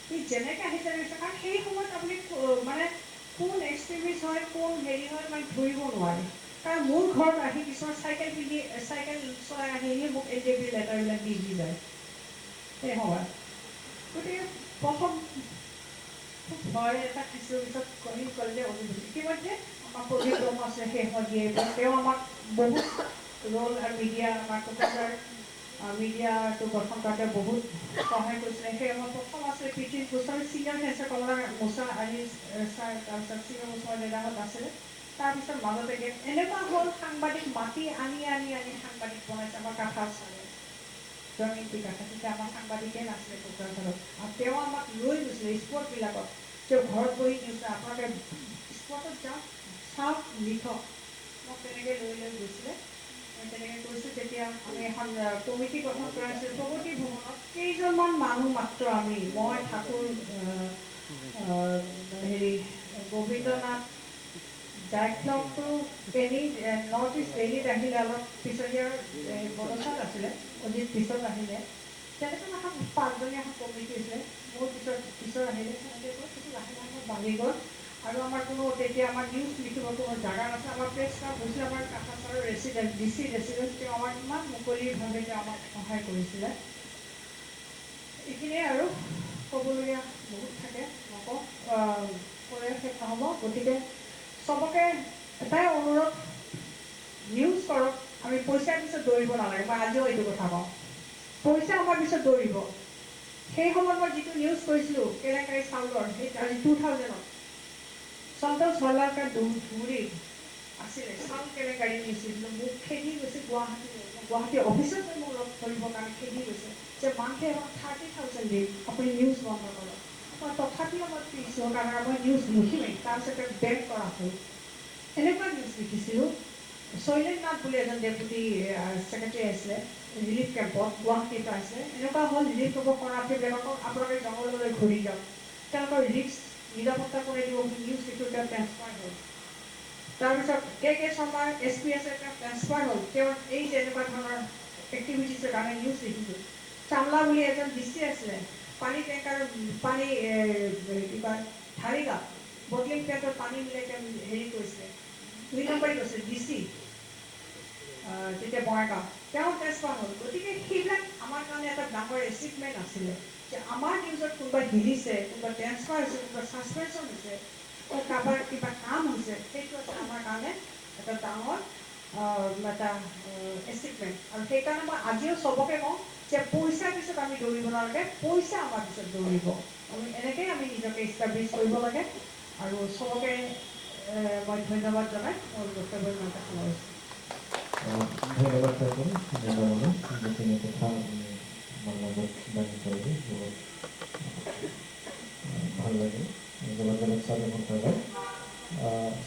সি যেনেকৈ আহিছে কাৰণ সেই সময়ত আপুনি মানে কোন এক্সট্ৰিমিষ্ট হয় কোন হেৰি হয় মানে ধৰিব নোৱাৰে কাৰণ মোৰ ঘৰত আহি কিছুমান চাইকেল চলাই আহি মোক AJP লেটাৰবিলাক দি যায় সেই সময়ত গতিকে প্ৰথম খুব ভয় এটা খাইছিলোঁ পিছত কলি ক'লে যে অনুভূতি ইতিমধ্যে আমাৰ প্ৰদীপ ব্ৰহ্ম আছে সেই সময়ত দিয়ে তেওঁ আমাক বহুত ৰোল আৰু মিডিয়া আমাৰ কোকৰাঝাৰ মিডিয়াটো গঠন কৰোঁতে বহুত সহায় কৰিছিলে সেই আমাৰ প্ৰথম আছিলে পিটি গোস্বামী ছিনিয়ৰ আছে কমলা মোচা আলি ছাৰ তাৰপিছত চিনিয়ৰ মোচা দাদাহঁত আছিলে তাৰপিছত মাজতে এনেকুৱা হ'ল সাংবাদিক মাতি আনি সাংবাদিক বনাইছে আমাৰ কাঠা ছাৰে জয়ন্তী কাঠা তেতিয়া আমাৰ সাংবাদিকেই নাছিলে কোকৰাঝাৰত আৰু তেওঁ আমাক লৈ গৈছিলে স্পৰ্টবিলাকত তেওঁ ঘৰত বহি নিউজ আপোনালোকে স্পৰ্টত যাওক চাওক লিখক মোক তেনেকৈ লৈ গৈছিলে তেনেকৈ কৈছোঁ তেতিয়া আমি এখন কমিটি গঠন কৰাইছিলোঁ প্ৰগতি ভৱনত কেইজনমান মানুহ মাত্ৰ আমি মই ঠাকুৰ হেৰি গোবিন্দনাথ জাইক্লবটো নৰ্থ ইষ্ট ডেইলিত আহিলে অলপ পিছতীয়া বনচাত আছিলে অজিত পিছত আহিলে তেনেকৈ এখন 5জনীয়া এখন কমিটি আছিলে মোৰ পিছত আহিলে তেনেকৈ কৈ কিছু লাহে বাঢ়ি গ'ল আৰু আমাৰ কোনো তেতিয়া আমাৰ নিউজ লিখিব কোনো জাগা নাছিল আমাৰ প্ৰেছ ক্লাব হৈছিলে আমাৰ কাঠা ছাৰৰ ৰেচিডেণ্ট DC ৰেচিডেণ্ট তেওঁ আমাক ইমান মুকলিভাৱে তেওঁ আমাক সহায় কৰিছিলে এইখিনিয়ে আৰু ক'বলগীয়া বহুত থাকে নকওঁ ক'লে শেষ নহ'ব গতিকে চবকে এটাই অনুৰোধ নিউজ কৰক আমি পইচাৰ পিছত দৌৰিব নালাগে মই আজিও এইটো কথা কওঁ পইচা আমাৰ পিছত দৌৰিব সেই সময়ত মই যিটো নিউজ কৰিছিলোঁ কেলেংকাৰী চাউলৰ সেই আজি 2000ত সন্তোষ হলাকাৰ ধুবুৰী আছিলে চাউল কেলেংকাৰী নিউজ দিছিলোঁ মোক খেদি গৈছে গুৱাহাটী অফিচত মোক লগ ধৰিবৰ কাৰণে খেদি গৈছে যে মান্থলি আমাক 30,000 দিম আপুনি নিউজ বন্ধ কৰক মই তথাপিও মই দিছোঁ কাৰণ মই নিউজ লিখিমেই তাৰপিছতে বেন কৰা হ'ল এনেকুৱা নিউজ লিখিছিলোঁ শৈলেন নাথ বুলি এজন ডেপুটি ছেক্ৰেটাৰী আছিলে ৰিলিফ কেম্পত গুৱাহাটীৰ পৰা আছিলে এনেকুৱা হ'ল ৰিলিফ কেম্পৰ শৰণাৰ্থীবিলাকক আপোনালোকে জংঘললৈ ঘূৰি যাওক তেওঁলোকৰ ৰিক্স নিৰাপত্তা কৰি দিব নিউজ লিখোঁ তেওঁ ট্ৰেন্সফাৰ হ'ল তাৰপিছত কে শৰ্মাৰ SPS তেওঁ ট্ৰেন্সফাৰ হ'ল তেওঁৰ এই যেনেকুৱা ধৰণৰ এক্টিভিটিছৰ কাৰণে নিউজ লিখিছোঁ চামলা বুলি এজন DC আছিলে পানী টেংকাৰ পানী কি কয় ঢাৰিগাঁও বটলিং প্লেণ্টত পানী মিলাই তেওঁ হেৰি কৰিছিলে 2 নম্বৰী কৈছে DC তেতিয়া বঙাইগাঁও তেওঁ ট্ৰেন্সফাৰ হ'ল গতিকে সেইবিলাক আমাৰ কাৰণে এটা ডাঙৰ এচিভমেণ্ট আছিলে যে আমাৰ নিউজত কোনোবা হিলিছে কোনোবা ট্ৰেন্সফাৰ হৈছে কোনোবা ছাছপেনশ্যন হৈছে কাৰোবাৰ কিবা কাম হৈছে সেইটো এটা আমাৰ কাৰণে এটা ডাঙৰ এটা এচিভমেণ্ট আৰু সেইকাৰণে মই আজিও চবকে কওঁ যে পইচাৰ পিছত আমি দৌৰিব নালাগে পইচা আমাৰ পিছত দৌৰিব আমি এনেকৈয়ে আমি নিজকে ইষ্টাব্লিছ কৰিব লাগে আৰু চবকে মই ধন্যবাদ জনাই মোৰ বক্তব্য ইমানতে সামৰিছোঁ ধন্যবাদ থাকিল ধন্যবাদ যিখিনি কথা আমাৰ লগত দাঙি কৰিলে বহুত ভাল লাগে বেলেগ চাৰিফালে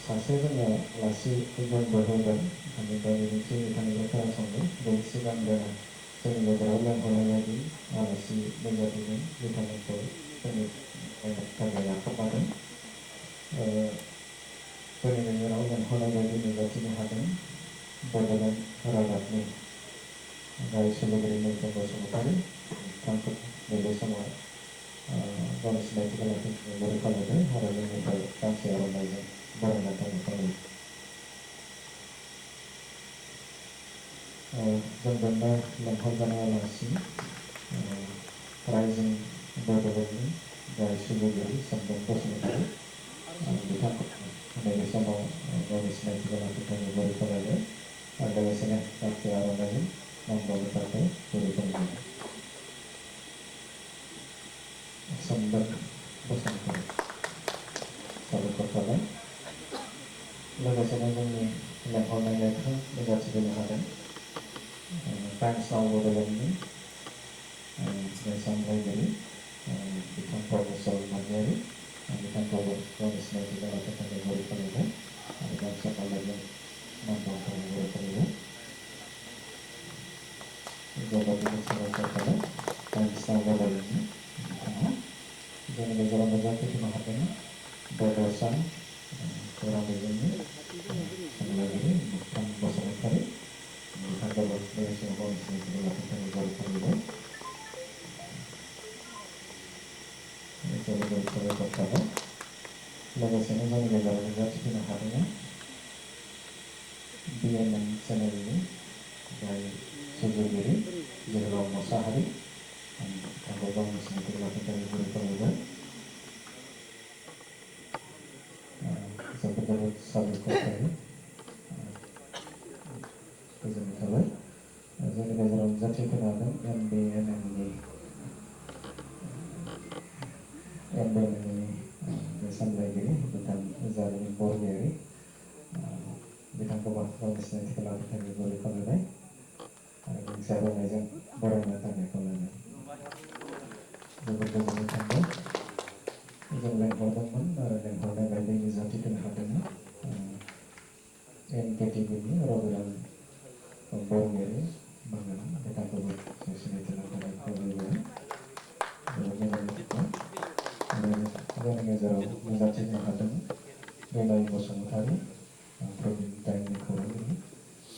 सासे जोङो लासि गुबुन बोहोगोन आरो दा बिनिथिं बिथांनिफ्राय खोनासंगोन बेनि सिगां जोङो जोंनि गेजेराव लेंहरनाय बायदि आलासि बेबायदिनो बिथांमोनखौ जोंनि थाखाय आखायाव जोंनि गेजेराव लेंहरनाय बायदि नुजाथिनो हादों बड'लेण्ड रादाबनि गाहाय सोलोगिरि मैत्र बसुमतारी बिथांखौ नैबे समाव गावनि सिनायथिखौ लाखिनो बोरै खालामदों आरो जोंनिफ्राय गांसे आर'नाइजों बरायना थानो खालामो जोंजोंनो लेंहरजानाय आलासि रायजों बड'लेण्डनि गाहाय सोलोगिरि सोमदोन बसुमतारी बिथांखौ नैबे समाव गावनि सिनायथिखौ लाखिनो बोरै खालामदों आरो लोगोसेनो गांसे आर'नाइजों मान बावनो थाखाय बोरै खालामदों सोमदोन बसुमतारी साबायखर थाबाय लोगोसेनो जोंनि लेंहरनायखौ नुजाथिहोनो हादों टाइम्स नाउ बड'लेण्डनि सामलायगिरि बिथां प्रफेसर नार्जारि बिथांखौबो गावनि सिनायथिखौ लाखिनो थाखाय बोरै खालामदों आरो गांसे आर'नाइजों मान बावनो थाखाय बोरै खालामदों बेबायदिनो साबायखर थाबाय टाइम्स नाउ बड'लेण्डनि बिथाङा जोंनि गेजेराव नुजाथिहोनो हादों बड'सा खौरां लुबैबाय जोबोद जोबोद साबायखर थाबाय लोगोसेनो जोंनि गेजेराव नुजाथिफैनो हादोंमोन BNN चेनेलनि गाहाय सुजुगिरि जोहोलाव मोसाहारि आं बिथांखौ गावनि सिनायथिखौ लाखिनो थाखाय गुरै खावलायबाय जोबोद जोबोद साबायखर थायो गोजोननाय थाबाय जोंनि गेजेराव नुजाथिफैनो हादों MBNNनि सामलायगिरि बिथां जारिमिन बरगयारि बिथांखौ गावनि सिनायथिखौ लाखिनो थाखाय गुरै खावलायबाय आरो गंसे आर'नाइजों बरायनो थाखाय खावलायबाय जोबोद गोजोननाय थांबाय जों लेंहरदोंमोन आरो लेंहरनाय बायदि नुजाथिफैनो हादोंमोन NKTVनि रबिराम बरगयारि बांगाला बिथांखौबो सिनायथि लानो थाखाय खावलायबाय जोबोद गोजोननाय थांबाय जोंनि गेजेराव नुजाथिफैनो हादों बेलाय बसुमतारी प्रबिन दाइननि खौरांगिरि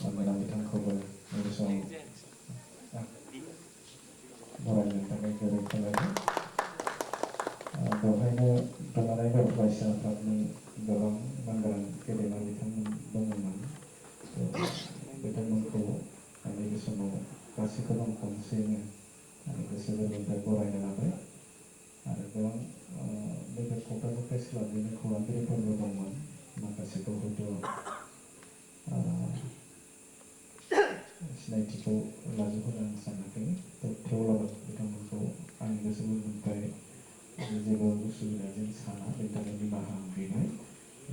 मानोना बिथांखौबो बे समाव बरायनो थाखाय गुरै खावलायबाय बेवहायनो दुलाराय बर' फरायसा आफादनि गोबां मानगोनां गेदेमा बिथांमोन दङमोन बिथांमोनखौ नैबे समाव गासैखौबो खनसेयैनो गोसो गोरबोनिफ्राय बरायनो लाबाय आरो गोबां नैबे क'क्राझार प्रेस क्लाबनिनो खौरांगिरिफोरबो दंमोन माखासेखौ हयथ' सिनायथिखौ लाजोबहोनो आं सानाखै थेवब्लाबो बिथांमोनखौ आंनि गोसो गोरबोनिफ्राय जेबो उसुबिदाजों साना बेनि थाखाय निमाहा बिबाय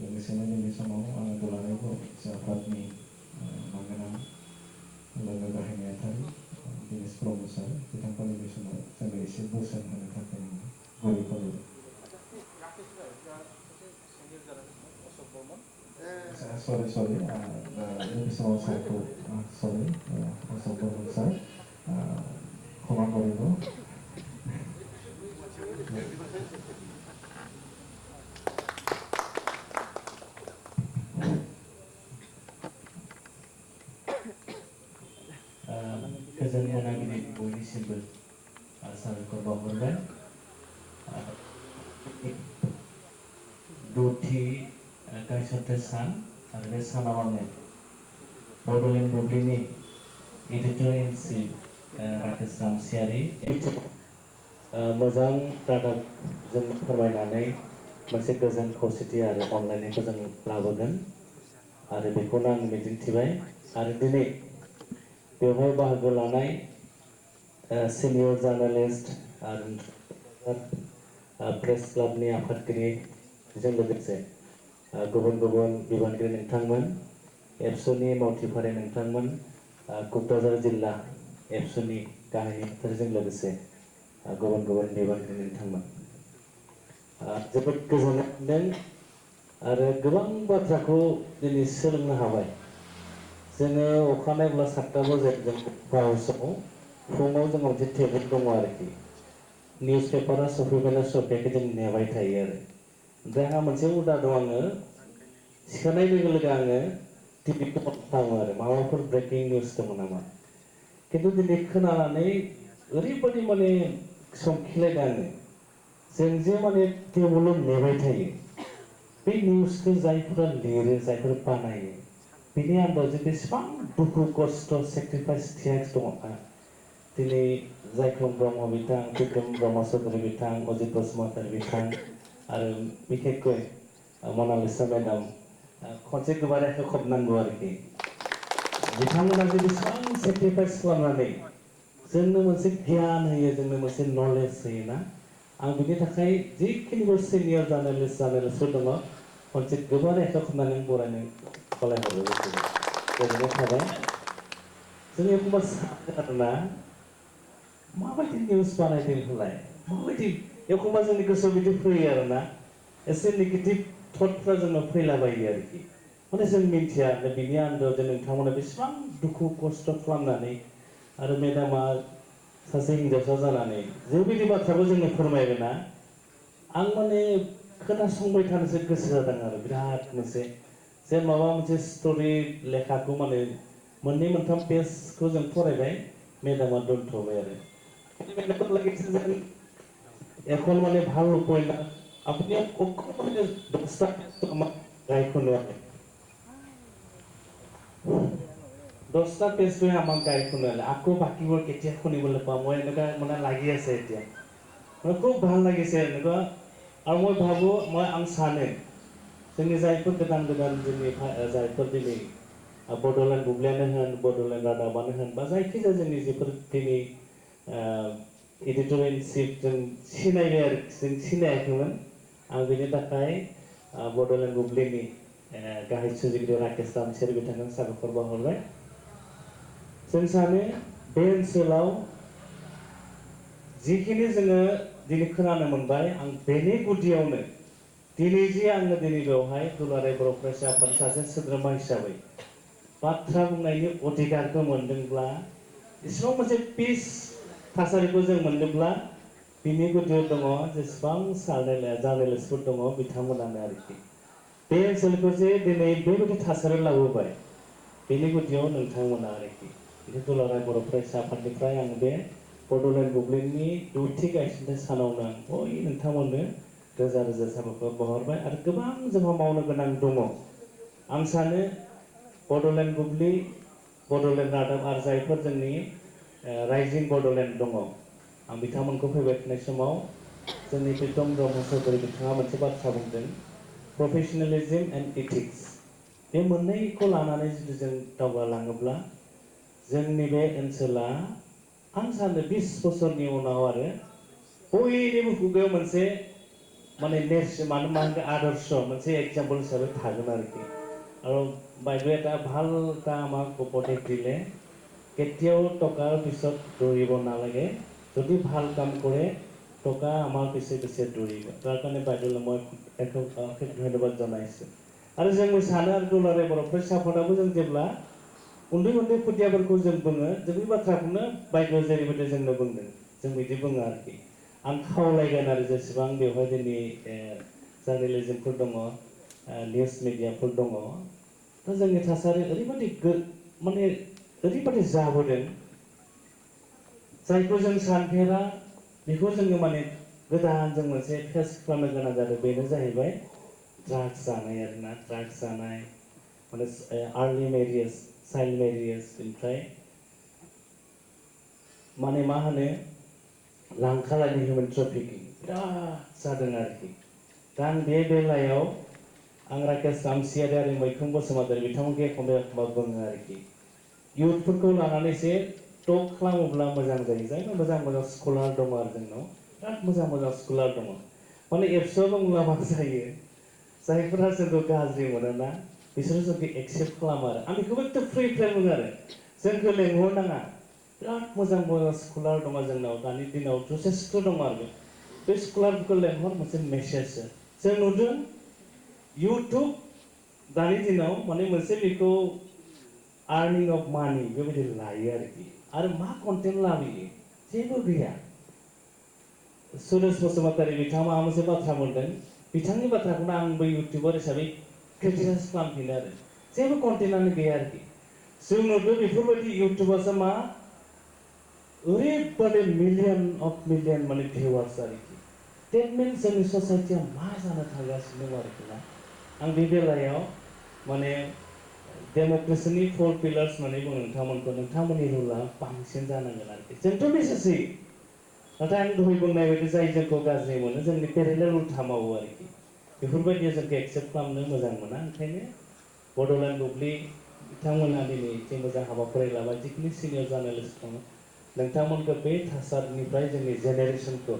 लोगोसेनो नैबे समाव आङो दुलाराय बर' फरायसा आफादनि मानगोनां लोगो गाहाय नेहाथारि दिनेश ब्रह्म सार बिथांखौ नैबे समाव जोंनो एसे बोसोन होनो थाखाय आङो गुरै खावलायबाय sorry नैबे समाव सारखौ sorry अशोक बर्मन सार क्षमा करिब गोजोन मोनाबिलि बयनिसिमबो साबायखर बावहरबाय द'थि गायसनथाय सान आरो बे सानाव आङो बड'लेण्ड बुब्लिनि editor in chief Rakesh Ramsiary मोजां रादाबजों फोरमायनानै मोनसे गोजोन खौसेथि आरो अनलायनायखौ जों लाबोगोन आरो बेखौनो आं मिजिंथिबाय आरो दिनै बेवहाय बाहागो लानाय सिनियर जार्नालिस्ट आरो प्रेस क्लाबनि आफादगिरिजों लोगोसे गुबुन गुबुन बिबानगिरि नोंथांमोन एबसुनि मावथिफारि नोंथांमोन क'क्राझार जिल्ला एबसुनि गाहाय नेहाथारिजों लोगोसे गुबुन गुबुन बिबानगिरि नोंथांमोन जोबोद गोजोननाय मोनदों आरो गोबां बाथ्राखौ दिनै सोलोंनो हाबाय जोङो अखानायब्ला 7टा बाजियाव जों हाउसआव फुङाव जों मोनसे टेबोल दङ आरोखि निउस पेपारा सफैबायना सफैयाखै जों नेबाय थायो आरो ओमफ्राय आंहा मोनसे हुदा दं आङो सिखारनाय लोगो लोगो आङो टिभिखौ अन खालामो आरो माबाफोर ब्रेकिं निउस दङ नामा खिन्थु दिनै खोनानानै ओरैबायदि माने संखिलायदों आङो जों जे माने टेबोलाव नेबाय थायो बे निउसखौ जायफोरा लिरो जायफोर बानायो बिनि आन्दाराव जे बेसेबां दुखु खस्थ' सेक्रिफाइस त्याग दङ दिनै जायख्लं ब्रह्म बिथां बिक्रम ब्रह्म चौधुरी बिथां अजित बसुमतारी बिथां आरो बिखेखকৈ मनालिसा मेडाम खनसे गोबारै खबनांगौ आरोखि बिथांमोना जे बेसेबां सेक्रिफाइस खालामनानै जोंनो मोनसे गियान होयो जोंनो मोनसे नलेज होयोना आं बिनि थाखाय जिखिनिबो सिनियर जार्नालिस्टफोर दङ खनसे गोबारै खबनानै बरायनो खावलायहरो गोजोननाय थाबाय जों एखमबा सानो आरोना माबायदि निउस बानायदों होनलाय माबायदि एखमबा जोंनि गोसोआव बिदि फैयो आरोना एसे नेगेटिभ थटफ्रा जोंनाव फैलाबायो आरोखि माने जों मिन्थिया बिनि आन्दोआव जे नोंथांमोना बेसेबां दुखु खस्थ' खालामनानै आरो मेडामा सासे हिन्जावसा जानानै जेबायदि बाथ्राखौ जोंनो फोरमायगोन ना आं माने खोनासंबाय थानोसो गोसो जादों आरो बिराद मोनसे जे माबा मोनसे स्ट'रि लेखाखौ माने मोननै मोनथाम पेजखौ जों फरायबाय মেডামা दोनथ'बाय आरो মেডামত লাগিছে যেন এখন মানে ভাল উপন্যাস আপুনি অকণমানে 10টা পেজটো আমাক গাই শুনোৱালে 10টা পেজটোৱে আমাক গাই শুনোৱালে আকৌ বাকীবোৰ কেতিয়া শুনিবলৈ পাম মই এনেকুৱা মানে লাগি আছে এতিয়া মানে খুব ভাল লাগিছে এনেকুৱা আৰু মই ভাবোঁ आं सानो जोंनि जायफोर गोदान गोदान जोंनि जायफोर दिनै बड'लेण्ड बुब्लियानो होन बड'लेण्ड रादाबानो होन बा जायखिजाया जोंनि जिफोर दिनै एडिट'रियेल चिफ जों सिनायबाय आरो जों सिनायाखैमोन आं बेनि थाखाय बड'लेण्ड बुब्लिनि गाहाय सुजुगिरि राकेश रामसियारि बिथांखौ साबायखर बावहरबाय जों सानो बे ओनसोलाव जिखिनि जोङो दिनै खोनानो मोनबाय आं बेनि गुदियावनो दिनै जे आङो दिनै बेवहाय दुलाराय बर' फरायसा आफादनि सासे सोद्रोमा हिसाबै बाथ्रा बुंनायनि अधिकारखौ मोनदोंब्ला इसेबां मोनसे पिस थासारिखौ जों मोनदोंब्ला बिनि गुदियाव दङ जेसेबां जार्नेलिस्टफोर दङ बिथांमोनानो आरोखि बे ओनसोलखौ जे दिनै बेबायदि थासारियाव लाबोबाय बेनि गुदियाव नोंथांमोना आरोखि बिदि दुलाराय बर' फरायसा आफादनिफ्राय आं बे बड'लेण्ड बुब्लिनि 6थि गायसनथाय सानावनो आं बय नोंथांमोननो रोजा रोजा साबायखर बावहरबाय आरो गोबां जोंहा मावनो गोनां दङ आं सानो बड'लेण्ड बुब्लि बड'लेण्ड रादाब आरो जायफोर जोंनि राइजिं बड'लेण्ड दङ आं बिथांमोनखौ फैबाय थानाय समाव जोंनि प्रितम ब्रह्म चौधुरी बिथाङा मोनसे बाथ्रा बुंदों प्रफेशनेलिज्म एन्ड इथिक्स बे मोननैखौ लानानै जुदि जों दावगालाङोब्ला जोंनि बे ओनसोला आं सानो 20 बोसोरनि उनाव आरो बयनिबो खुगायाव मोनसे माने नेरसोन मा होनगोन आदर्श मोनसे एग्जाम्पल हिसाबै थागोन आरोखि আৰু বাইদেৱে এটা ভাল কাম আমাক উপদেশ দিলে কেতিয়াও টকাৰ পিছত দৌৰিব নালাগে যদি ভাল কাম কৰে টকা আমাৰ পিছে পিছে দৌৰিব তাৰ কাৰণে বাইদেউলৈ মই অশেষ ধন্যবাদ জনাইছোঁ আৰু जों सानो आरो दुलाराय बर' फरायसा आफादाबो जों जेब्ला उन्दै उन्दै खुदियाफोरखौ जों बुङो जों बे बाथ्राखौनो बायदेउआ जेरैबायदि जोंनो बुंदों जों बिदि बुङो आरोखि आं खावलायगोन आरो जेसेबां बेवहाय दिनै जार्नेलिज्मफोर दङ निउस मिडियाफोर दङ दा जोंनि थासारि ओरैबायदि माने ओरैबायदि जाबोदों जायखौ जों सानफेरा बेखौ जोङो माने गोदान जों मोनसे फेस खालामनो गोनां जादों बेनो जाहैबाय ड्राग्स जानाय आरोना ड्राग्स जानाय माने आर्लि मेरिज चाइल्ड मेरिज ओमफ्राय माने मा होनो लांखालायनि हिउमेन ट्राफिकिं बिराद जादों आरोखि दा आं बे बेलायाव आं राकेश रामसियारि आरो मैखुन बसुमतारी बिथांमोनखौ एखमबा एखमबा बुङो आरोखि इयुथफोरखौ लानानै एसे टक खालामोब्ला मोजां जायो जायफोर मोजां मोजां स्कलार दङ आरो जोंनाव बिराद मोजां मोजां स्कलार दङ माने एबसुआव दंब्ला मा जायो जायफोरा जोंखौ गाज्रि मोनोना बिसोरो जोंखौ एक्सेप्ट खालामो आरो आं बेखौबो एकदम फ्रि बुङो आरो जोंखौ लेंहरनाङा बिराद मोजां मोजां स्कलार दङ जोंनाव दानि दिनाव जथेस्थ' दङ आरो बे स्कलारफोरखौ लेंहर मोनसे मेसेज जों नुदों इउटुब दानि दिनाव माने मोनसे बेखौ आर्निं अफ मानि बेबायदि लायो आरोखि आरो मा कन्टेन्ट लाबोयो जेबो गैया सुरेश बसुमतारी बिथाङा माबा मोनसे बाथ्रा बुंदों बिथांनि बाथ्राखौनो आंबो इउटुबार हिसाबै क्रिटिसाइज खालामफिनो आरो जेबो कन्टेन्टआनो गैया आरोखि जों नुदों बेफोरबायदि इउटुबार्सआ मा ओरैबादि मिलियन अफ मिलियन माने भिउवार्स आरोखि डेट मिन्स जोंनि ससाइटिया मा जानो थांगासिनो दं आरोखि ना आं बे बेलायाव माने डेम'क्रेसिनि 4 पिलार्स होननानै बुङो नोंथांमोननि रुला बांसिन जानांगोन आरोखि जोंथ' मेसेज होयो नाथाय आं दहाय बुंनाय बायदि जाय जोंखौ गाज्रि मोनो जोंनि पेरेलेल उल्था मावो आरोखि बेफोरबायदिया जोंखौ एक्सेप्ट खालामनो मोजां मोना ओंखायनो बड'लेण्ड बुब्लि बिथांमोना दिनै जे मोजां हाबाफारि लाबाय जिखिनि सिनियर जार्नेलिस्ट दङ नोंथांमोनखौ बे थासारिनिफ्राय जोंनि जेनेरेसनखौ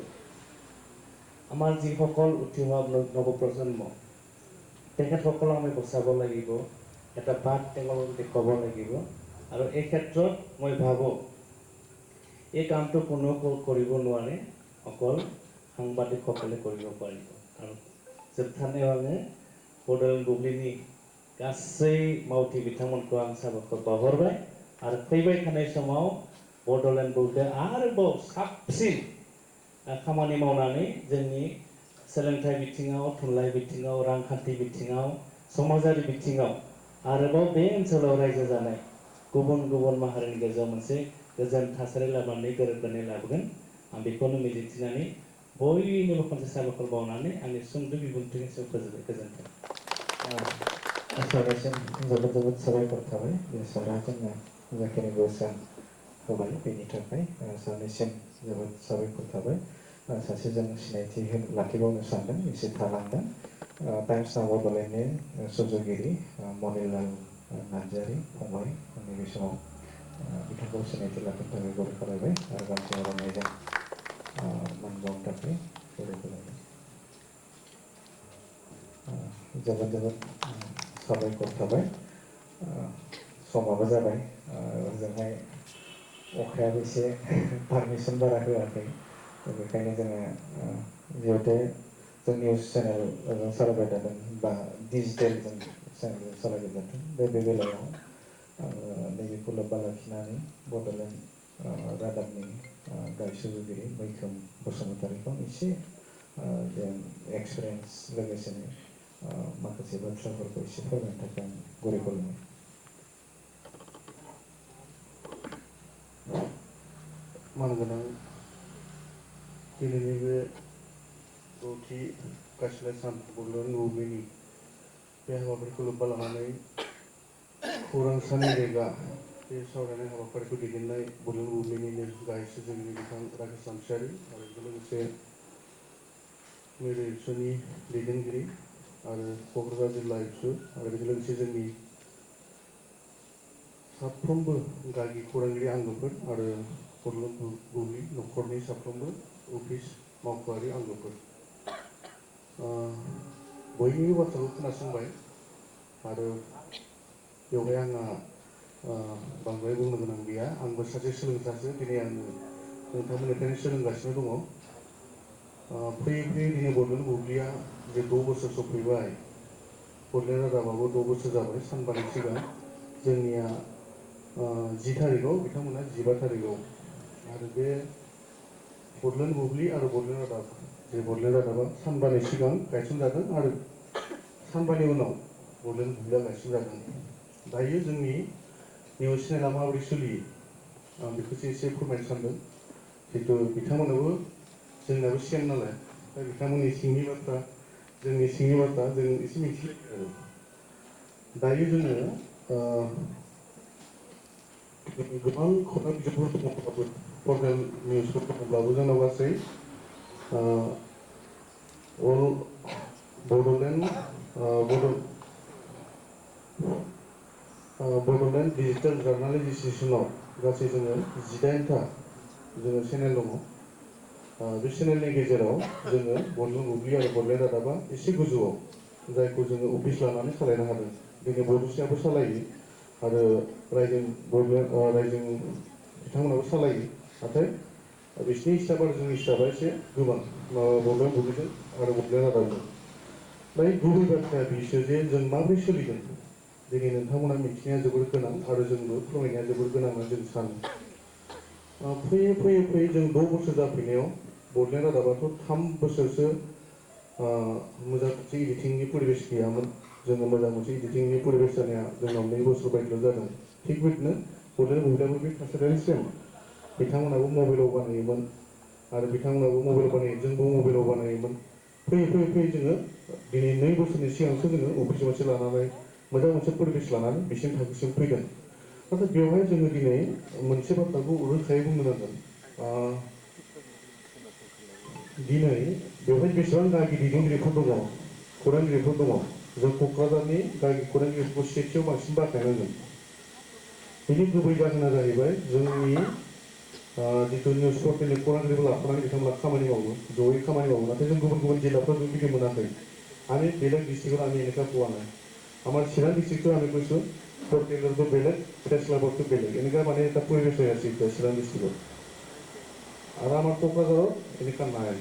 আমাৰ যিসকল উঠি অহা নৱপ্ৰজন্ম তেখেতসকলক আমি বচাব লাগিব এটা বাট তেওঁলোকক দেখুৱাব লাগিব আৰু এই ক্ষেত্ৰত মই ভাবোঁ এই কামটো কোনেও কৰিব নোৱাৰে অকল সাংবাদিকসকলে কৰিব পাৰিব আৰু जोबथारनायाव आङो बड'लेण्ड बुब्लिनि गासै मावथि बिथांमोनखौ आं साबायखर बावहरबाय आरो फैबाय थानाय समाव बड'लेण्ड बुब्लिया आरोबाव साबसिन खामानि मावनानै जोंनि सोलोंथाइ बिथिङाव थुनलाइ बिथिङाव रांखान्थि बिथिङाव समाजारि बिथिङाव आरोबाव बे ओनसोलाव रायजो जानाय गुबुन गुबुन माहारिनि गेजेराव मोनसे गोजोन थासारि लाबोनानै गोरोबलायनाय लाबोगोन आं बेखौनो मिजिंथिनानै बयनिबो खनसे साबायखर बावनानै आंनि सुंद' बिबुंथिनि सायाव फोजोबबाय गोजोन्थों। सारासिम जोबोद जोबोद साबायखर थाबाय बे सारा जोंनो जाखिनि बोसोन होबाय बेनि थाखाय सानैसिम जोबोद साबायखर थाबाय सासे जों सिनायथि लाखिबावनो सानदों एसे थालांदों टाइम्स नाव बड'लेण्डनि सुजुगिरि मनिलाल नार्जारि फंबाय नैबे समाव बिथांखौ सिनायथि लाखिनो थाखाय गुरै खालामबाय आरो गांसे आर'नाइजों मान बावनो थाखाय गुरै खालामबाय जोबोद जोबोद साबायखर थाबाय समाबो जाबाय ओजोंहाय अखायाबो एसे पारमिसन बारा होआखै बेखायनो जोङो जिहेथु जों निउस चेनेल सालायबाय थादों बा डिजिटेलजों चेनेल सालायबाय थादों बे बेलायाव नैबेखौ लोब्बा लाखिनानै बड'लेण्ड रादाबनि गाहाय सुजुगिरि मैखोम बसुमतारीखौ एसे जों एक्सपिरियेन्स लोगोसेनो माखासे बाथ्राफोरखौ एसे फोरमायनो थाखाय आं गुरै खालामो मानगोनां दिनैनि बे 6थि गासिलाय सान बड'लेण्ड बुब्लिनि बे हाबाफारिखौ लोब्बा लानानै खौरां सान रेगा बे सावरायनाय हाबाफारिखौ दैदेननाय बड'लेण्ड बुब्लिनिनो गाहाय सुजुगिरि बिथां राकेश सानसारि आरो बेजों लोगोसे मेरु एबसुनि दैदेनगिरि आरो क'क्राझार जिल्ला एबसु आरो बेजों लोगोसे जोंनि साफ्रोमबो गागि खौरांगिरि आंगोफोर आरो बड'लेण्ड बुब्लि न'खरनि साफ्रोमबो अफिस मावख'आरि आंगोफोर बयनिबो बाथ्राखौ खोनासंबाय आरो बेवहाय आंहा बांद्राय बुंनो गोनां गैया आंबो सासे सोलोंसासो दिनै आङो नोंथांमोननिफ्रायनो सोलोंगासिनो दङ फैयै फैयै दिनै बड'लेण्ड बुब्लिया जे 6 बोसोर सफैबाय बड'लेण्ड रादाबाबो 6 बोसोर जाबाय सानबानि सिगां जोंनिया 10 थारिखआव बिथांमोना 15 थारिखआव आरो बे बड'लेण्ड बुब्लि आरो बड'लेण्ड रादाब जे बड'लेण्ड रादाबा सानबानि सिगां गायसनजादों आरो सानबानि उनाव बड'लेण्ड बुब्लिया गायसनजादों दायो जोंनि निउस चेनेला माबोरै सोलियो आं बेखौसो एसे फोरमायनो सानदों जिहेतु बिथांमोनाबो जोंनाबो सेम नालाय दा बिथांमोननि सिंनि बाथ्रा जोंनि सिंनि बाथ्रा जों एसे मिथियो आरो दायो जोङो गोबां खौरां बिजोंफोर दङब्लाबो पर्टेल निउसफोर दङब्लाबो जोंनाव गासै अल बड'लेण्ड डिजिटेल जार्नालाइजेसनाव गासै जोङो 18टा जोङो चेनेल दङ बे चेनेलनि गेजेराव जोङो बड'लेण्ड बुब्लि आरो बड'लेण्ड रादाबा एसे गोजौआव जायखौ जोङो अफिस लानानै सालायनो हादों दिनै बड'सायाबो सालायो आरो रायजों बिथांमोनाबो सालायो नाथाय बिसिनि हिसाब आरो जोंनि हिसाबा एसे गोबां बड'लेण्ड बुब्लिजों आरो बड'लेण्ड रादाबजों दायो गुबै बाथ्राया बिसो जे जों माबोरै सोलिदों दिनै नोंथांमोना मिथिनाया जोबोर गोनां आरो जोंबो फोरमायनाया जोबोर गोनां होनना जों सानो फैयै फैयै फैयै जों 6 बोसोर जाफैनायाव बड'लेण्ड रादाबाथ' 3 बोसोरसो मोजां मोनसे एडिटिंनि परिबेस गैयामोन जोङो मोजां मोनसे एडिटिंनि परिबेस जानाया जोंनाव 2 बोसोर बायदिल' जादों थिग बिदिनो बड'लेण्ड बुब्लियाबो बे थासारियानो सेम बिथांमोनाबो मबाइलाव बानायोमोन आरो बिथांमोनाबो मबाइल बानायो जोंबो मबाइलाव बानायोमोन फैयै फैयै फैयै जोङो दिनै 2 बोसोरनि सिगांसो जोङो अफिस मोनसे लानानै मोजां मोनसे परिबेस लानानै बिसिम थाखोसिम फैदों नाथाय बेवहाय जोङो दिनै मोनसे बाथ्राखौ रोखायै बुंनो नांगोन दिनै बेवहाय बेसेबां गागि दैदेनगिरिफोर दङ खौरांगिरिफोर दङ जों क'क्राझारनि गागि खौरांगिरिफोरखौ सेथियाव बांसिन बाख्नायनांगोन बेनि गुबै जाहोना जाहैबाय जोंनि जितु निउस पर्टेलनि खौरांगिरिखौ लाफानानै बिथांमोना खामानि मावो जयै खामानि मावो नाथाय जों गुबुन गुबुन जिल्लाफ्राव जों बिदि मोनाखै আমি বেলেগ ডিস্ট্রিক্টত আমি এনেকুৱা পোৱা নাই আমাৰ চিৰাং ডিস্ট্ৰিক্টটো আমি কৈছোঁ पर्टेलरबो बेलेग प्रेस क्लाबरबो बेलेग এনেকুৱা মানে এটা পৰিৱেশ হৈ আছে এতিয়া চিৰাং ডিস্ট্ৰিক্টত আৰু আমাৰ কোকৰাঝাৰত এনেকুৱা নাই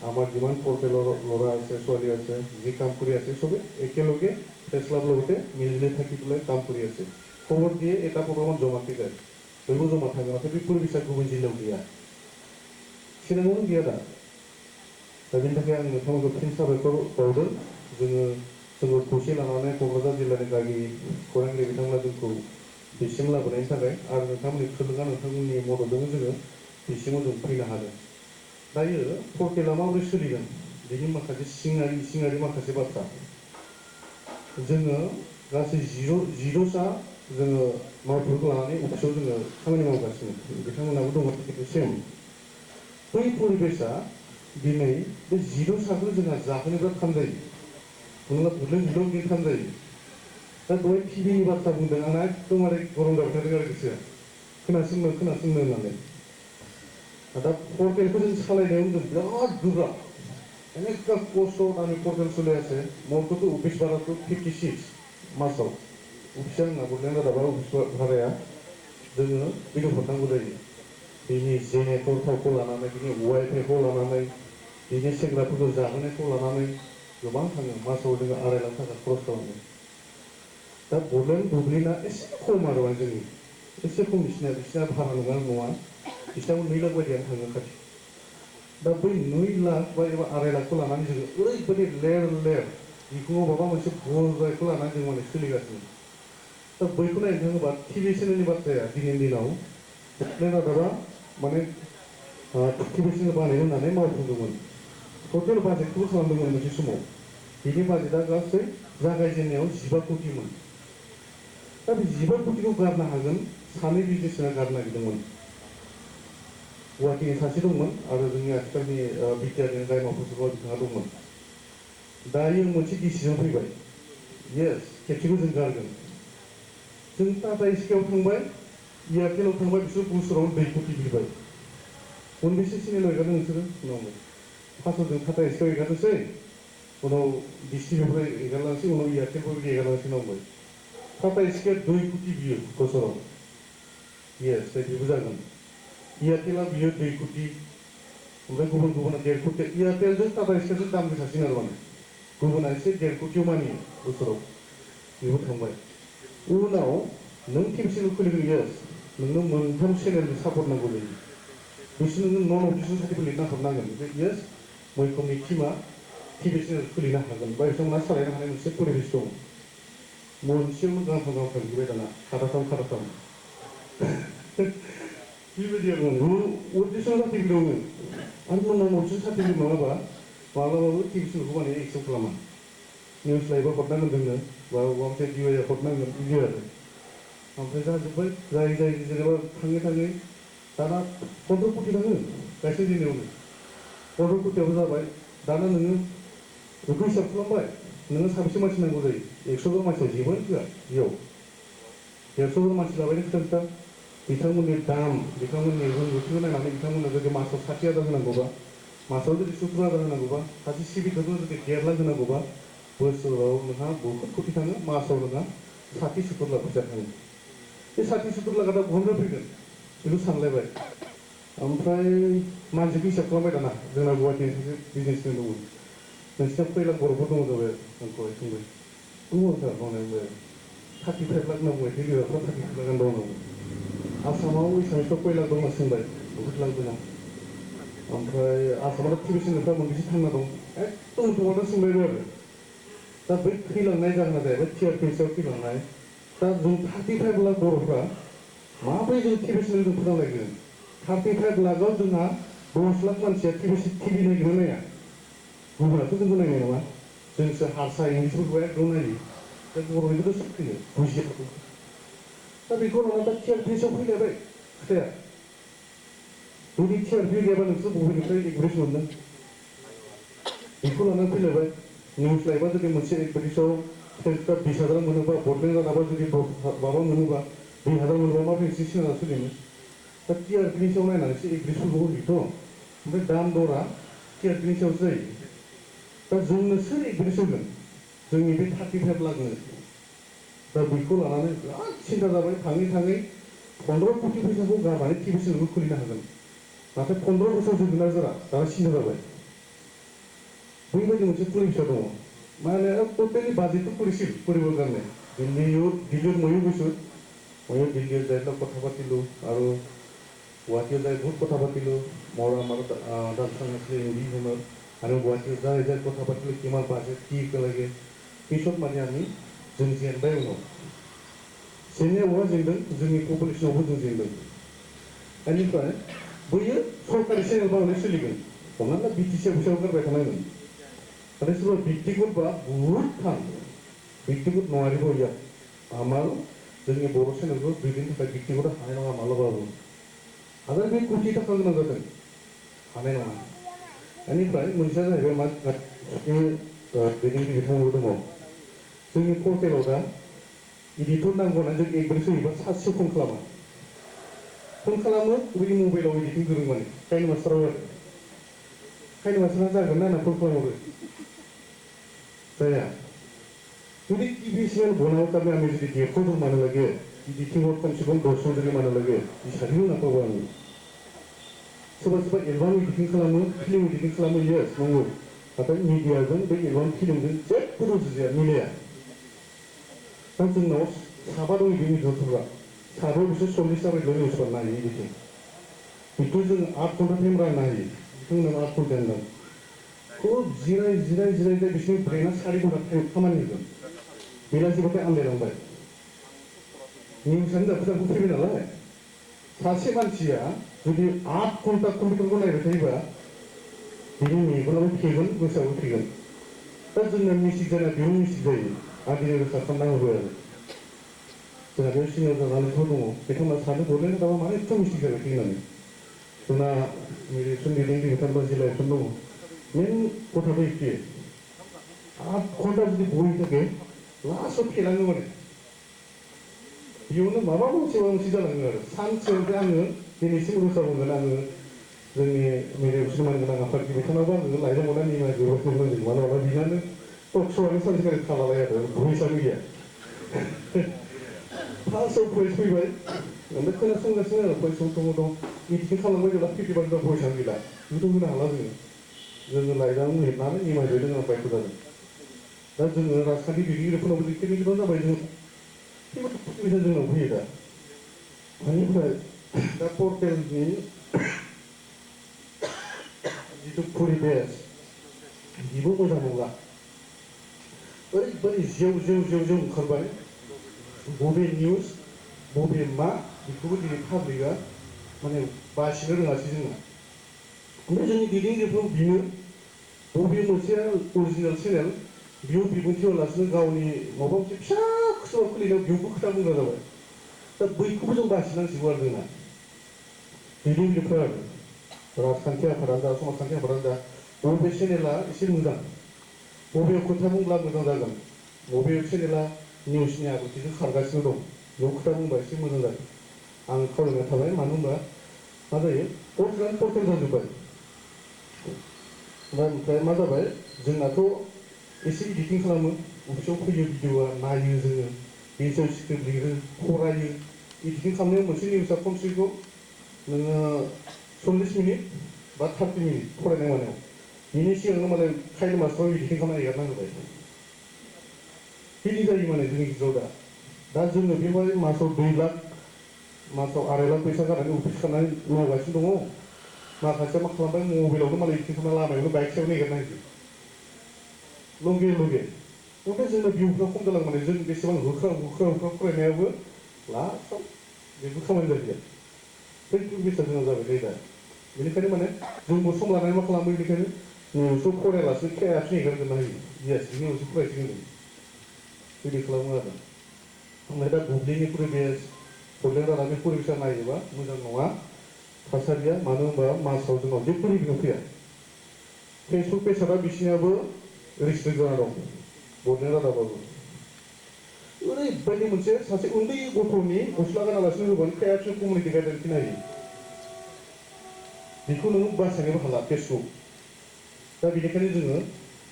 আমাৰ যিমান पर्टेলৰ ল'ৰা আছে ছোৱালী আছে যি কাম কৰি আছে চবে একেলগে প্ৰেছ ক্লাবৰ লগতে মিলি থাকি পেলাই কাম কৰি আছে খবৰ দিয়ে এটা প্ৰগ্ৰামত জমাকে যায় बयबो जमा थाङो नाथाय बे परिबेसा गुबुन जिल्लायाव गैया चिराङावनो गैया दा बेनि थाखाय आं नोंथांमोनखौ फिन साबायखर बावदों जोङो खौसे लानानै क'क्राझार जिल्लानि गागि खौरांगिरि बिथांमोना जोंखौ बिसिम लाबोनायनि थाखाय आरो नोंथांमोननि थुलुंगा नोंथांमोननि मददजों जोङो बिसिमाव जों फैनो हादों दायो पर्टेला माबोरै सोलिगोन बिनि माखासे इसिङारि माखासे बाथ्रा जोङो गासै जिद'सा जोङो मावथ'फोरखौ लानानै अफिसाव जोङो खामानि मावगासिनो बिथांमोनाबो दङ सेम बै परिबेसा दिनै बे जिद'साखौ जोंहा जाहोनोब्ला थान जायो नङाब्ला बुदों बुदों थान जायो दा दहाय टिभिनि बाथ्रा बुंदों आंना एकदमबारे गरम जाबाय थादों आरो गोसोआ खोनासंनो होननानै दा पर्टेलखौ जों सालायनायाव जों बिराद गोब्राब अनेक खस्थ' आंनि पर्टेल सोलियासै मरखौथ' अफिस भाराथ' 56 मासाव अफिसा आंना बडलेण्ड रादाबा अफिस भाराया जोङो बिदि हरनांगौ जायो बिनि जेनेरेटर थावखौ लानानै बिनि वाइफाइखौ लानानै बिनि सेंग्राफोरखौ जाहोनायखौ लानानै गोबां थाङो मासाव जोङो 2.5 लाख थाखा खरस खालामो दा बडलेण्ड बुब्लिना एसे खम आरो जोंनि एसे खम बिसिना भारा नङा बिसिनाबो 2 लाख बायदियानो थाङो खाथि दा बै 2 लाख बा एबा 2.5 लाखखौ लानानै जोङो ओरैबायदि लेर बिखुङाव माबा मोनसे बरजायखौ लानानै जों माने सोलिगासिनो दा बैखौ नायनो थाङोबा टिभि चेनेलनि बाथ्राया दिनैनि दिनाव बडलेण्ड रादाबा माने टिभि चेनेल बानायनो होननानै मावफुंदोंमोन टटेल बाजेटखौबो खालामदोंमोन मोनसे समाव बिनि बाजेटआ गासै जागायजेननायाव 15 कोटिमोन दा बे 15 कोटिखौ गारनो हागोन सानै बिजनेसमेना गारनो नागिरदोंमोन गुवाहाटीनि सासे दंमोन आरो जोंनि आथिखालनि बिटिआरनि गायमा फसलआव बिथाङा दंमोन दायो मोनसे डिसिजन फैबाय येस खेबसेखौ जों गारगोन जों टाटा स्काइआव थांबाय एयारटेलाव थांबाय बिसोर बोसोराव 2 कोटि बिबाय मोनबेसे चेनेल एगारदों नोंसोरो उनाव फार्स्टआव जों टाटा स्काइआव एगारनोसै उनाव डिश टिभिनिफ्राय एगारलांसै उनाव एयारटेलफोर एगारलांसै नांबाय टाटा स्काइआ 2 कोटि बियो बोसोराव येस दा बेबो जागोन एयारटेला बियो 2 कोटि ओमफ्राय गुबुना 1.5 कोटि एयारटेलजों टाटा स्काइजों दाम गोसासिन आरो माने गुबुना एसे 1.5 कोटियाव मानियो बोसोराव बेबो थांबाय उनाव नों टिभि चेनेल खुलिगोन येस नोंनो 3 चेनेलनि सापर्ट नांगौ जायो बिसोर नों नन अफिसियेल सार्टिफिकेट नांथारनांगोन येस मैखोमनि टिमा टिभि चेनेल खुलिनो हागोन बा बिथांमोना सालायनो हानाय मोनसे परिबेस दं मोनसेयावनो गांथाम बिबाय दाना खाथाथाम बेबायदि आरो अफिसियेल सार्टिफिकेट दङ आरो नन अफिसियेल सार्टिफिकेट नङाबा माब्लाबाबो टिभि चेनेलखौ माने एक्सेप्ट खालामा निउस लाइभआ हरनांगोन जोंनो बा माबा मोनसे डिवाइआ हरनांगोन बिदि आरो ओमफ्राय जाजोब्बाय जाय जेनेबा थाङै दाना 15 कोटि थाङो गायसनजेननायावनो 15 कोटियावबो जाबाय दाना नोङो बेखौ हिसाब खालामबाय नोङो साबेसे मानसि नांगौ जायो 100 जन मानसिया जेबोआनो थोआ बेयाव 150 जन मानसि लाबायनो खोथा बिथांमोननि दाम बिथांमोननि रोंगौथिखौ नायनानै बिथांमोननो जुदि मासाव 60,000 होनांगौबा मासाव जुदि 70,000 होनांगौबा सासे सिबिखौबो जुदि 1.5 लाख होनांगौबा बोसोराव नोंहा 50 कोटि थाङो मासाव नोंहा 60-70 लाख फैसा थाङो बे 60-70 लाखआ दा बहानिफ्राय फैगोन बेखौ सानलायबाय ओमफ्राय मानसिखौ हिसाब खालामबाय दाना जोंना गुवाहाटीनि सासे बिजनेसमेन दंमोन नोंसिना खय लाख बर'फोर दङ जाबाय आंखौहाय सोंबाय दङ सार दंनाया 35 लाख नांगौ दिल्लीफ्रा 35 लाखआनो दं नांगौ आसामाव एसामिसफ्रा खय लाख दं होनना सोंबाय 50 लाख दङ ओमफ्राय आसामाव टिभि चेनेलफ्रा मोनबेसे थांना दं एकदम दंबानो सोंलायबाय आरो दा बै थैलांनाय जाहोना जाहैबाय टिआरपिएसआव थैलांनाय दा जों 35 लाख बर'फ्रा माबोरै जों टिभि चेनेलजों फोथांलायगोन 35 लाखआव जोंहा 10 लाख मानसिया टिभि नायगोन नाया गुबुनाथ' जोंखौ नायनाय नङा जोंसो हारसा इंलिसफोरखौ एकदम नायो दा बर'निखौथ' सोलियो बुजियाखौ दा बेखौ लानानै दा टिआरपिएसआव फैलायबाय खोथाया जुदि टिआरपि गैयाबा नोंसोर बबेनिफ्राय एडभार्टाइज मोनदों बेखौ लानानै फैलायबाय निउस लाइभआ जुदि मोनसे एडभार्टाइजआव 20,000 मोनोबा बडलेण्ड रादाबा जुदि माबा मोनोबा 2,000 मोनोबा माबोरै एसे सिनारा सोलिनो दा टिआरपिनि सायाव नायनानैसो एडभार्टाइजफोरखौ होयोथ' ओमफ्राय दाम दरा टिआरपिनि सायावसो जायो दा जोंनो सोर एडभार्टाइज होगोन जोंनि बे 35 लाखनो दा बेखौ लानानै बिराद सिन्था जाबाय थाङै 15 कोटि फैसाखौ गारनानै टिभि चेनेलखौ खुलिनो हागोन नाथाय 15 बोसोर जोगोन ना जोरा दाना सिन्था जाबाय बैबायदि मोनसे परिबेसा दङ माने टटेलि बाजेटखौ করেছিল পরিবর্তন দিল্লীর ময়ূর গৈছোঁ ময়ূর দিল্লীত যাই কথা পাতিলোঁ আৰু গুৱাহাটীত যাই বহুত কথা পাতিলোঁ মোৰ আমাৰ ডান্সাৰ নাছিলে ইংলিছ সময়ত আৰু গুৱাহাটীত যাই কথা পাতিলোঁ কিমান বাজেট কি লাগে পিছত মানে আমি जों जेनबाय उनाव जेंनायाव जेंदों जोंनि पपुलेसनावबो जों जेंदों बेनिफ्राय बैयो सरकारि चेनेल बानायनाय सोलिगोन हमना ला बिटिसिआव फैसाखौ गारबाय थानांगोन नाथाय सोरबा व्यक्तिगत बा बुहुत थान व्यक्तिगत नङारि बया आमार जोंनि बर' चेनेलखौ दैदेननो थाखाय व्यक्तिगत हानाय नङा मालाबाबो हाजार बे कोटि थाखा गोनां जादों हानाय नङा बेनिफ्राय मोनसेया जाहैबाय मा दैदेनगिरि बिथांमोनबो दङ जोंनि पर्टेलाव दा इडिटर नांगौ होननानै जों एकबारसो होयोबा सासे फन खालामो बिदि मबाइलाव इडिटिं गोरों माने खायनो मास्टाराव आरो खायनो मास्टारा जागोन ना होनना फन खालामहरो जाया जुदि टिभि चेनेल बनाओ तब हमें यदि देखो तो माने लगे इडिटिंग और कम से कम 200 जगह माने लगे इसारियो ना पाबो आं सोरबा सोरबा एलबाम इडिटिं खालामो फिल्म इडिटिं खालामो यस नंगौ नाथाय मिडियाजों बे एलबाम फिल्मजों जेबो रुजुजाया मिलाया दा जोंनाव साबा दं बिदि इडिटरफ्रा साबायाव बिसोर 40 जाबायल' निउस बानायनो हायो इडिटिं बेखौ जों 8 घन्टा टाइम राननो हायो बिथांमोना 8 घन्टा होनदों खुब जिराय बिसोरनि ब्रेना 4 घन्टा टाइम खामानि होगोन बेलासिबाथाय आन्दायलांबाय निउसानो जाखो फैबाय नालाय सासे मानसिया जुदि 8 घन्टा कम्पिउटारखौ नायबाय थायोबा बिनि मेगनाबो फेगोन गोसोआबो फेगोन दा जोंना मिस्टेक जानाया बेयाव मिस्टेक जायो आं दिनै रोखा खालामना होबाय आरो जोंहा बेयाव सिनियर जार्नालिस्टफोर दङ बिथांमोना सानो बड'लेण्ड रादाबा मानो एथ' मिस्टेक जाबाय होननानै जोंना मिडिसन दैदेनगिरि बिथांमोन जिल्ला बिथां दङ मेन खोथाबो एखे 8 घन्टा जुदि बहि थाके लास्टआव फेलाङो माने बेयावनो माबा मोनसे जालाङो आरो सानसेयावनो आङो दिनैसिम रोखा बुंगोन आङो जोंनि मिडियायाव मान गोनां आफादगिरि बिथाङाबो आङो लाइजाम हरनानै निमाहा बिहरदोंमोन मानो बिनानो टकश'आनो सानसेखालि थालालाय आरो भुइसानो गैया फार्स्टआव भइस फैबाय ओमफ्राय खोनासंगासिनो आरो भइस दं इडिटिं खालामबाय जेब्ला 50% भइसानो गैला बेखौथ' होनो हाला जोङो लाइजाम लिरनानै निमाहा बिहरदों आं बायख' जादों दा जोङो राजखान्थि दैदेनगिरिफोरनावबो दैदेनगिरिफोर जाबाय जों फैसा जोंनाव फैयो दा बेनिफ्राय दा पर्टेलनि जिथु परिबेस बेबो मोजां नंला ओरैबायदि जेव ओंखारबाय बबे निउस बबे मा बेखौबो दिनै पाब्लिकआ माने बासिनो रोङासै जोङो ओमफ्राय जोंनि दैदेनगिरिफोरखौ बिनो बबे मोनसेया अरिजिनेल चेनेल बेयाव बिबुंथि होआलासिनो गावनि माबा मोनसे फिसा खुसुमा खुलिनायाव बेयावबो खोथा बुंग्रा जाबाय दा बैखौबो जों बासिनांसिगौ आरो जोंना दैदेनगिरिफोरा आरो राजखान्थि आफादानो जा समाजखान्थि आफादानो जा बबे चेनेला एसे मोजां बबेयाव खोथा बुंब्ला मोजां जागोन बबे चेनेला निउसनि आब्रुथिजों खारगासिनो दं बेयाव खोथा बुंबा एसे मोजां जागोन आं खावलायनाय थाबाय मानो होनबा मा जायो पर्टेल जाजोब्बाय ओमफ्राय मा जाबाय जोंनाथ' एसे इडिटिं खालामो अफिसाव फैयो भिडिअआ नायो जोङो बेनि सायाव स्क्रिप्ट लिरो फरायो इडिटिं खालामनायाव मोनसे निउसआ खमसे खम नोङो 40 मिनिट बा 30 मिनिट फरायनाय मानायाव बिनि सिगांनो माने खायनो मास्टाराव इडिटिं खालामना एगारना होबाय बिदि जायो माने जोंनि गेजेराव दा जोङो बेवहाय मासाव 2 लाख मासाव 2.5 लाख फैसा गारनानै अफिस खालामनानै मावगासिनो दङ माखासेया मा खालामबाय मबाइलावनो मालाय इडिटिं खालामना लामायावनो बाइक सायावनो एगारना होयो लगे ओमफ्राय जोंना भिउफ्रा खम जालां माने जों बेसेबां होख्राव फरायनायाबो लास्टआव जेबो खामानि जालिया बैफोर बेसाद जोंनाव जाबाय दा बेनिखायनो माने जोंबो सम लानानै मा खालामो बेनिखायनो निउसखौ फरायालासिनो खेयालासिनो एगारगोन होयो इएस बिनि उनावसो फरायसिगोन बिदि खालामो आरो ओमफ्राय दा बुब्लिनि परिबेस बड'लेण्ड रादाबनि परिबेसा नायोबा मोजां नङा थासारिया मानो होनबा मासाव जोंनाव जेबो रिभिउ फैया फेसबुक पेजआ बिसिनाबो रेस्ट्रिक्ट जाना दं बड'लेण्ड रादाबाबो ओरैबायदि मोनसे सासे उन्दै गथ'नि गस्ला गानालासिनो होबानो खेबसेनो कमिउनिटि गाइडलाइन खिन्थायो बेखौ नों बासायनोबो हाला फेसबुक दा बेनिखायनो जोङो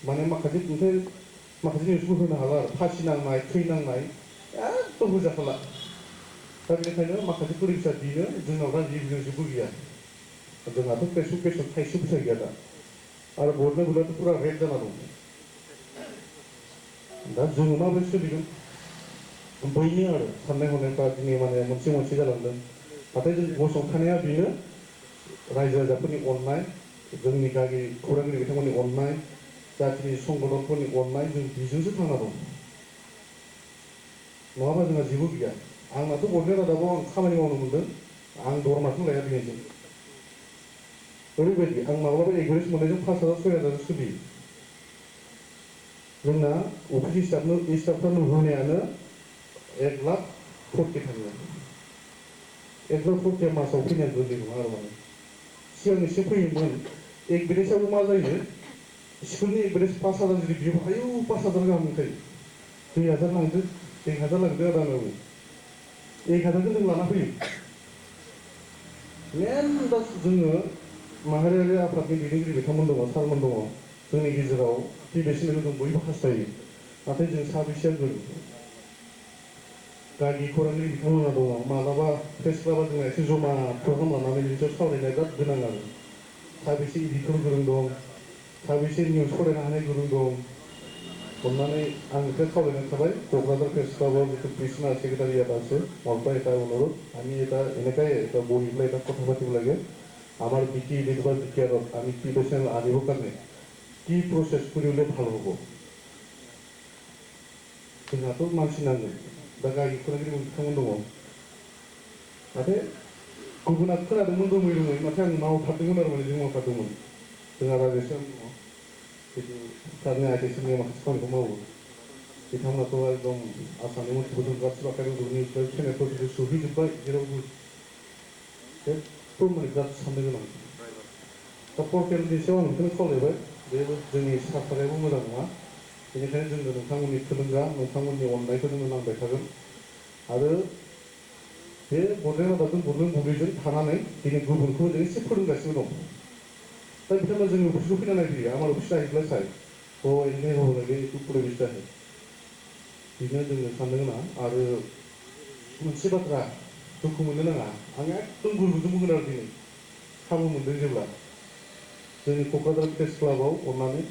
माने माखासे निउसबो होनो हाला आरो फासि नांनाय थैनांनाय एकदम होजाखाला दा बेनिखायनो माखासे परिबेसा बेनो जोंनाव दा जेबो गैया जोंहाथ' फेसबुक पेजआव थाइसे फैसा गैया दा आरो बड'लेण्ड फुरा रेड जाना दं दा जोङो माबोरै सोलिगोन बैनो आरो साननाय हनायफ्रा दिनै माने मोनसे जालांदों नाथाय जों गसंथानाया बेनो रायजो राजाफोरनि अननाय जोंनि गागि खौरांगिरि बिथांमोननि अननाय जातिनि संगठनफोरनि अननाय जों बेजोंसो थांना दं नङाबा जोंहा जेबो गैया आंनाथ' बरपेटा रादाबाव आं खामानि मावनो मोनदों आं दरमाखौ लाया दिनैसिम ओरैबायदि आं माब्लाबा एभारेज मोननायजों 5,000 6,000 सोलियो जोंना अफिस स्टाफफोरनो होनायानो 1,40,000 थाङो 1,40,000 मासाव फैनाया गोरलै नङा आरो माने सिगां एसे फैयोमोन एभारेजआवबो मा जायो स्कुलनि एभारेज 5,000 जुदि बियो आयौ 5,000 गाहाम मोनखायो 2,000 लांदो 1,000 लांदो आदानावबो 1,000खौ जों लाना फैयो मेन जोङो माहारियारि आफादनि दैदेनगिरि बिथांमोन दङ सारमोन दङ जोंनि गेजेराव टिभेसिनखौ जों बयबो हास्थायो नाथाय जों साबेसेया गोरों गागि खौरांगिरि बिथांमोना दङ मालाबा प्रेस क्लाबा जोंना एसे जमा प्रग्राम लानानै बिसोर सावरायनाया बिराद गोनां आरो साबेसे इडिटर गोरों दं साबेसे निउस फरायनो हानाय गोरों दं अन्नानै आं बेखौ खावलायनाय थाबाय क'क्राझार प्रेस क्लाबाव जितु कृष्णा सेक्रेटारिया আছে অল্প এটা অনুরোধ আমি এটা এনেকাই এটা বহি পেলাই এটা কথা পাতিব লাগে আমার বিকি ইডিটর বিকিআরত আমি টিভেশন আনিব কাৰণে কি প্ৰচেছ কৰিলে ভাল হ'ব जोंहाथ' मानसि नांगोन दा गागि खौरांगिरि बिथांमोन दङ नाथाय गुबुना खोनादोंमोन दमै दमै नाथाय आं मावथारदोंमोन आरो माने जों मावथारदोंमोन जोंहा राजेशन दङ जितु सारनि आइटेसननि माखासे खामानिखौ मावो बिथांमोनाथ' एकदम आसामनि मन्थ्रिफोरजों गासिबो आखाइ दं निउसफोर चेनेलफोर जितु सहैजोब्बाय जेरावबो एकदम माने बिराद साननो गोनां दा पर्टेलनि सायाव आं बेखौनो खावलायबाय बे जोंनि साफारियाबो मोजां नङा बेनिखायनो जोंनो नोंथांमोननि थुलुंगा नोंथांमोननि अननायखौ जोंनो नांबाय थागोन आरो बे बडलेण्ड रादाबजों बडलेण्ड बुब्लिजों थानानै दिनै गुबुनखौ जों एसे फोरोंगासिनो दं दा बिथांमोना जोंनि अफिसखौ फैना नायफैयो আমার অফিস नायहैब्ला सार ও এখানে হলো बे परिबेश जाहे बिदिनो जोंनो साननो गोनां आरो मोनसे बाथ्रा दुखु मोननो नाङा आं एकदम गुरबुजों बुंगोन आरो दिनै खाबु मोनदों जेब्ला जोंनि क'क्राझार प्रेस क्लाबाव अननानै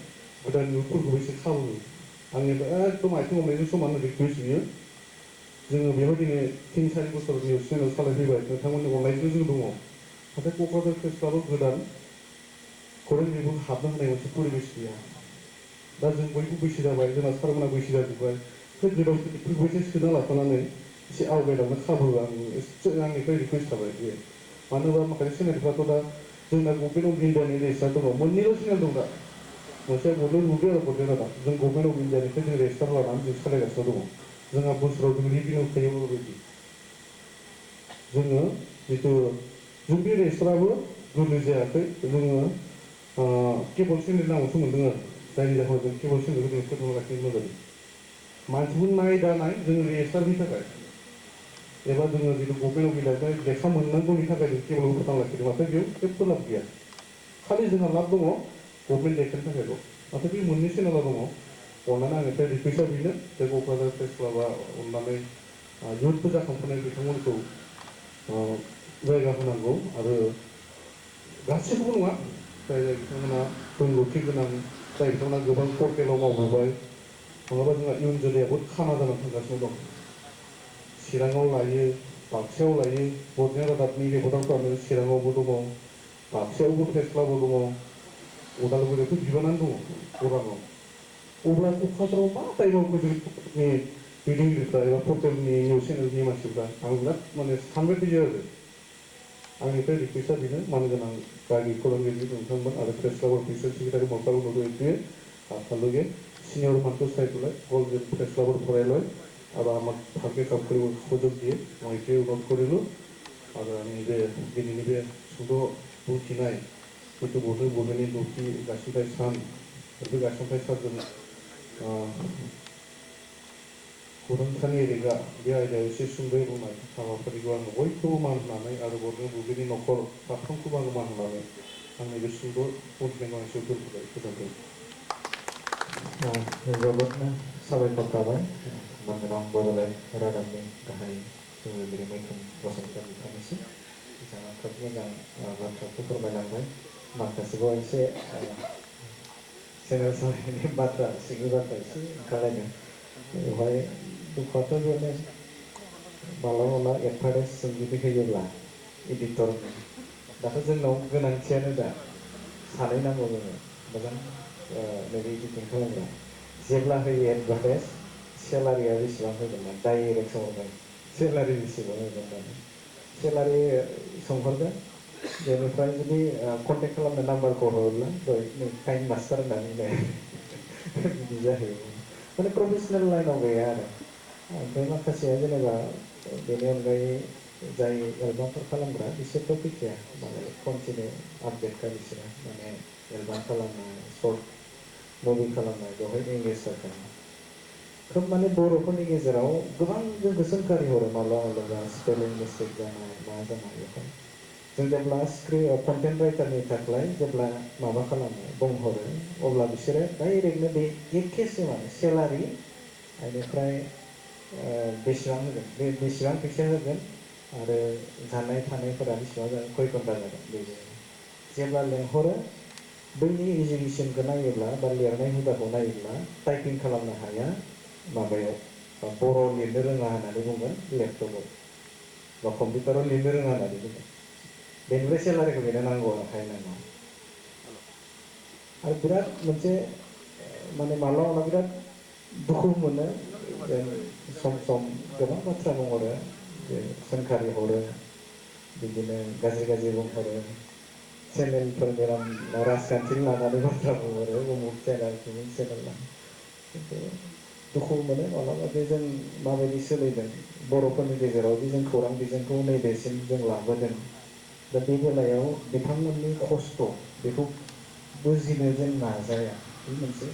गोदान निउसफोरखौबो एसे खाबु आंनिफ्राय एकदम आथिं हमनायजों समान रिकुवेस्ट बियो जोङो बेयाव दिनै 3-4 बोसोर निउस चेनेल सालायफैबाय नोंथांमोननि अननायजों जों दङ नाथाय क'क्राझार प्रेस क्लाबाव गोदान खौरांगिरिखौ हाबनो होनाय मोनसे परिबेश गैया दा जों बयबो बैसो जाबाय जोंना सारमोना बैसो जाजोब्बाय बे गोदाव सोरावफोरखौ एसे सोना लाफानानै एसे आवगायलांनो खाबु आंनिफ्राय रिकुवेस्ट थाबाय बे मानो होनबा माखासे चेनेलफ्राथ' दा जोंना गभर्नमेन्ट अफ इन्डियानि रेजिस्टार दङ मोननैल' चेनेल दं दा मोनसे बडलेण्ड बुब्लि आरो बडलेण्ड रादाब जों गभर्नमेन्ट अफ इन्डियानिफ्राय जों रेजिस्टार लानानै जों सालायगासिनो दङ जोंहा बोसोराव जों रिभिनिउ फैयो अलरेडि जोङो जितु जों बे रेजिस्टाराबो गोरलै जायाखै जोङो केबल चेनेल नामावसो मोनदों आरो जायनि जाहोनाव जों केबल चेनेलखौ जों फोथांना लाखिनो मोजां मानसिफोर नाय दा नाय जों रेजिस्टारनि थाखाय एबा जोङो जितु गभर्नमेन्ट अफ इन्डियानिफ्राय लेखा मोननांगौनि थाखाय जों केबलखौ फोथांना लाखिदों नाथाय बेयाव जेबो लाब गैया खालि जोंहा लाब दङ गभर्नमेन्ट लेखानि थाखायल' नाथाय बे मोननै चेनेला दङ अन्नानै आंनिफ्राय रिकुवेस्टआ बेनो जे क'क्राझार प्रेस क्लाबा अन्नानै इयुनफोर जाखांफुनाय बिथांमोनखौ जायगा होनांगौ आरो गासैखौबो नङा जाय जाय बिथांमोना रोंगौथि गोनां जाय बिथांमोना गोबां पर्टेलाव मावबोबाय नङाबा जोंहा इयुन जोलैया बहुद खाना जानानै थांगासिनो दं चिराङाव लायो बाक्सायाव लायो बडलेण्ड रादाबनि रिपर्टारफ्रानो चिराङावबो दङ बाक्सायावबो प्रेस क्लाबाव दङ उदालगुरियावथ' बिबानानो दङ गौराङाव अब्ला क'क्राझाराव मा टाइमाव जोंनि दैदेनगिरिफ्रा एबा पर्टेलनि निउस चेनेलनि मानसिफ्रा आं बिराद माने सानबाय फैयो आरो आंनिफ्राय रिकुवेस्टआ बेनो मान गोनां गागि खौरांगिरि नोंथांमोन आरो प्रेस क्लाब अफिसार सेक्रेटारि মহোদয় অনুরোধে আপনাদেরকে সিনিয়র মানুষ চাইলে গোল্ডেন প্রেস ক্লাবৰ পৰাই লয় আৰু আমাক ভালকৈ কাম কৰিব সুযোগ দিয়ে মই এইটোৱে অনুৰোধ কৰিলোঁ আৰু আমি যে দিনैनि बे सुंद' बुंथिनाय जितु बड'लेण्डनि 9थि गायसनथाय सान बे गायसनथाय सानजों खौरां साननि एरिया बे आयदायाव एसे सुंद'यै बुंनाय हाबाफारिखौ आं बयखौबो मान होनानै आरो बड'लेण्ड बुब्लिनि न'खर साफ्रोमखौबो आं मान होनानै आंनि बे सुंद' बुंथिनायखौ आं एसे दोनथ'बाय गोजोन्थों जोबोदनो साबायखर थाबाय मानगोनां बड'लेण्ड रादाबनि गाहाय जोंनि मैखोम फसंथान बिथांनिसिम बिथाङा खोब मोजां बाथ्राखौ फोरमायलांबाय माखासेखौ एसे चेनेल सालायनायनि बाथ्रा सिंनि बाथ्रा एसे ओंखारलायदों बेवहाय दुखुआथ' बेनो मालाबा मालाबा एडभार्टाइज जों जुदि होयोब्ला एडिटरनि दाथ' जोंनाव गोनांथियानो दा सानै नांगौ जोङो मोजां नैबे एडिटिं खालामग्रा जेब्ला होयो एडभार्टाइज सेलारिया बेसेबां होगोन ना डाइरेक्ट हरगोन सेलारि बेसेबां होगोन होननानै सेलारि सोंहरगोन बेनिफ्राय जुदि कन्टेक्ट खालामनो नाम्बारखौ हरोब्ला नै फाइन मास्टार होननानै बिदि जाहैयो माने प्रफेसनेल लाइनाव गैया आरो ओमफ्राय माखासेया जेनेबा बेनि अनगायै जाय एलबामफोर खालामग्रा बिसोरथ' फैखाया माने कन्टिनिउ आपडेटखा बिसोरो माने एलबाम खालामनाय सर्ट मुभि खालामनाय बेवहाय एंगेज जाखायो खोब माने बर'फोरनि गेजेराव गोबां जोंखौ सोंखारि हरो माब्लाबा माब्लाबा स्पेलिं मिस्टेक जानाय मा जानाय बेखाय जों जेब्ला स्क्रिप्ट कन्टेन्ट राइटारनि थाखाय जेब्ला माबा खालामो बुंहरो अब्ला बिसोरो डाइरेक्टनो बे एखे सेमानो सेलारि बेनिफ्राय बेसेबां होगोन बे बेसेबां फैसा होगोन आरो जानाय थानायफोरा बेसेबां जागोन खय घन्टा जागोन बेजों जेब्ला लेंहरो बैनि इजुकेसनखौ नायोब्ला बा लिरनाय हुदाखौ नायोब्ला टाइपिं खालामनो हाया माबायाव बर' लिरनो रोङा होननानै बुंगोन लेपटपाव बा कम्पिउटाराव लिरनो रोङा होननानै बुंगोन बेनिफ्राय सेलारिखौ बेनो नांगौ आखाय नांगौ आरो बिराद मोनसे माने माब्लाबा माब्लाबा बिराद दुखु मोनो जों सम सम गोबां बाथ्रा बुंहरो जे सोंखारि हरो बिदिनो गाज्रि गाज्रि बुंहरो चेनेलफोरनि राजखान्थि लानानै बाथ्रा बुंहरो उमुक चेनेल तुमुक चेनेल खिन्थु दुखु मोनो माब्लाबा बे जों माबायदि सोलिदों बर'फोरनि गेजेरावदि जों खौरां बिजोंखौ नैबेसिम जों लाबोदों दा बे बेलायाव बिथांमोननि खस्थ' बेखौ बुजिनो जों नाजाया बे मोनसे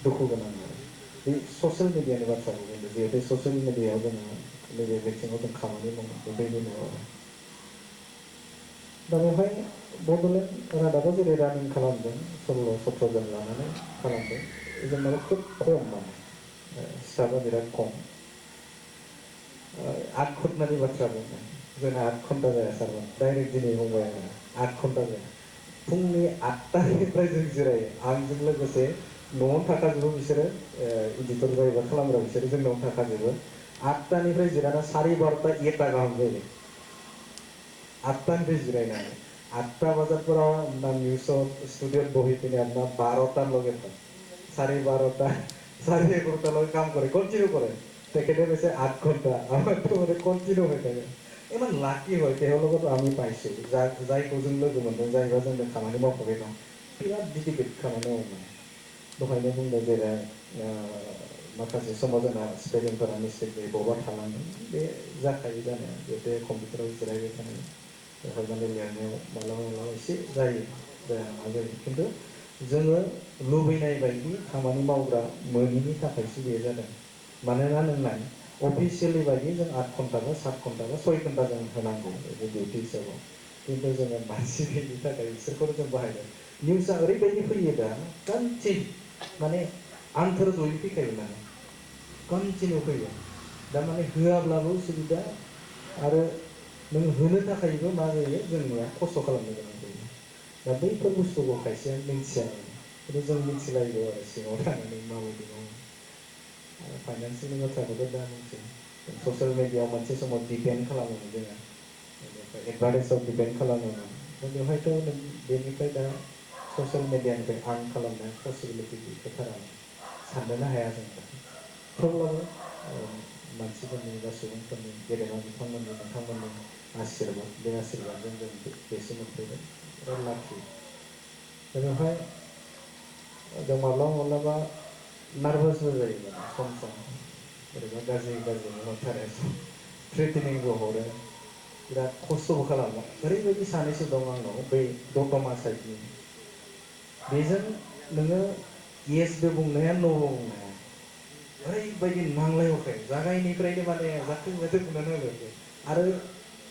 दुखु गोनां आरो बे ससियेल मिडियानि बाथ्राखौ बुंदों जिहेतु ससियेल मिडियायाव जोङो नैबे बिथिङाव जों खामानि मावो बेबायदि नङा दा बेवहाय बड'लेण्ड रादाबा जेरै रानिं खालामदों 16-17 जन लानानै खालामदों जोंनाव खोब खम माने स्टाफा बिराद खम 8 घन्टानि बाथ्रा बुंदों जोंहा 8 घन्टा जाया सारमोन डाइरेक्ट दिनै बुंबाय आङो 8 घन्टा जाया फुंनि 8टानिफ्राय जों जिरायो आंजों लोगोसे न'आवनो थाखाजोबो बिसोरो इडिटर जायोबा खालामग्रा बिसोरो जोंनावनो थाखाजोबो 8टानिफ्राय जिरायना 12:30 1टा गाहाम जायो 8टानिफ्राय जिरायनानै 8टा बाजारफोराव ना निउसाव स्टुडिअ'त বহিপিনে আপনার 12টার লগে 12:30 11:30 কাম করে কন্টিনিউ করে তেখেতে কৈছে 8 ঘন্টা আমাৰতো মানে কন্টিনিউ হৈ থাকে ইমান লাকি হয় তেওঁৰ লগত আমি পাইছোঁ जायखौ जों लोगो मोनदों जायबा जोंनो खामानि मावफाबाय दं बिराद डेडिकेट खामानि मावो माने दहायनो बुंदों जेरै माखासे समाव जोंना स्पेलिंफोरा मिस्टेक जायो बबेबा थालाङो बे जाखायो जानाया जिहेतु कम्पिउटाराव जिरायबाय थानाय बेवहाय माने लिरनायाव माब्लाबा माब्लाबा एसे जायो जाया मा जायो खिन्थु जोङो लुबैनाय बायदि खामानि मावग्रा मोनैनि थाखायसो बे जादों मानोना नोंनाय अफिसियेलि बायदि जों 8 घन्टा बा 7 घन्टा बा 6 घन्टा जों होनांगौ बे डिउटि हिसाबाव खिन्थु जोङो मानसि गैयिनि थाखाय बिसोरखौनो जों बाहायदों निउसआ ओरैबायदि फैयो दा कन्टिनिउ माने आन्थोर जयै फैखायो माने कन्टिनिउ फैयो दा माने होआब्लाबो उसुबिदा आरो नों होनो थाखायबो मा जायो जोंनिया खस्थ' खालामनो गोनां जायो दा बैफोर बुस्थुखौ खायसेया मिथिया खिन्थु जों मिथिलायगौ आरो सिङाव थानानै माबायदि मावो फाइनान्सियेलनि बाथ्राखौथ' दा मिथियो ससियेल मिडियायाव मोनसे समाव डिपेन्ड खालामोमोन जोङो बेनिफ्राय एडभार्टाइजआव डिपेन्ड खालामोमोन दा बेवहायथ' नों बेनिफ्राय दा ससियेल मिडियानिफ्राय आर्न खालामनाय पसिबिलिटि गैखाथारा साननोनो हाया जों दा थेवब्लाबो मानसिफोरनि बा सुबुंफोरनि गेदेमा बिथांमोननि नोंथांमोननि आशीर्बाद बे आशीर्बादजों जों बेसिम मोनफैबाय बिराद लाखि दा बेवहाय जों माब्लाबा माब्लाबा नार्भासबो जायो माने सम सम बोरैबा गाज्रि गाज्रि मोनथारो थ्रेटेनिंबो हरो बिराद खस्थ'बो खालामो ओरैबायदि सानैसो दं आंनाव बै दतमा साइडनि बेजों नोङो येसबो बुंनो हाया न'बो बुंनो हाया ओरैबायदि नांलायहरखायो जागायनिफ्रायनो माने जाथों जाथों बुंनानै होयो आरो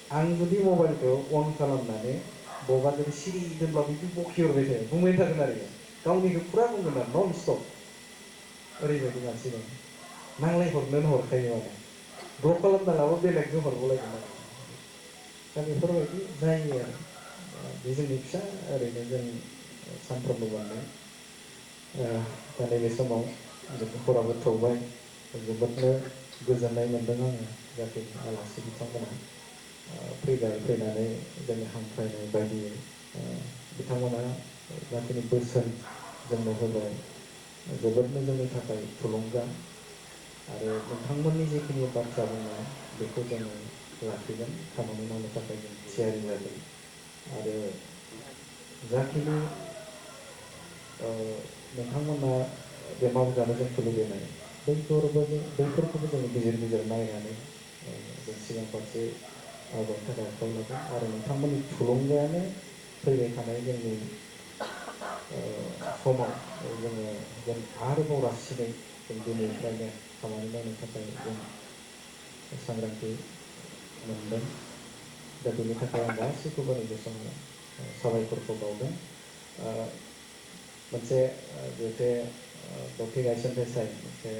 आं जुदि मबाइलखौ अन खालामनानै बबेबा जुदि सिरि दोनब्ला बिदि बखिहरबाय थायो बुंबाय थागोन आरो गावनिखौ फुरा बुंगोन आरो नन स्टप ओरैबायदि मानसि दं नांलायहरनोनो हरखायो माने ब्लक खालामना लाबो बेलेगजों हरबावलायगोन आरो दा बेफोरबायदि जायो आरो बे जोंनि फिसा ओरैनो जों सानफ्रोमबो मोननाय दा नैबे समाव हराबो थौबाय जोबोदनो गोजोननाय मोन्दों आङो जाखिनि आलासि बिथांमोना फैबाय फैनानै जोंनि हांख्रायनाय बायदियै बिथांमोना जाखिनि बोसोन जोंनो होबाय जोबोदनो जोंनि थाखाय थुलुंगा आरो नोंथांमोननि जिखिनि बाथ्रा बुंनाय बेखौ जोङो लाखिगोन खामानि मावनो थाखाय जों थियारि जागोन आरो जाखिनि नोंथांमोना बे मावजानो जोंखौ लुबैनाय बैफोरखौबो जोङो बिजिर नायनानै जों सिगां फारसे आवगायनो थाखाय आखायाव लागोन आरो नोंथांमोननि थुलुंगायानो फैबाय थानाय जोंनि समाव जोङो जों आरोबाव रासिनै जों दिनैनिफ्रायनो खामानि मावनो थाखाय जों सांग्रांथि मोनदों दा बेनि थाखाय आं गासैखौबो नैबे समाव साबायखरखौ बावदों मोनसे जिहेतु दौथि गायसनथाय सान मोनसे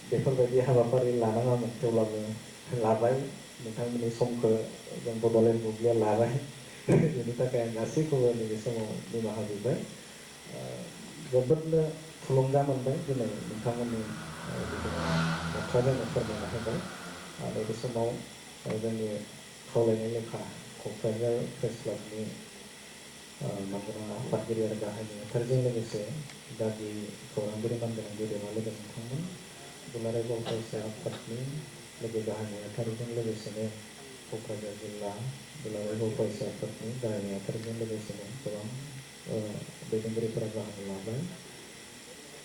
बेफोरबायदि हाबाफारि लानाङामोन थेवब्लाबो लाबाय नोंथांमोननि समखौ जों बड'लेण्ड बुब्लिया लाबाय बेनि थाखाय आं गासैखौबो नैबे समाव निमाहा बिबाय जोबोदनो थुलुंगा मोनबाय दिनै नोंथांमोननि बाथ्राजों फोरमायना होबाय आरो बे समाव जोंनि खावलायनाय लेखा क'क्राझार प्रेस क्लाबनि मानगोनां आफादगिरि आरो गाहाय नेहाथारिजों लोगोसे गागि खौरांगिरि मानगोनां गेदेमा लोगो नोंथांमोन दुलाराय बर' फरायसा आफादनि लोगो गाहाय नेहाथारिजों लोगोसेनो क'क्राझार जिल्ला दुलाराय बर' फरायसा आफादनि गाहाय नेहाथारिजों लोगोसेनो गोबां दैदेनगिरिफोरा बाहागो लाबाय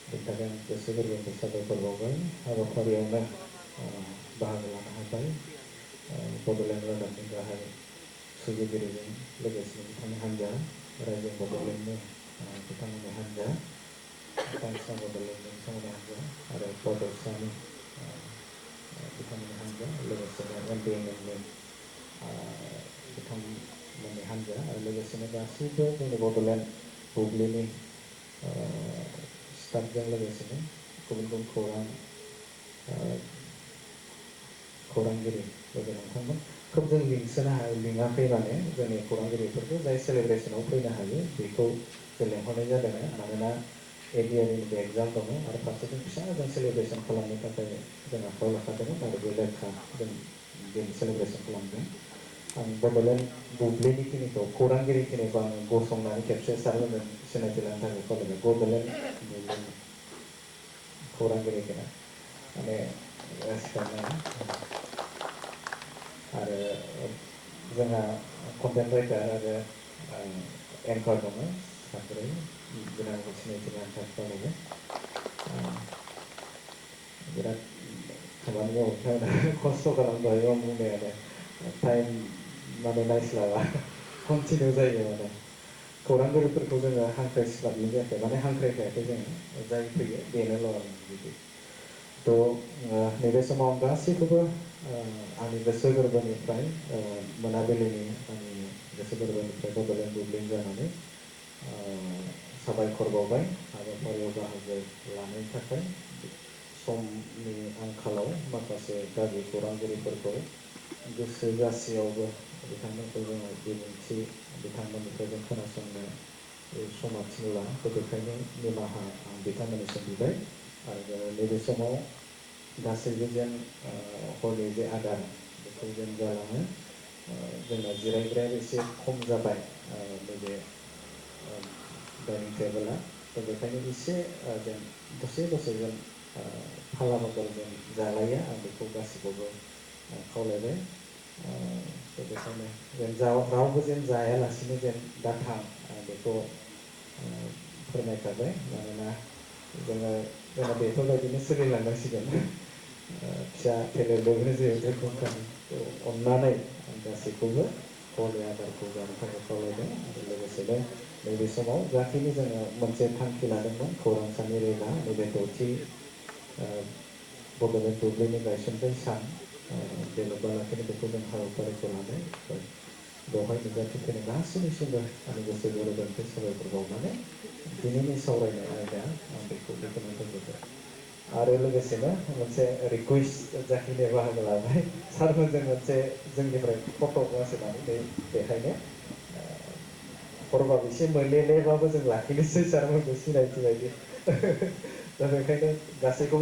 बेनि थाखाय आं गोसो गोरबोनिफ्राय साबायखर बावबाय हाबाफारियावनो बाहागो लानो हाबाय बड'लेण्ड रादाबनि गाहाय सुजुगिरिजों लोगोसे बिथांनि हान्जा रायजो बड'लेण्डनि बिथांमोननि हान्जा टाइम्सना बड'लेण्डनि बिथांमोननि हान्जा आरो बड'सानि बिथांमोननि हान्जा लोगोसेनो NDMA-नि बिथांमोननि हान्जा आरो लोगोसेनो गासैबो जोंनि बड'लेण्ड बुब्लिनि स्टाफजों लोगोसेनो गुबुन गुबुन खौरांगिरि लोगो नोंथांमोन खोब जों लिङाखै माने जोंनि खौरांगिरिफोरखौ जाय सेलेब्रेसनाव फैनो हायो बेखौ जों लेंहरनाय जादों मानोना ADRनि एग्जाम दङ आरो फारसेथिं फिसा जों सेलेब्रेसन खालामनो थाखाय जों आखायाव लाखादोंमोन आरो बे लेखा जों दिन सेलेब्रेसन खालामदों आं बड'लेण्ड बुब्लिनिखिनिखौ खौरांगिरिखिनिखौ आं गसंनानै खेबसे सारमोनजों सिनायथि लानो थाखाय खावलायबाय बड'लेण्ड बुब्लिनि खौरांगिरिखिना माने सिखारनाया आरो जोंहा कन्टेन्ट राइटार आरो एंकर दङ साब्रै बिथांमोनखौ सिनायथि लानो थाखाय खावलायबाय बिराद खामानि मावनो खस्थ' खालामबाय आं बुंनायानो टाइम माने नायस्लाबा कन्टिनिउ जायो माने खौरांगिरिफोरखौ जोङो हांख्रायस्लाबनाय जायाखै माने हांख्रायखायाखै जोङो जाय फैयो बेनोल' बिदि थ' नैबे समाव आं गासैखौबो आंनि गोसो गोरबोनिफ्राय मोनाबिलिनि आंनि गोसो गोरबोनिफ्राय बड'लेण्ड बुब्लिनि जानानै साबायखर बावबाय हाबाफारियाव बाहागो लानायनि थाखाय समनि आंखालाव माखासे गागि खौरांगिरिफोरखौ गोसो जासेयावबो बिथांमोनखौ जोङो बिबुंथि बिथांमोननिफ्राय जों खोनासंनो समा थिनला बेनिखायनो निमाहा आं बिथांमोननिसिम बिबाय आरो नैबे समाव गासैबो जेन हरनि जे आदार बेखौ जेन जालाङो जोंना जिरायग्राया एसे खम जाबाय नैबे डाइनिं टेबोला थ' बेखायनो एसे जेन दसे जों फाला बदल जों जालाया आं बेखौ गासैखौबो खावलायबाय थ' बेखायनो जेन रावबो जेन जायालासिनो जेन दाथां बेखौ फोरमायखाबाय मानोना जोंना बेफोरबायदिनो सोलिलांनांसिगोन फिसा फेदेरदोंनो जिहेतु कम्पानि अननानै आं गासैखौबो हरनि आदारखौ जानो थाखाय खावलायदों आरो लोगोसेनो नैबे समाव जाखिनि जोङो मोनसे थांखि लादोंमोन खौरां साननि रेगा नैबे दौथि बड'लेण्ड बुब्लिनि गायसनथाय सान बे लोब्बा लाखिनो बेखौ जों हाबाफारिखौ लादों बेवहाय नुजाथिफैनाय गासैनिसिमबो आंनि गोसो गोरबोनिफ्राय साबायखर बावनानै दिनैनि सावरायनाय आयदा आं बेखौ बेखौनो फोजोबबाय आरो लोगोसेनो मोनसे रिकुवेस्ट जाखिनि बाहागो लाबाय सारमोनजों मोनसे जोंनिफ्राय फट' बासिनानै बेखायनो हरबाबो एसे मोलेलेबाबो जों लाखिनोसै सारमोनखौ सिनायथि बायदि दा बेखायनो गासैखौबो